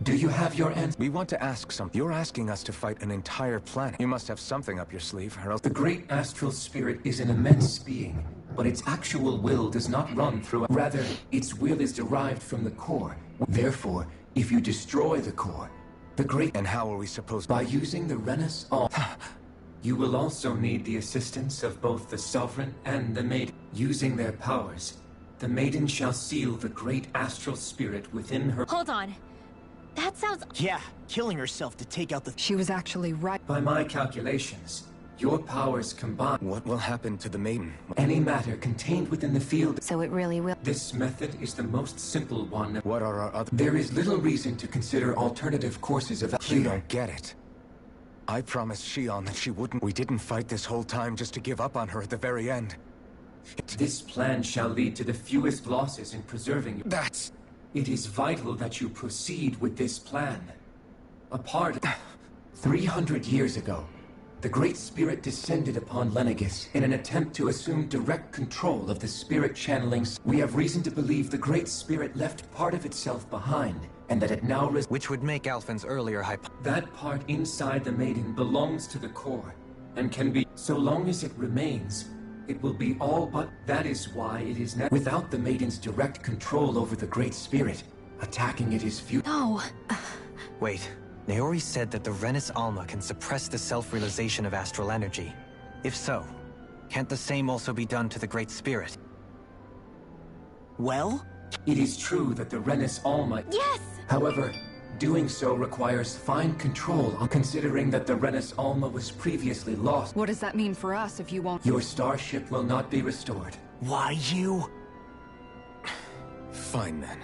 Do you have your answer? We want to ask something. You're asking us to fight an entire planet. You must have something up your sleeve, or else... The great astral spirit is an immense being, but its actual will does not run through... Rather, its will is derived from the core. Therefore, if you destroy the core, the great... And how are we supposed to... By using the Renaissance... You will also need the assistance of both the Sovereign and the Maiden. Using their powers, the Maiden shall seal the great astral spirit within her... Hold on. That sounds... Yeah, killing herself to take out the... She was actually right. By my calculations, your powers combine... What will happen to the Maiden? Any matter contained within the field... So it really will... This method is the most simple one. What are our other... There is little reason to consider alternative courses of... You don't get it. I promised Xion that she wouldn't... We didn't fight this whole time just to give up on her at the very end. This plan shall lead to the fewest losses in preserving... That's... It is vital that you proceed with this plan. A part... 300 years ago, the Great Spirit descended upon Lenegis in an attempt to assume direct control of the spirit channeling. We have reason to believe the Great Spirit left part of itself behind, and that it now... Which would make Alphen's earlier That part inside the Maiden belongs to the core, and can be... So long as it remains, it will be all but... That is why it is now... Without the Maiden's direct control over the Great Spirit, attacking it is futile. No. Wait, Naori said that the Renis Alma can suppress the self-realization of astral energy. If so, can't the same also be done to the Great Spirit? Well? It is true that the Renis Alma... Yes! However, doing so requires fine control, considering that the Renis Alma was previously lost. What does that mean for us if you won't... Your starship will not be restored. Why you? Fine then.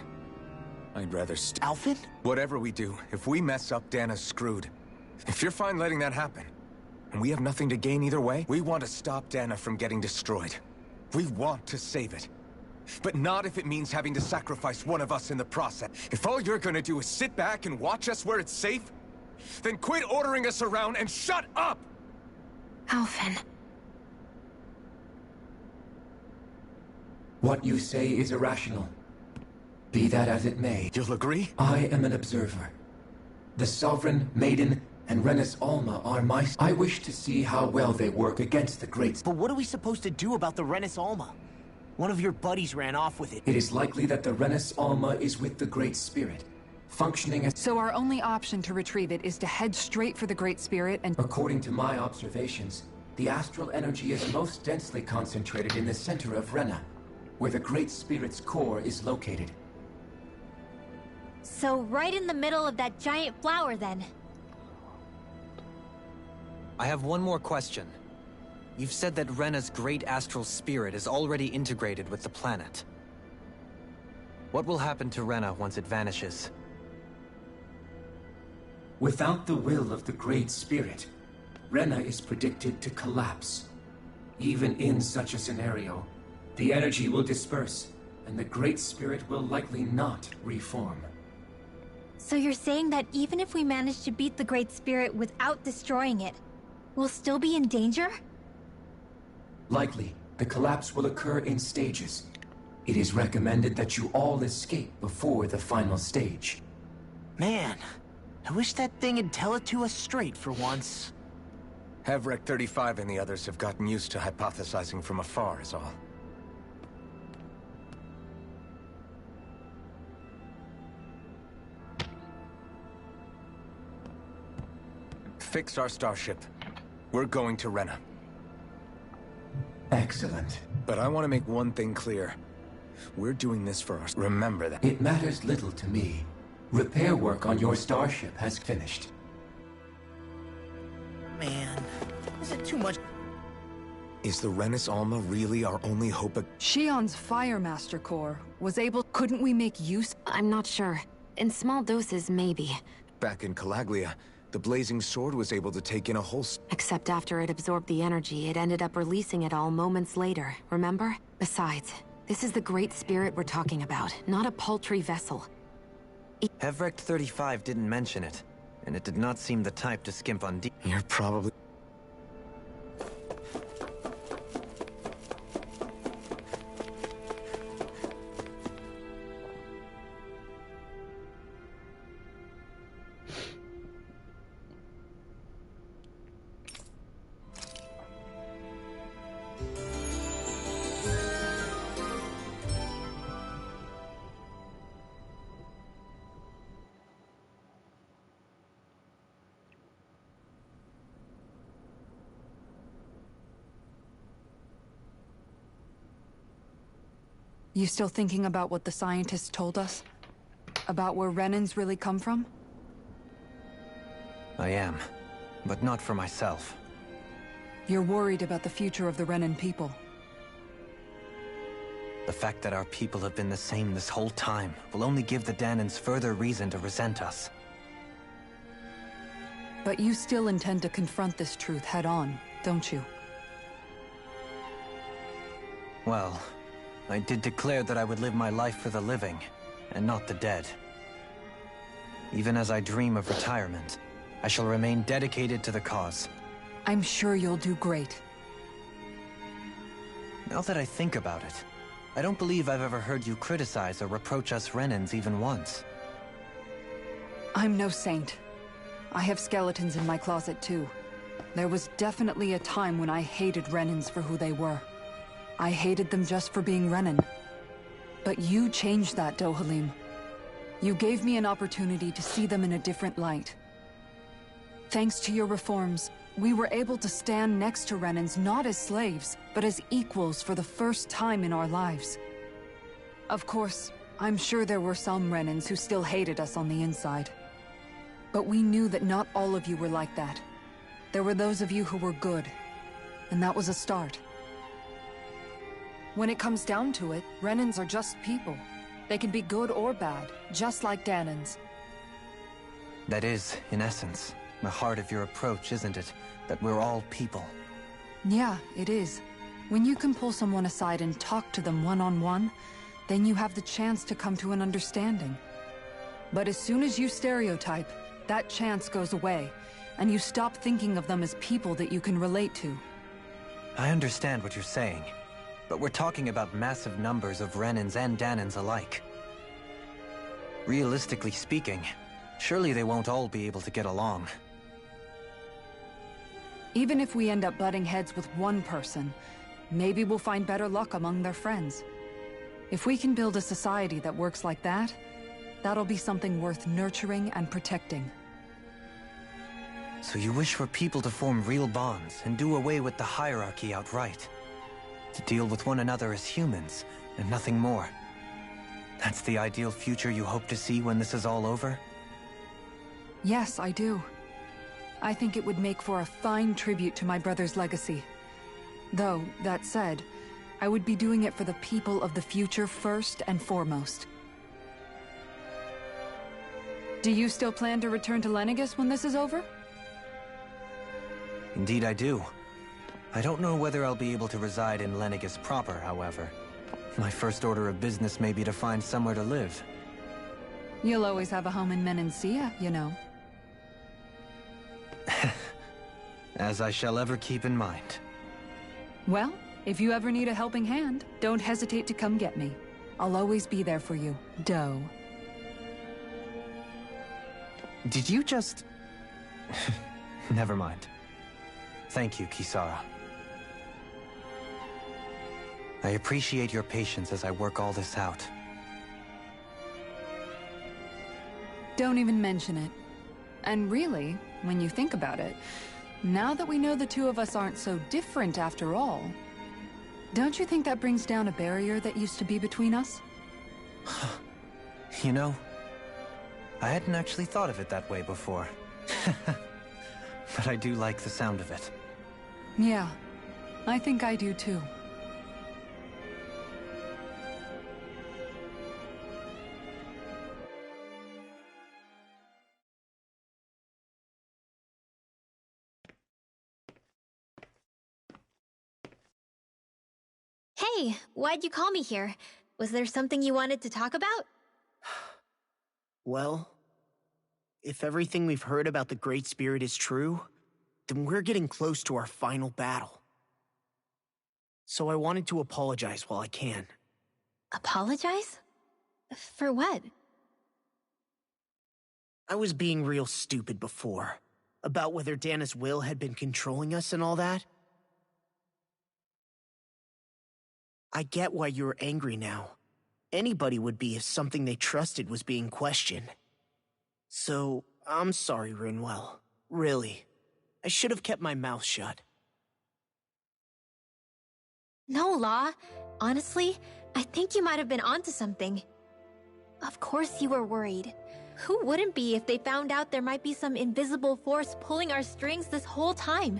I'd rather Alphen? Whatever we do, if we mess up, Dana's screwed. If you're fine letting that happen, and we have nothing to gain either way, we want to stop Dana from getting destroyed. We want to save it. But not if it means having to sacrifice one of us in the process. If all you're gonna do is sit back and watch us where it's safe, then quit ordering us around and shut up! Alphen. What you say is irrational. Be that as it may. You'll agree? I am an observer. The Sovereign, Maiden, and Renis Alma are my... I wish to see how well they work against the Great... But what are we supposed to do about the Renis Alma? One of your buddies ran off with it. It is likely that the Renis Alma is with the Great Spirit, functioning as... So our only option to retrieve it is to head straight for the Great Spirit and... According to my observations, the astral energy is most densely concentrated in the center of Rena, where the Great Spirit's core is located. So right in the middle of that giant flower, then. I have one more question. You've said that Rena's great astral spirit is already integrated with the planet. What will happen to Rena once it vanishes? Without the will of the Great Spirit, Rena is predicted to collapse. Even in such a scenario, the energy will disperse, and the Great Spirit will likely not reform. So you're saying that even if we manage to beat the Great Spirit without destroying it, we'll still be in danger? Likely, the collapse will occur in stages. It is recommended that you all escape before the final stage. Man, I wish that thing would tell it to us straight for once. Hevrek 35 and the others have gotten used to hypothesizing from afar is all. Fix our starship. We're going to Rena. Excellent. But I want to make one thing clear. We're doing this for us. Remember that. It matters little to me. Repair work on your starship has finished. Man, is it too much? Is the Renis Alma really our only hope? Shion's Firemaster core was able... Couldn't we make use... I'm not sure. In small doses, maybe. Back in Calaglia, the Blazing Sword was able to take in a whole... Except after it absorbed the energy, it ended up releasing it all moments later, remember? Besides, this is the Great Spirit we're talking about, not a paltry vessel. Hevrek 35 didn't mention it, and it did not seem the type to skimp on You're probably... You still thinking about what the scientists told us? About where Renans really come from? I am, but not for myself. You're worried about the future of the Renan people. The fact that our people have been the same this whole time will only give the Danans further reason to resent us. But you still intend to confront this truth head-on, don't you? Well, I did declare that I would live my life for the living, and not the dead. Even as I dream of retirement, I shall remain dedicated to the cause. I'm sure you'll do great. Now that I think about it, I don't believe I've ever heard you criticize or reproach us Renans even once. I'm no saint. I have skeletons in my closet too. There was definitely a time when I hated Renans for who they were. I hated them just for being Renan. But you changed that, Dohalim. You gave me an opportunity to see them in a different light. Thanks to your reforms, we were able to stand next to Renans not as slaves, but as equals for the first time in our lives. Of course, I'm sure there were some Renans who still hated us on the inside. But we knew that not all of you were like that. There were those of you who were good, and that was a start. When it comes down to it, Renans are just people. They can be good or bad, just like Danans. That is, in essence, the heart of your approach, isn't it? That we're all people. Yeah, it is. When you can pull someone aside and talk to them one-on-one, then you have the chance to come to an understanding. But as soon as you stereotype, that chance goes away, and you stop thinking of them as people that you can relate to. I understand what you're saying, but we're talking about massive numbers of Renans and Danans alike. Realistically speaking, surely they won't all be able to get along. Even if we end up butting heads with one person, maybe we'll find better luck among their friends. If we can build a society that works like that, that'll be something worth nurturing and protecting. So you wish for people to form real bonds and do away with the hierarchy outright? To deal with one another as humans, and nothing more? That's the ideal future you hope to see when this is all over? Yes, I do. I think it would make for a fine tribute to my brother's legacy. Though, that said, I would be doing it for the people of the future first and foremost. Do you still plan to return to Lenegis when this is over? Indeed I do. I don't know whether I'll be able to reside in Lenegis proper, however. My first order of business may be to find somewhere to live. You'll always have a home in Menancia, you know. As I shall ever keep in mind. Well, if you ever need a helping hand, don't hesitate to come get me. I'll always be there for you, Doe. Did you just... Never mind. Thank you, Kisara. I appreciate your patience as I work all this out. Don't even mention it. And really, when you think about it, now that we know the two of us aren't so different after all, don't you think that brings down a barrier that used to be between us? You know, I hadn't actually thought of it that way before. But I do like the sound of it. Yeah, I think I do too. Hey, why'd you call me here? Was there something you wanted to talk about? Well, if everything we've heard about the Great Spirit is true, then we're getting close to our final battle. So I wanted to apologize while I can. Apologize? For what? I was being real stupid before, about whether Dana's will had been controlling us and all that. I get why you're angry now. Anybody would be if something they trusted was being questioned. So, I'm sorry, Rinwell. Really. I should have kept my mouth shut. No, Law. Honestly, I think you might have been onto something. Of course you were worried. Who wouldn't be if they found out there might be some invisible force pulling our strings this whole time?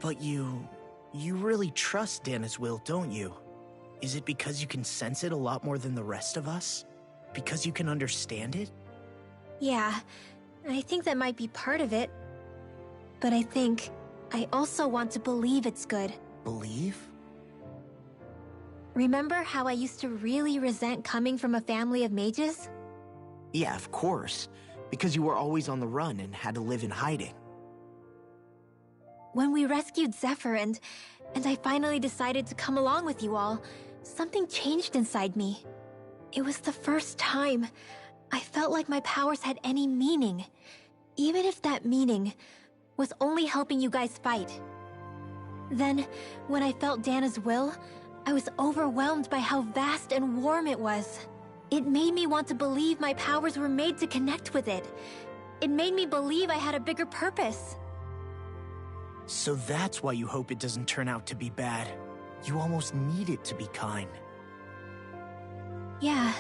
But you really trust Dana's will, don't you? Is it because you can sense it a lot more than the rest of us? Because you can understand it? Yeah, I think that might be part of it. But I also want to believe it's good. Believe? Remember how I used to really resent coming from a family of mages? Yeah, of course. Because you were always on the run and had to live in hiding. When we rescued Zephyr and I finally decided to come along with you all, something changed inside me. It was the first time I felt like my powers had any meaning, even if that meaning was only helping you guys fight. Then, when I felt Dana's will, I was overwhelmed by how vast and warm it was. It made me want to believe my powers were made to connect with it. It made me believe I had a bigger purpose. So that's why you hope it doesn't turn out to be bad. You almost need it to be kind. Yeah.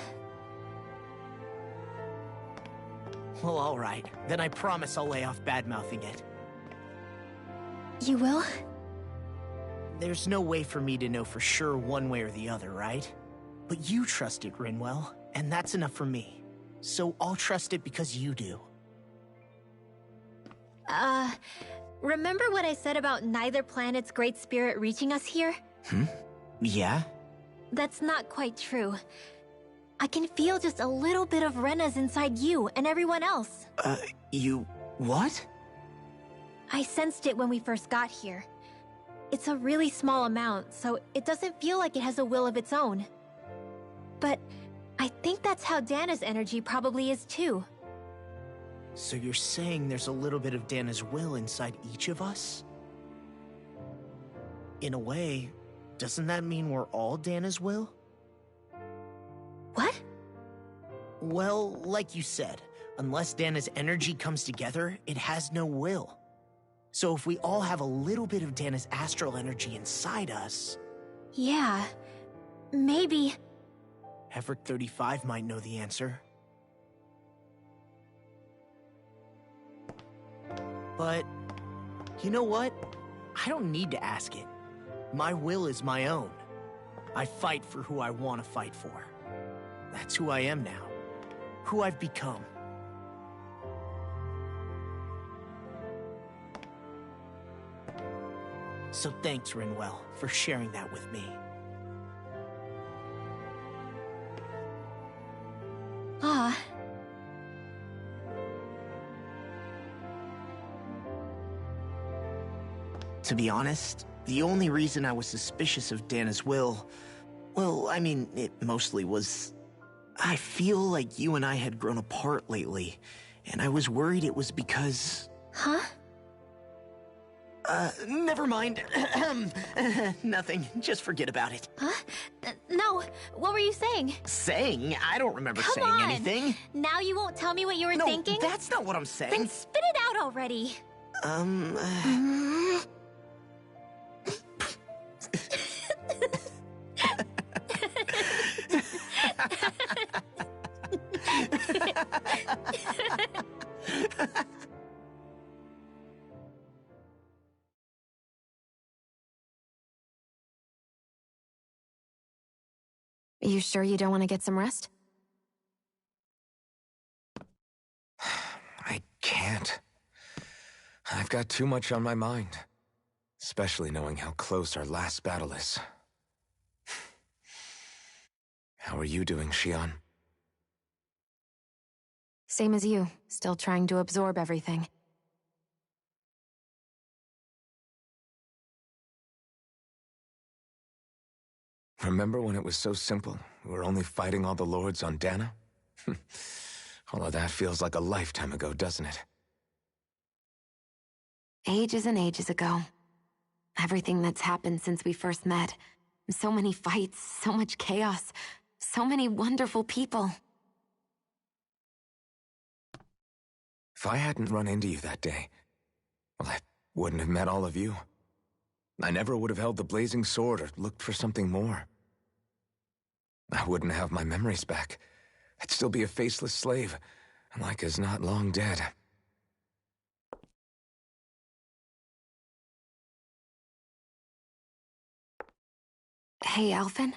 Well, alright. Then I promise I'll lay off bad-mouthing it. You will? There's no way for me to know for sure one way or the other, right? But you trust it, Rinwell, and that's enough for me. So I'll trust it because you do. Remember what I said about neither planet's great spirit reaching us here? Yeah? That's not quite true. I can feel just a little bit of Rena's inside you and everyone else. You... what? I sensed it when we first got here. It's a really small amount, so it doesn't feel like it has a will of its own. But I think that's how Dana's energy probably is too. So you're saying there's a little bit of Dana's will inside each of us? In a way, doesn't that mean we're all Dana's will? What? Well, like you said, unless Dana's energy comes together, it has no will. So if we all have a little bit of Dana's astral energy inside us... Yeah, maybe... Hefric 35 might know the answer. But, you know what? I don't need to ask it. My will is my own. I fight for who I want to fight for. That's who I am now. Who I've become. So thanks, Rinwell, for sharing that with me. Ah. To be honest, the only reason I was suspicious of Dana's will... well, I mean, it mostly was... I feel like you and I had grown apart lately, and I was worried it was because... Huh? Never mind. Nothing. Just forget about it. Huh? No, what were you saying? Saying? I don't remember Come saying on. anything. Now you won't tell me what you were No, thinking? that's not what I'm saying. Then spit it out already. You sure you don't want to get some rest? I can't. I've got too much on my mind. Especially knowing how close our last battle is. How are you doing, Xion? Same as you, still trying to absorb everything. Remember when it was so simple? We were only fighting all the lords on Dana? All of that feels like a lifetime ago, doesn't it? Ages and ages ago. Everything that's happened since we first met. So many fights, so much chaos, so many wonderful people. If I hadn't run into you that day, well, I wouldn't have met all of you. I never would have held the blazing sword or looked for something more. I wouldn't have my memories back. I'd still be a faceless slave, like as not long dead. Hey, Alphen.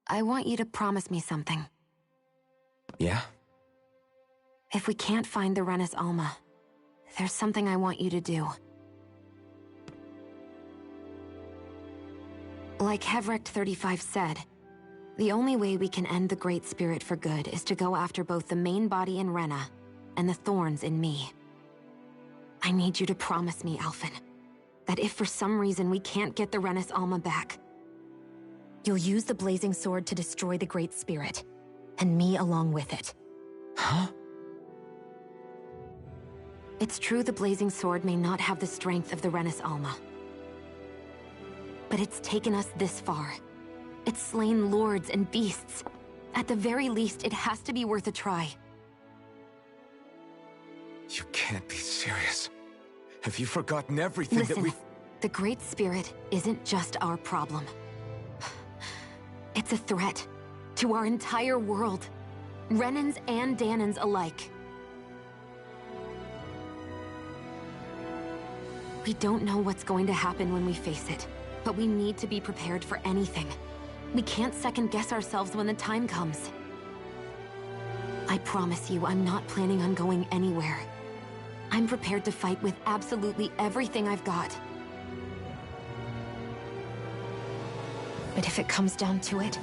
I want you to promise me something. Yeah? If we can't find the Renis Alma, there's something I want you to do. Like Hevrecht 35 said, the only way we can end the Great Spirit for good is to go after both the main body in Rena and the thorns in me. I need you to promise me, Alphen, that if for some reason we can't get the Renis Alma back, you'll use the blazing sword to destroy the Great Spirit, and me along with it. Huh? It's true the blazing sword may not have the strength of the Renis Alma. But it's taken us this far. It's slain lords and beasts. At the very least, it has to be worth a try. You can't be serious. Have you forgotten everything Listen, that we... the Great Spirit isn't just our problem. It's a threat to our entire world. Renans and Danans alike. We don't know what's going to happen when we face it, but we need to be prepared for anything. We can't second-guess ourselves when the time comes. I promise you, I'm not planning on going anywhere. I'm prepared to fight with absolutely everything I've got. But if it comes down to it,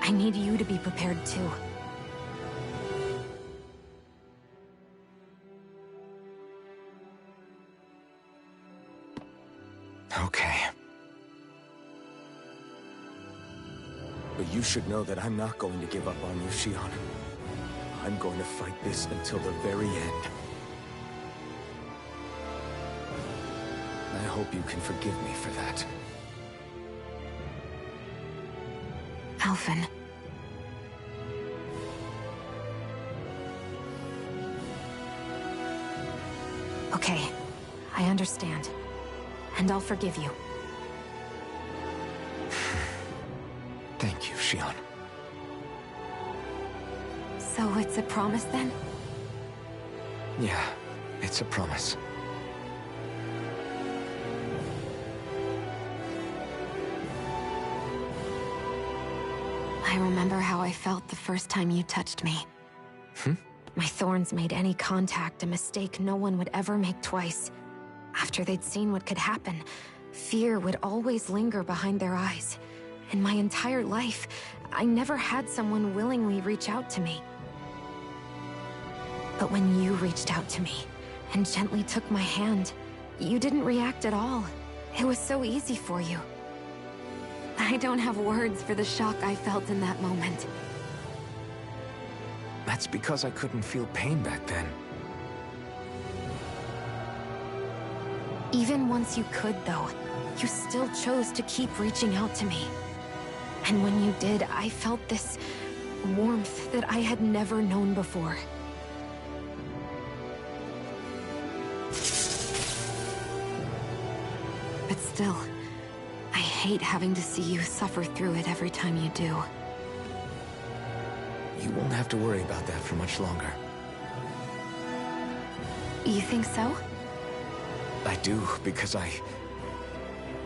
I need you to be prepared too. Okay. But you should know that I'm not going to give up on you, Shion. I'm going to fight this until the very end. I hope you can forgive me for that. Alphen. Okay, I understand. And I'll forgive you. Thank you, Shion. So it's a promise then? Yeah, it's a promise. I remember how I felt the first time you touched me. My thorns made any contact a mistake no one would ever make twice. After they'd seen what could happen, fear would always linger behind their eyes. In my entire life, I never had someone willingly reach out to me. But when you reached out to me and gently took my hand, you didn't react at all. It was so easy for you. I don't have words for the shock I felt in that moment. That's because I couldn't feel pain back then. Even once you could, though, you still chose to keep reaching out to me. And when you did, I felt this warmth that I had never known before. But still, I hate having to see you suffer through it every time you do. You won't have to worry about that for much longer. You think so? I do, because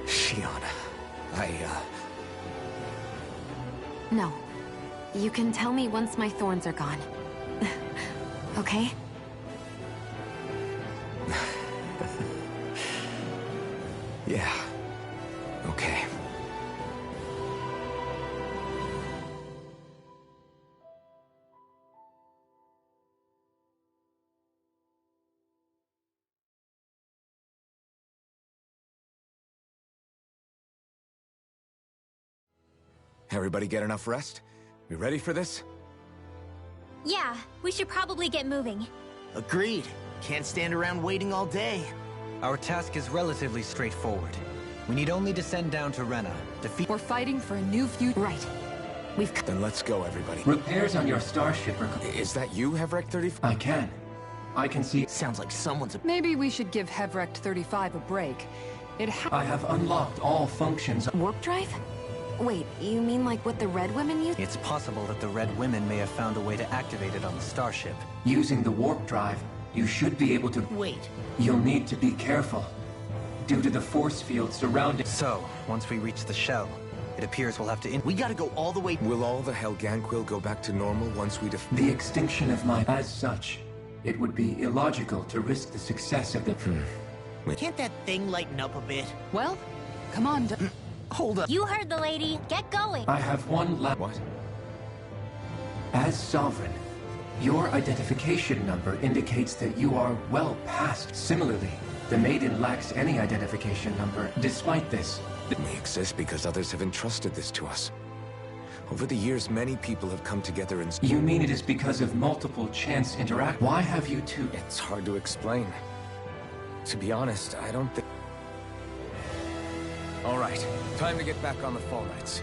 Shion, No. You can tell me once my thorns are gone. Okay? Yeah. Okay. Everybody get enough rest? We ready for this? Yeah, we should probably get moving. Agreed. Can't stand around waiting all day. Our task is relatively straightforward. We need only to send down to Rena, defeat... We're fighting for a new future. Right. Then let's go, everybody. Repairs on your starship are... Is that you, Hevrek 35? I can. I can see... Sounds like someone's... Maybe we should give Hevrek 35 a break. I have unlocked all functions... Warp drive? Wait, you mean like what the Red Women use? It's possible that the Red Women may have found a way to activate it on the starship. Using the warp drive, you should be able to... Wait. You'll need to be careful. Due to the force field surrounding... So, once we reach the shell, it appears we'll have to... We gotta go all the way... Will all the Helganquil go back to normal once we The extinction of my... As such, it would be illogical to risk the success of the... Can't that thing lighten up a bit? Well, come on... Hold up. You heard the lady. Get going. I have one last... What? As Sovereign, your identification number indicates that you are well past. Similarly, the Maiden lacks any identification number. Despite this... We exist because others have entrusted this to us. Over the years, many people have come together and... You mean it is because of multiple chance interact? Why have you two... It's hard to explain. To be honest, I don't think... All right, time to get back on the Fall Knights.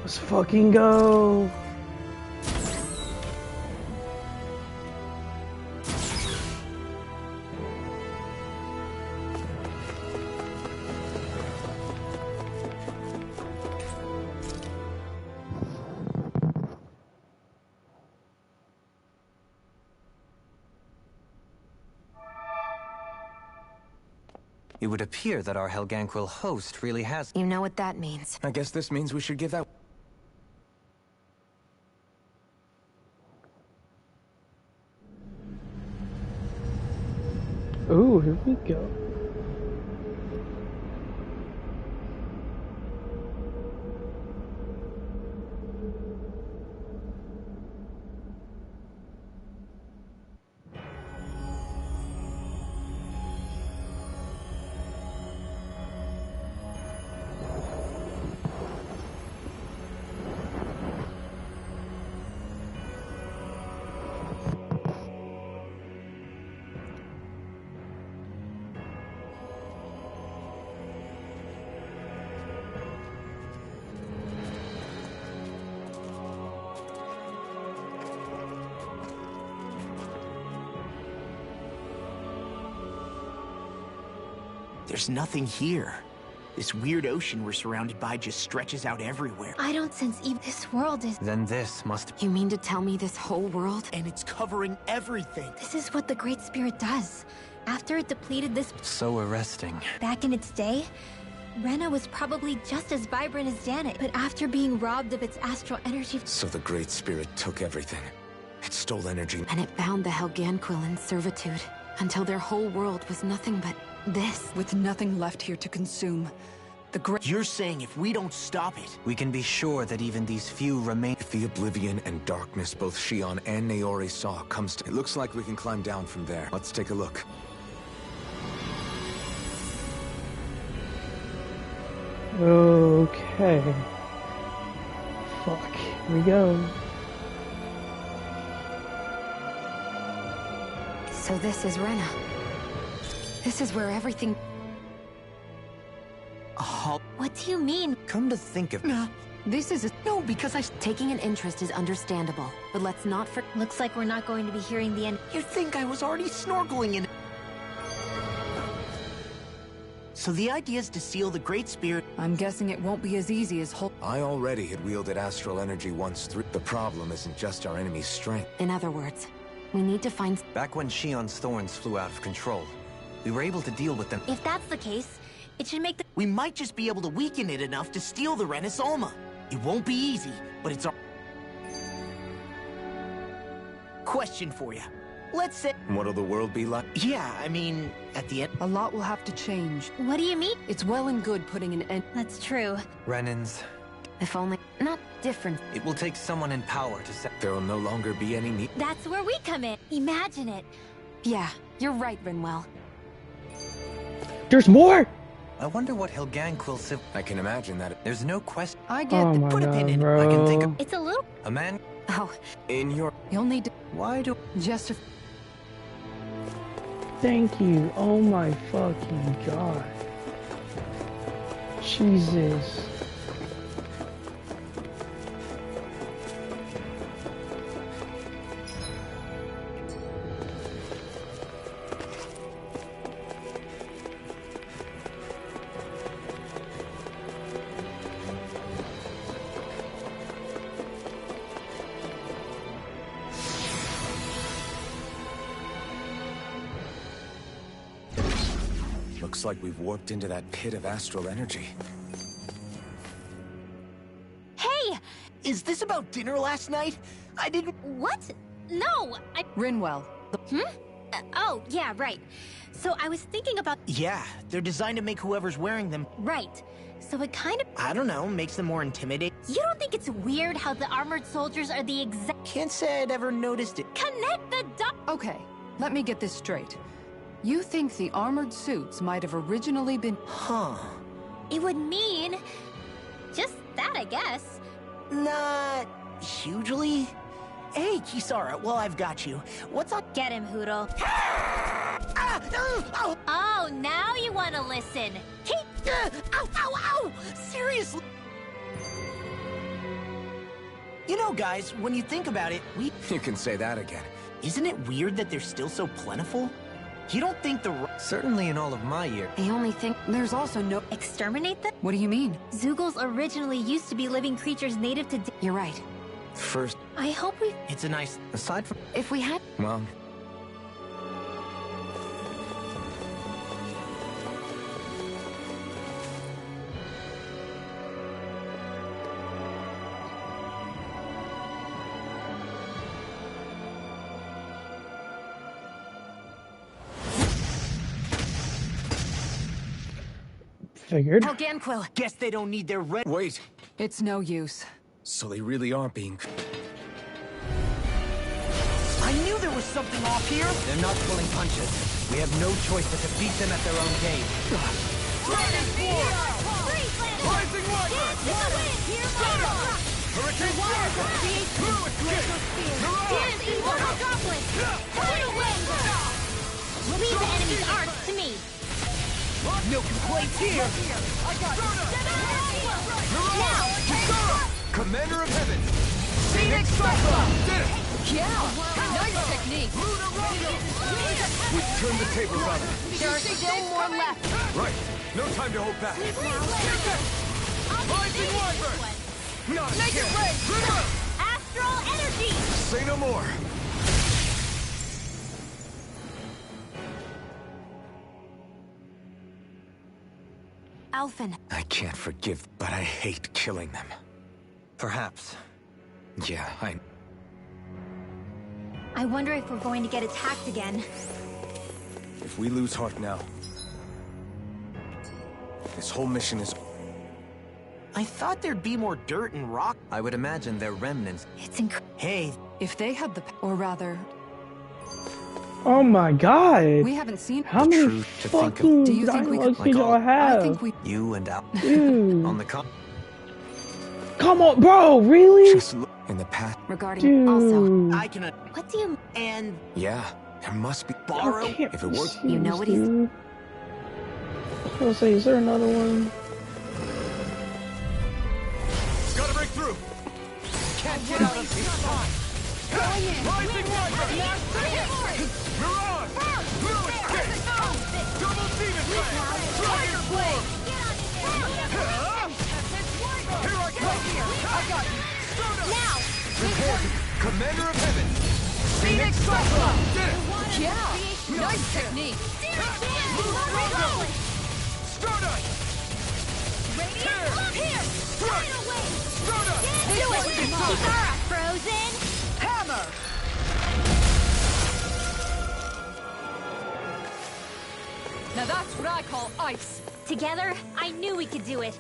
Let's fucking go. It would appear that our Helganquil host really has... You know what that means. I guess this means we should give that... Ooh, here we go. There's nothing here. This weird ocean we're surrounded by just stretches out everywhere. I don't sense even this world is... Then this must... You mean to tell me this whole world? And it's covering everything. This is what the Great Spirit does. After it depleted this... So arresting. Back in its day, Rena was probably just as vibrant as Dana, but after being robbed of its astral energy... So the Great Spirit took everything. It stole energy. And it bound the Helganquil in servitude, until their whole world was nothing but this. With nothing left here to consume, the great... You're saying if we don't stop it... We can be sure that even these few remain... If the oblivion and darkness both Shion and Naori saw comes to... It looks like we can climb down from there. Let's take a look. Okay. Fuck. Here we go. So this is Rena. This is where everything... What do you mean? Come to think of... This is a... No, because Taking an interest is understandable, but let's not for... Looks like we're not going to be hearing the end. You'd think I was already snorkeling in... So the idea is to seal the Great Spirit... I'm guessing it won't be as easy as whole... I already had wielded astral energy once through... The problem isn't just our enemy's strength. In other words, we need to find... Back when Shion's thorns flew out of control, we were able to deal with them... If that's the case, it should make the... We might just be able to weaken it enough to steal the Renis Alma. It won't be easy, but it's our... Question for you. Let's say... What'll the world be like? Yeah, I mean, at the end... A lot will have to change. What do you mean? It's well and good putting an end... That's true. Renins. If only... Not different. It will take someone in power to set... There will no longer be any need... That's where we come in. Imagine it. Yeah, you're right, Rinwell. There's more! I wonder what Helganquil civ... I can imagine that... There's no question... I get my Put a pin God, in it. bro. I can think of... It's a little... A man... Oh, In your... You'll need to... Why do... Just... Thank you. Oh my fucking God. Jesus. Looks like we've warped into that pit of astral energy. Hey! Is this about dinner last night? I didn't... What? No, I... Rinwell. Oh, yeah, right. So I was thinking about... Yeah, they're designed to make whoever's wearing them... Right. So it kind of... I don't know, makes them more intimidating. You don't think it's weird how the armored soldiers are the exact... Can't say I'd ever noticed it. Connect the dots! Okay, let me get this straight. You think the armored suits might have originally been... Huh. It would mean... just that, I guess. Not... hugely? Hey, Kisara, well, I've got you. What's up? Get him, Hoodle. Oh, Oh, now you want to listen. Keep... ow, ow, ow! Seriously? You know, guys, when you think about it, You can say that again. Isn't it weird that they're still so plentiful? You don't think the... Certainly in all of my years. I only think there's also no... Exterminate them? What do you mean? Zoogles originally used to be living creatures native to... You're right. First... I hope we... It's a nice... Aside from... If we had... Well... Figured. Helganquil. Guess they don't need their red... Wait! It's no use. So they really are being... I knew there was something off here! They're not pulling punches. We have no choice but to beat them at their own game. Rising Wyvern! Hurricane Leave the enemy's arts to me. No complaints here! I got Commander of Heaven! Phoenix Cyclone! Did it! Yeah! Nice technique! We've turned the tables on them. There are still more left. Right. No time to hold back. Rising Wyvern! Not Make it again. rain! Astral energy! Say no more. Alphen. I can't forgive, but I hate killing them. Perhaps. Yeah, I wonder if we're going to get attacked again. If we lose heart now, this whole mission is... I thought there'd be more dirt and rock. I would imagine they're remnants. It's incredible. Hey. If they had the... Or rather... Oh my god! We haven't seen... How many fucking Do you think we could... did y'all have? I think we... You and Al. Dude. On the Come on, bro! Really? Just look in the past. Regarding Dude. also... I can... What do you... And... Yeah, there must be... Borrow? If it works... You know what he's... I was say, is there another one? Gotta break through! Can't get out of this time! Rising Wyvern! Mirage! Blue escape! Double demon blast! Dragon form! Here I come! I got you! Now! Report! Commander of Heaven! Phoenix Cyclone! Did it! Yeah! Nice technique! Stardust! Here! Tidal wave! Stardust! Do it! Zara, Frozen! Hammer! Now that's what I call ice! Together, I knew we could do it.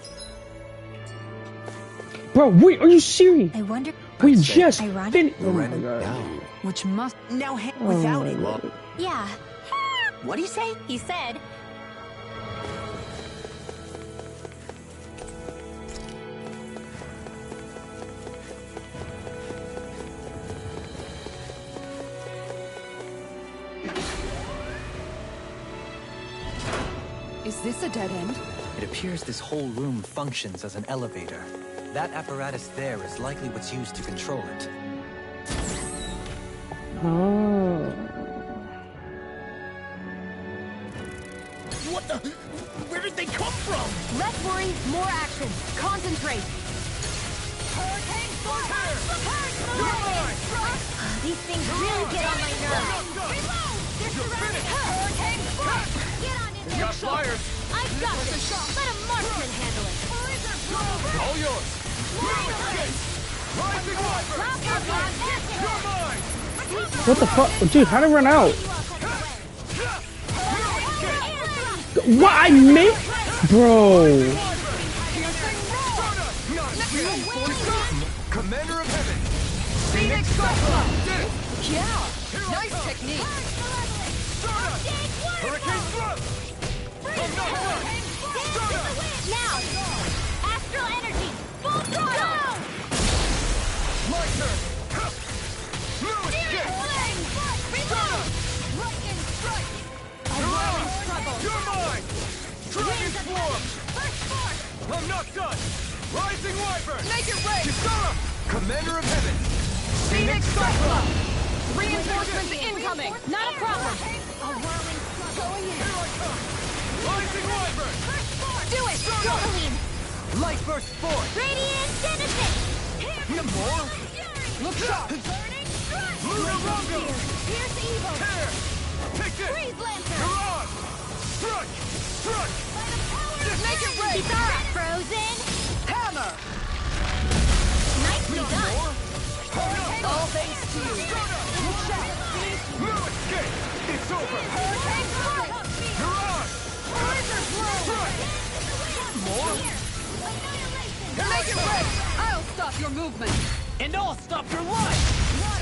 Bro, wait, are you serious? I wonder... We just Ironic? finished. Oh my god. Which must... Now, Oh without my it... God. Yeah. What'd he say? He said... Is this a dead end? It appears this whole room functions as an elevator. That apparatus there is likely what's used to control it. Oh. What the... Where did they come from? Less worry, more action. Concentrate. Hurricane Fire! These things really get on my nerves. Reload! They're You're surrounded. finished! Hurricane Fire! Get on in there. Got flyers! I've got this. Let a marksman handle it. All yours! Blue escape! Rising Wyvern! You're mine! What the fuck? Dude, how'd it run out? What I missed? Bro. Commander of Heaven! Phoenix Cyclone! Did it! Yeah! Nice technique! Hurricane Thrust! Now! Astral energy! Full throttle! My turn! Blue escape! Reload! Lightning strike! A whirling struggle! You're mine! Dragon Swarm! I'm not done! Rising Wyvern! Make it rain! Kisara! Commander of Heaven! Phoenix Cyclops! Reinforcements incoming! Not a problem! Going in! Here I come! Rising Wyvern! Do it! Jokeline! Light Burst Force! Radiant Genesis! No more! Look sharp! Luna Rongo! Here's evil! Tear! Take this! Freeze Lancer! You're on! Strike! Strike! Make it rain! Kisara, frozen! Hammer! Nicely done! All thanks to you! Look out! No escape! It's over! Hurricane Strike! You're on! Blizzard Blow! Strike! More? Make it rain! I'll stop your movement! And I'll stop your life!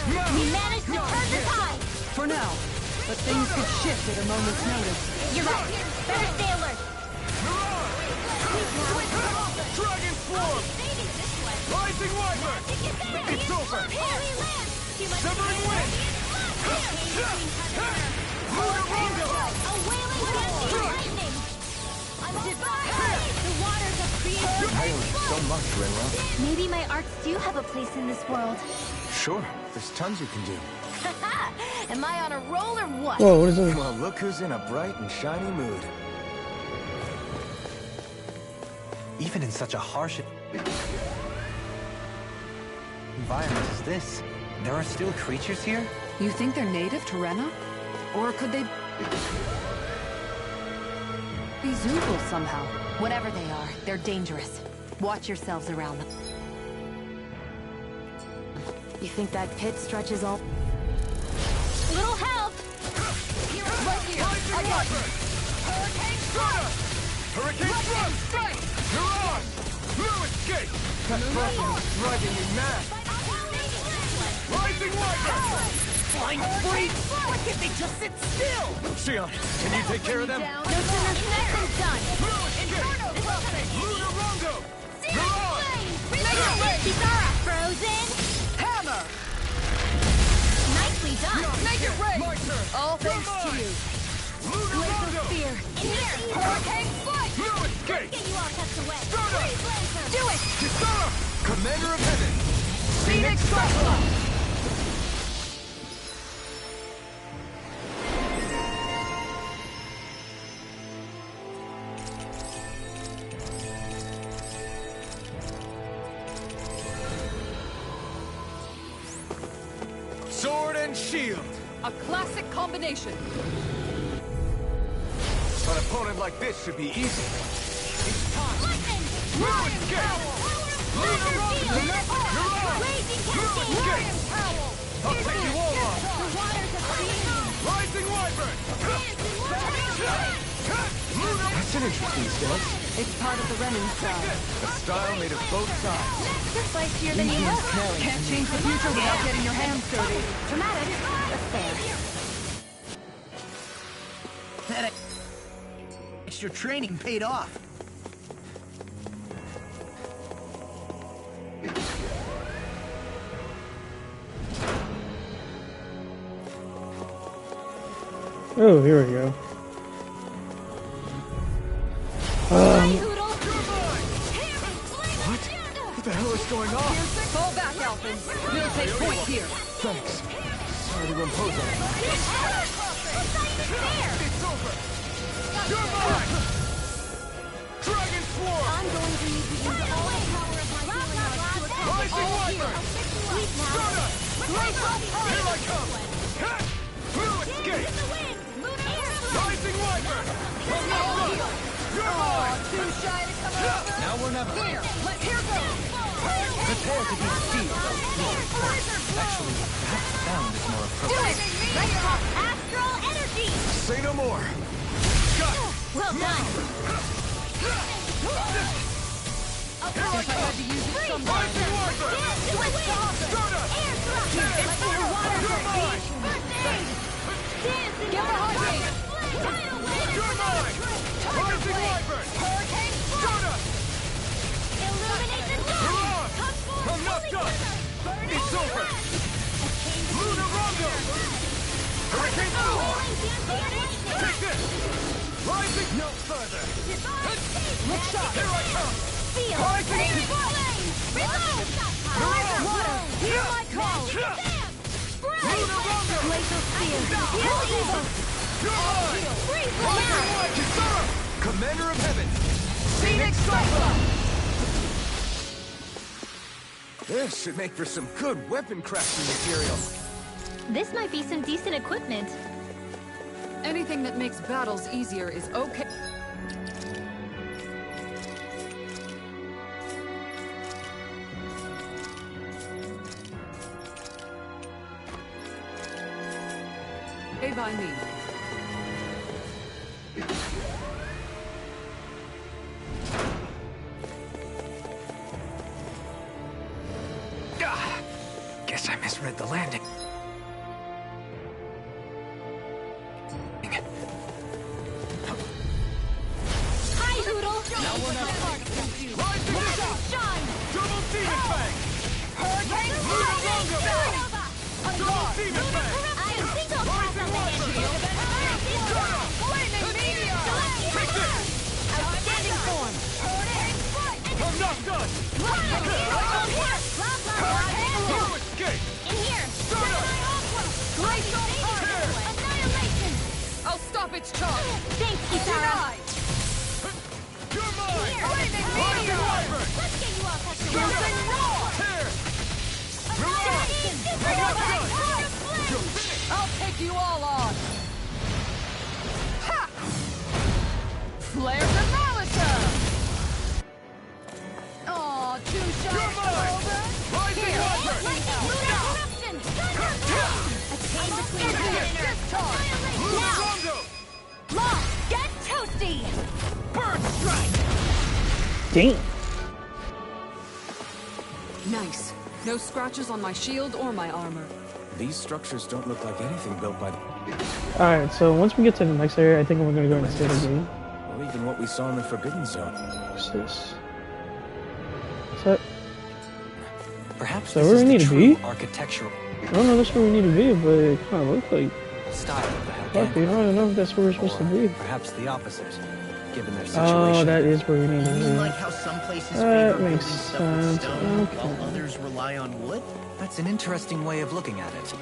We managed to turn the tide! For now, but things could shift at a moment's notice. You're right. Better stay alert. Dragon Swarm! Rising Wyvern! It's over! Severing Wind! Luna Rongo! A wailing wind and lightning! The waters of creation. Thanks so much, Rinra. Maybe my arts do have a place in this world. Sure, there's tons you can do. Am I on a roll or what? Whoa, what is this? Well, look who's in a bright and shiny mood. Even in such a harsh environment as this, there are still creatures here? You think they're native to Rena? Or could they be Zoogle somehow? Whatever they are, they're dangerous. Watch yourselves around them. You think that pit stretches all... Little help! Right here! I got you! Hurricane Strike! Hurricane Strike! You're on! No escape! That problem is driving me mad! Rising Wyvern! Flying freak! Why can't they just sit still? Xion, can you take care of them? No sooner said than done. Luna Rongo! You're on! Kisara, frozen! Hammer! Nicely done! Make it rain! My turn! All thanks to you! Luna Rongo! Fear! In here! Hurricane Flight! No escape! Get you all tucked away! Stardust! Do it! Kisara! Commander of Heaven! Phoenix Cyclops! Sword and shield! A classic combination. An opponent like this should be easy. It's time! Lightning! No escape! Luna Rongo! You're on! No escape! I'll take you all on! The waters of creation! Rising Wyvern! That's an interesting stance. It's part of the Renan style. A style made of both sides. Just spicier than you look! Can't change the future without getting your hands dirty. Dramatic, but fair. That extra training paid off. Oh, here we go. What the hell is going on? Fall back, Alphins. We'll take point here. Thanks. Sorry to impose on you. It's over! You're mine! Dragon Swarm! I'm going to need to use all the power of my healing arts to attack Rising all Wyvern! Sleep now! Stardust! Here I come! No escape! Rising Wyvern! From now on! You're mine! Too shy to come over. Now we're never. Here goes. Prepare to be sealed. Actually, perhaps sound is more Do appropriate. it! Let's talk astral energy! Say no more! Well done! If I had to use it sometime. Rising Wyvern! Stardust! It's for the water You're mine! Get behind me. You're mine! Rising Wyvern! Hurricane Stardust! Illuminate the You're sun! on! I'm not done! It's over! Luna Rongo! Hurricane Swarm! Take this! Rising No further. Look shot. Here I come. Feel. Reload. Water. Hear my call. Glacial spear. Heal evil. Freeze now. Commander of Heaven. Phoenix Cyclone. This should make for some good weapon crafting material. This might be some decent equipment. Anything that makes battles easier is okay. Stay by me. Guess I misread the landing. Hi, Hoodle. Now we're not Shine. Double Demon Fang. Hurricane. Double Demon Fang. I think I'll pass on the hand. Flaming meteor. Outstanding form. I'm not done. No escape. In here. Stardust. Glacial Tear. annihilation. I'll stop its charge. Thanks, Kisara. You're mine. Flaming Rising meteor. Wyvern. Let's get you all touched Stardust. roar. Tear. I'm not done. You're finished. I'll take you all on. Ha! Flare Demolition! Aw, two shots. You're mine. Rising Wyvern. Eruption. A chain between heaven and earth. Blue Now. Longo. Law, get toasty. Bird strike. Damn. Nice. No scratches on my shield or my armor. These structures don't look like anything built by the... Alright, so once we get to the next area, I think we're gonna go into the game. Or even what we saw in the Forbidden Zone. What's this? So, Perhaps So this where is we the need to true be? architectural I don't know that's where we need to be, but it kind of looks like... style of the Fuck, Helghan. dude, I don't know if that's where we're supposed to be. Perhaps the opposite, given their situation. Oh, that is where we need to You mean like be. how some places That favor makes building stuff with sense. stone, Okay. while others rely on wood? That's an interesting way of looking at it.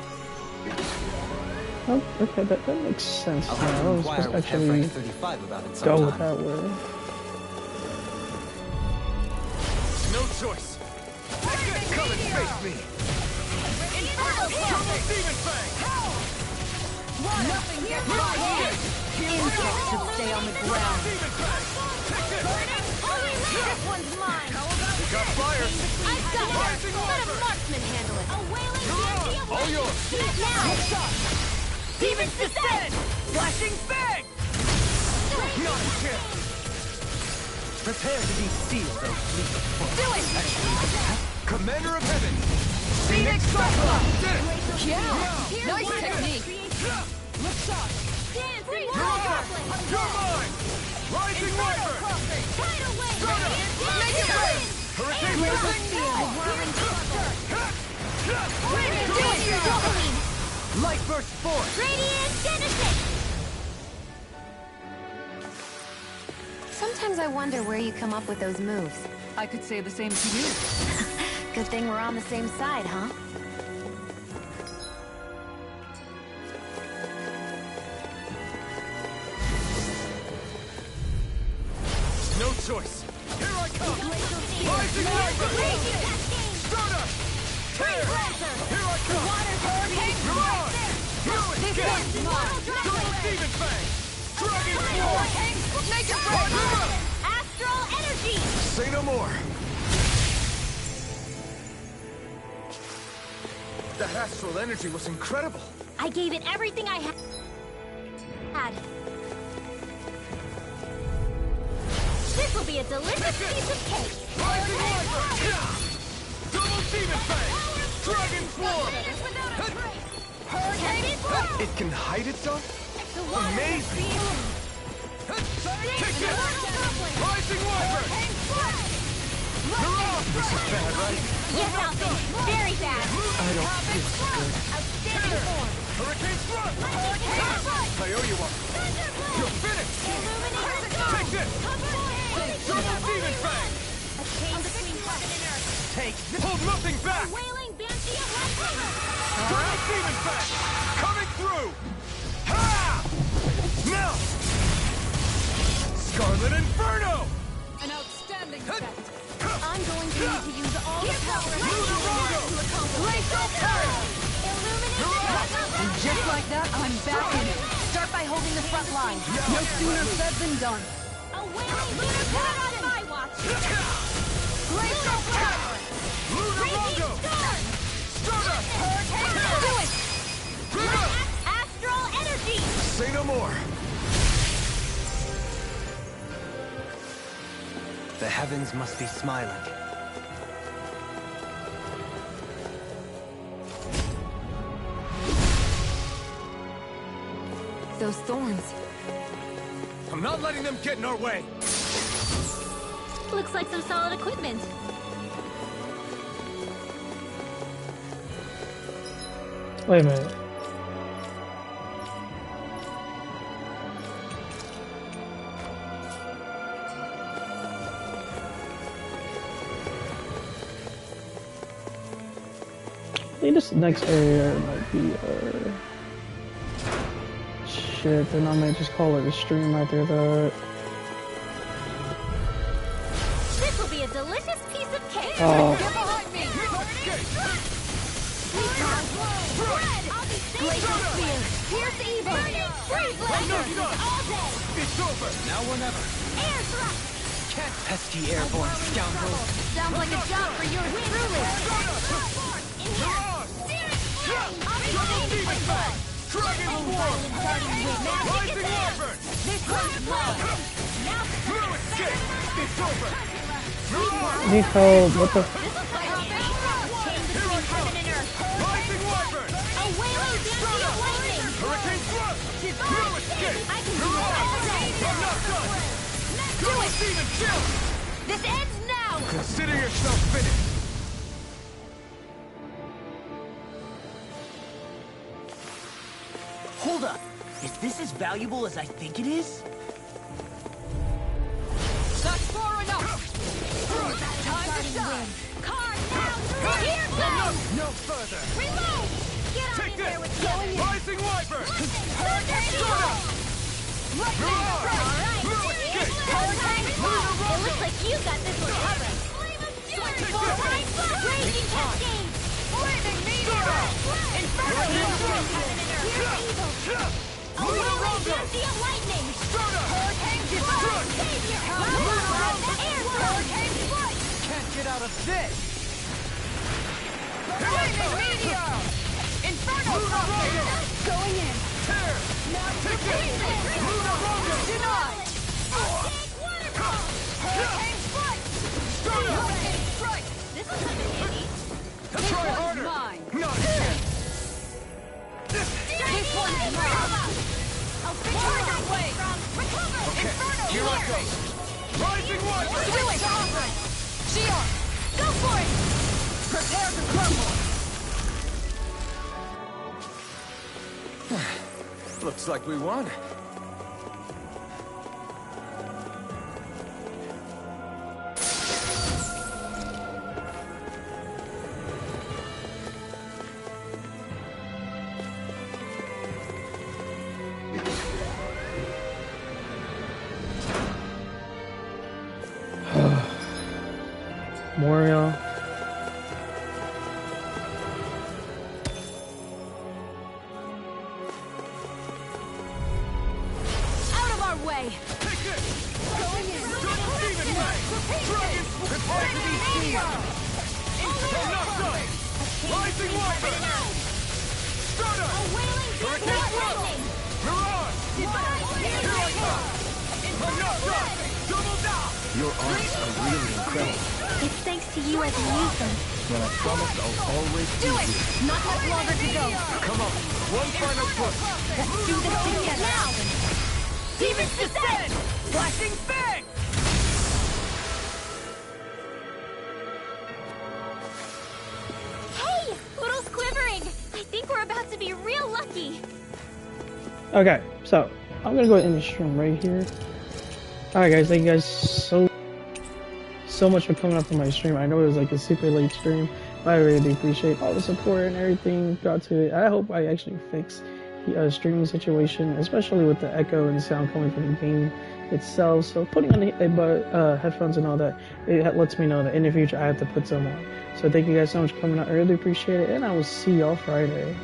Oh, okay, that makes sense I'll now. have I to was inquire supposed to with Head actually Frank 35 about it go sometime. with that way. No choice. Come and face me. Double Demon Fang. Nothing gets by here. Insects should stay on the ground. Demon Fang. Take this. This one's mine. We got fire. I've got her. Rising Let a Wyvern. marksman handle it. A wailing All yours. now. Demons descend. Flashing Fang. Not a chance. Prepare to be sealed, O fleet of foot. Do it. Commander of Heaven. Phoenix Cyclone. Did it. Yeah. Nice technique. Look shot. Dance and You're wild mine. goblin. You're mine. Rising Wyvern. Tidal wave. Make it rain. Hurricane Blizzard. Light burst forth. Radiant Genesis. Sometimes I wonder where you come up with those moves. I could say the same to you. Good thing we're on the same side, huh? No choice. Here I come. Rising Wyvern. Stardust. Tear. Here I come. You're on. No escape. Double Demon Fang. Dragon Force. Naked Astral energy. Say no more. That astral energy was incredible. I gave it everything I had. This will be a delicious piece of cake. Rising Wyvern. Double Demon Fang. Dragon Swarm. It can hide itself? Amazing. Kick it. Rising Wyvern. You're on. This is bad, right? Yes, Alvin. Very bad. I don't feel so good. Outstanding form. Hurricane Thrust. I owe you one. You're finished. Take this. Hold nothing back! Wailing Banshee of Lightning! Demon Fang! Coming through! Ha! Now! Scarlet Inferno! An outstanding set. I'm going to need to use all the power of to accomplish And just like that, I'm back in it. Start by holding the front line. No sooner said than done. A wailing lunar power on my watch! Glacial power! Lunar Rondo! Stardust! Hurricane! Do it! Astral energy! Say no more. The heavens must be smiling. Those thorns. I'm not letting them get in our way. Looks like some solid equipment. Wait a minute. I think this next area might be shit, then I might just call it a stream after that. This will be a delicious piece of cake! Oh. Get behind me! Glacial Spear! Pierce evil! Freeze Laser! All day! It's over, now or never. Air thrust! Pesky airborne scoundrels. Sounds like a job for yours truly! Dragon Form! Rising Wyvern! This one's low! Now Through escape! It's over! Need help, what the f- Rising Wyvern! A wailing Banshee of Lightning! Hurricane Thrust! Through escape! I can do this all day! I'm not done! Do it! Demon Chill! This ends now! Consider yourself finished! Hold up. Is this as valuable as I think it is? That's far enough. Time to shine. Card now! Here goes! No further! Reload! Get on Take in there this! with Kevin! Rising Wyvern! Hurricane Strike! Lightning strike. Alright! Hurricane Strike! It looks like you got this one covered! Raging Cascade! Flaming meteor. A wailing Banshee of Lightning! Hurricane strike. Air Hurricane strike. Can't get out of this! Flaming meteor. Inferno tornado. Going in. Now repeat it. Denied. Hurricane strike. Hurricane strike. This will come in handy. This Try one's harder! mine. Not again! This one's mine. Charger blade. Recover! Okay, Inferno! here I go! Rising Wyvern! Do it. Shion. Go for it! Prepare to crumble. Looks like we won. Moria. Out of our way! Take this! Going in! Demon Fang! Dragon! Prepare to be seen! I'm not done! Rising Wyvern! Stardust! A wailing Banshee of Lightning! Mirage! Here I come! I'm not done! Double down! Your arms are really incredible. It's thanks to you I can use them. But I promise I'll always Do it! Not much longer to go! Come on, one final push! Let's do this together! Now! Demons descend! Flashing Fang! Hey! Poodle's quivering! I think we're about to be real lucky! Okay, so I'm gonna go in the stream right here. Alright guys, thank you guys so much for coming up to my stream. I know it was like a super late stream, but I really appreciate all the support and everything got to it. I hope I actually fix the streaming situation, especially with the echo and sound coming from the game itself. So putting on the headphones and all that, it lets me know that in the future I have to put some on. So thank you guys so much for coming out. I really appreciate it, and I will see y'all Friday.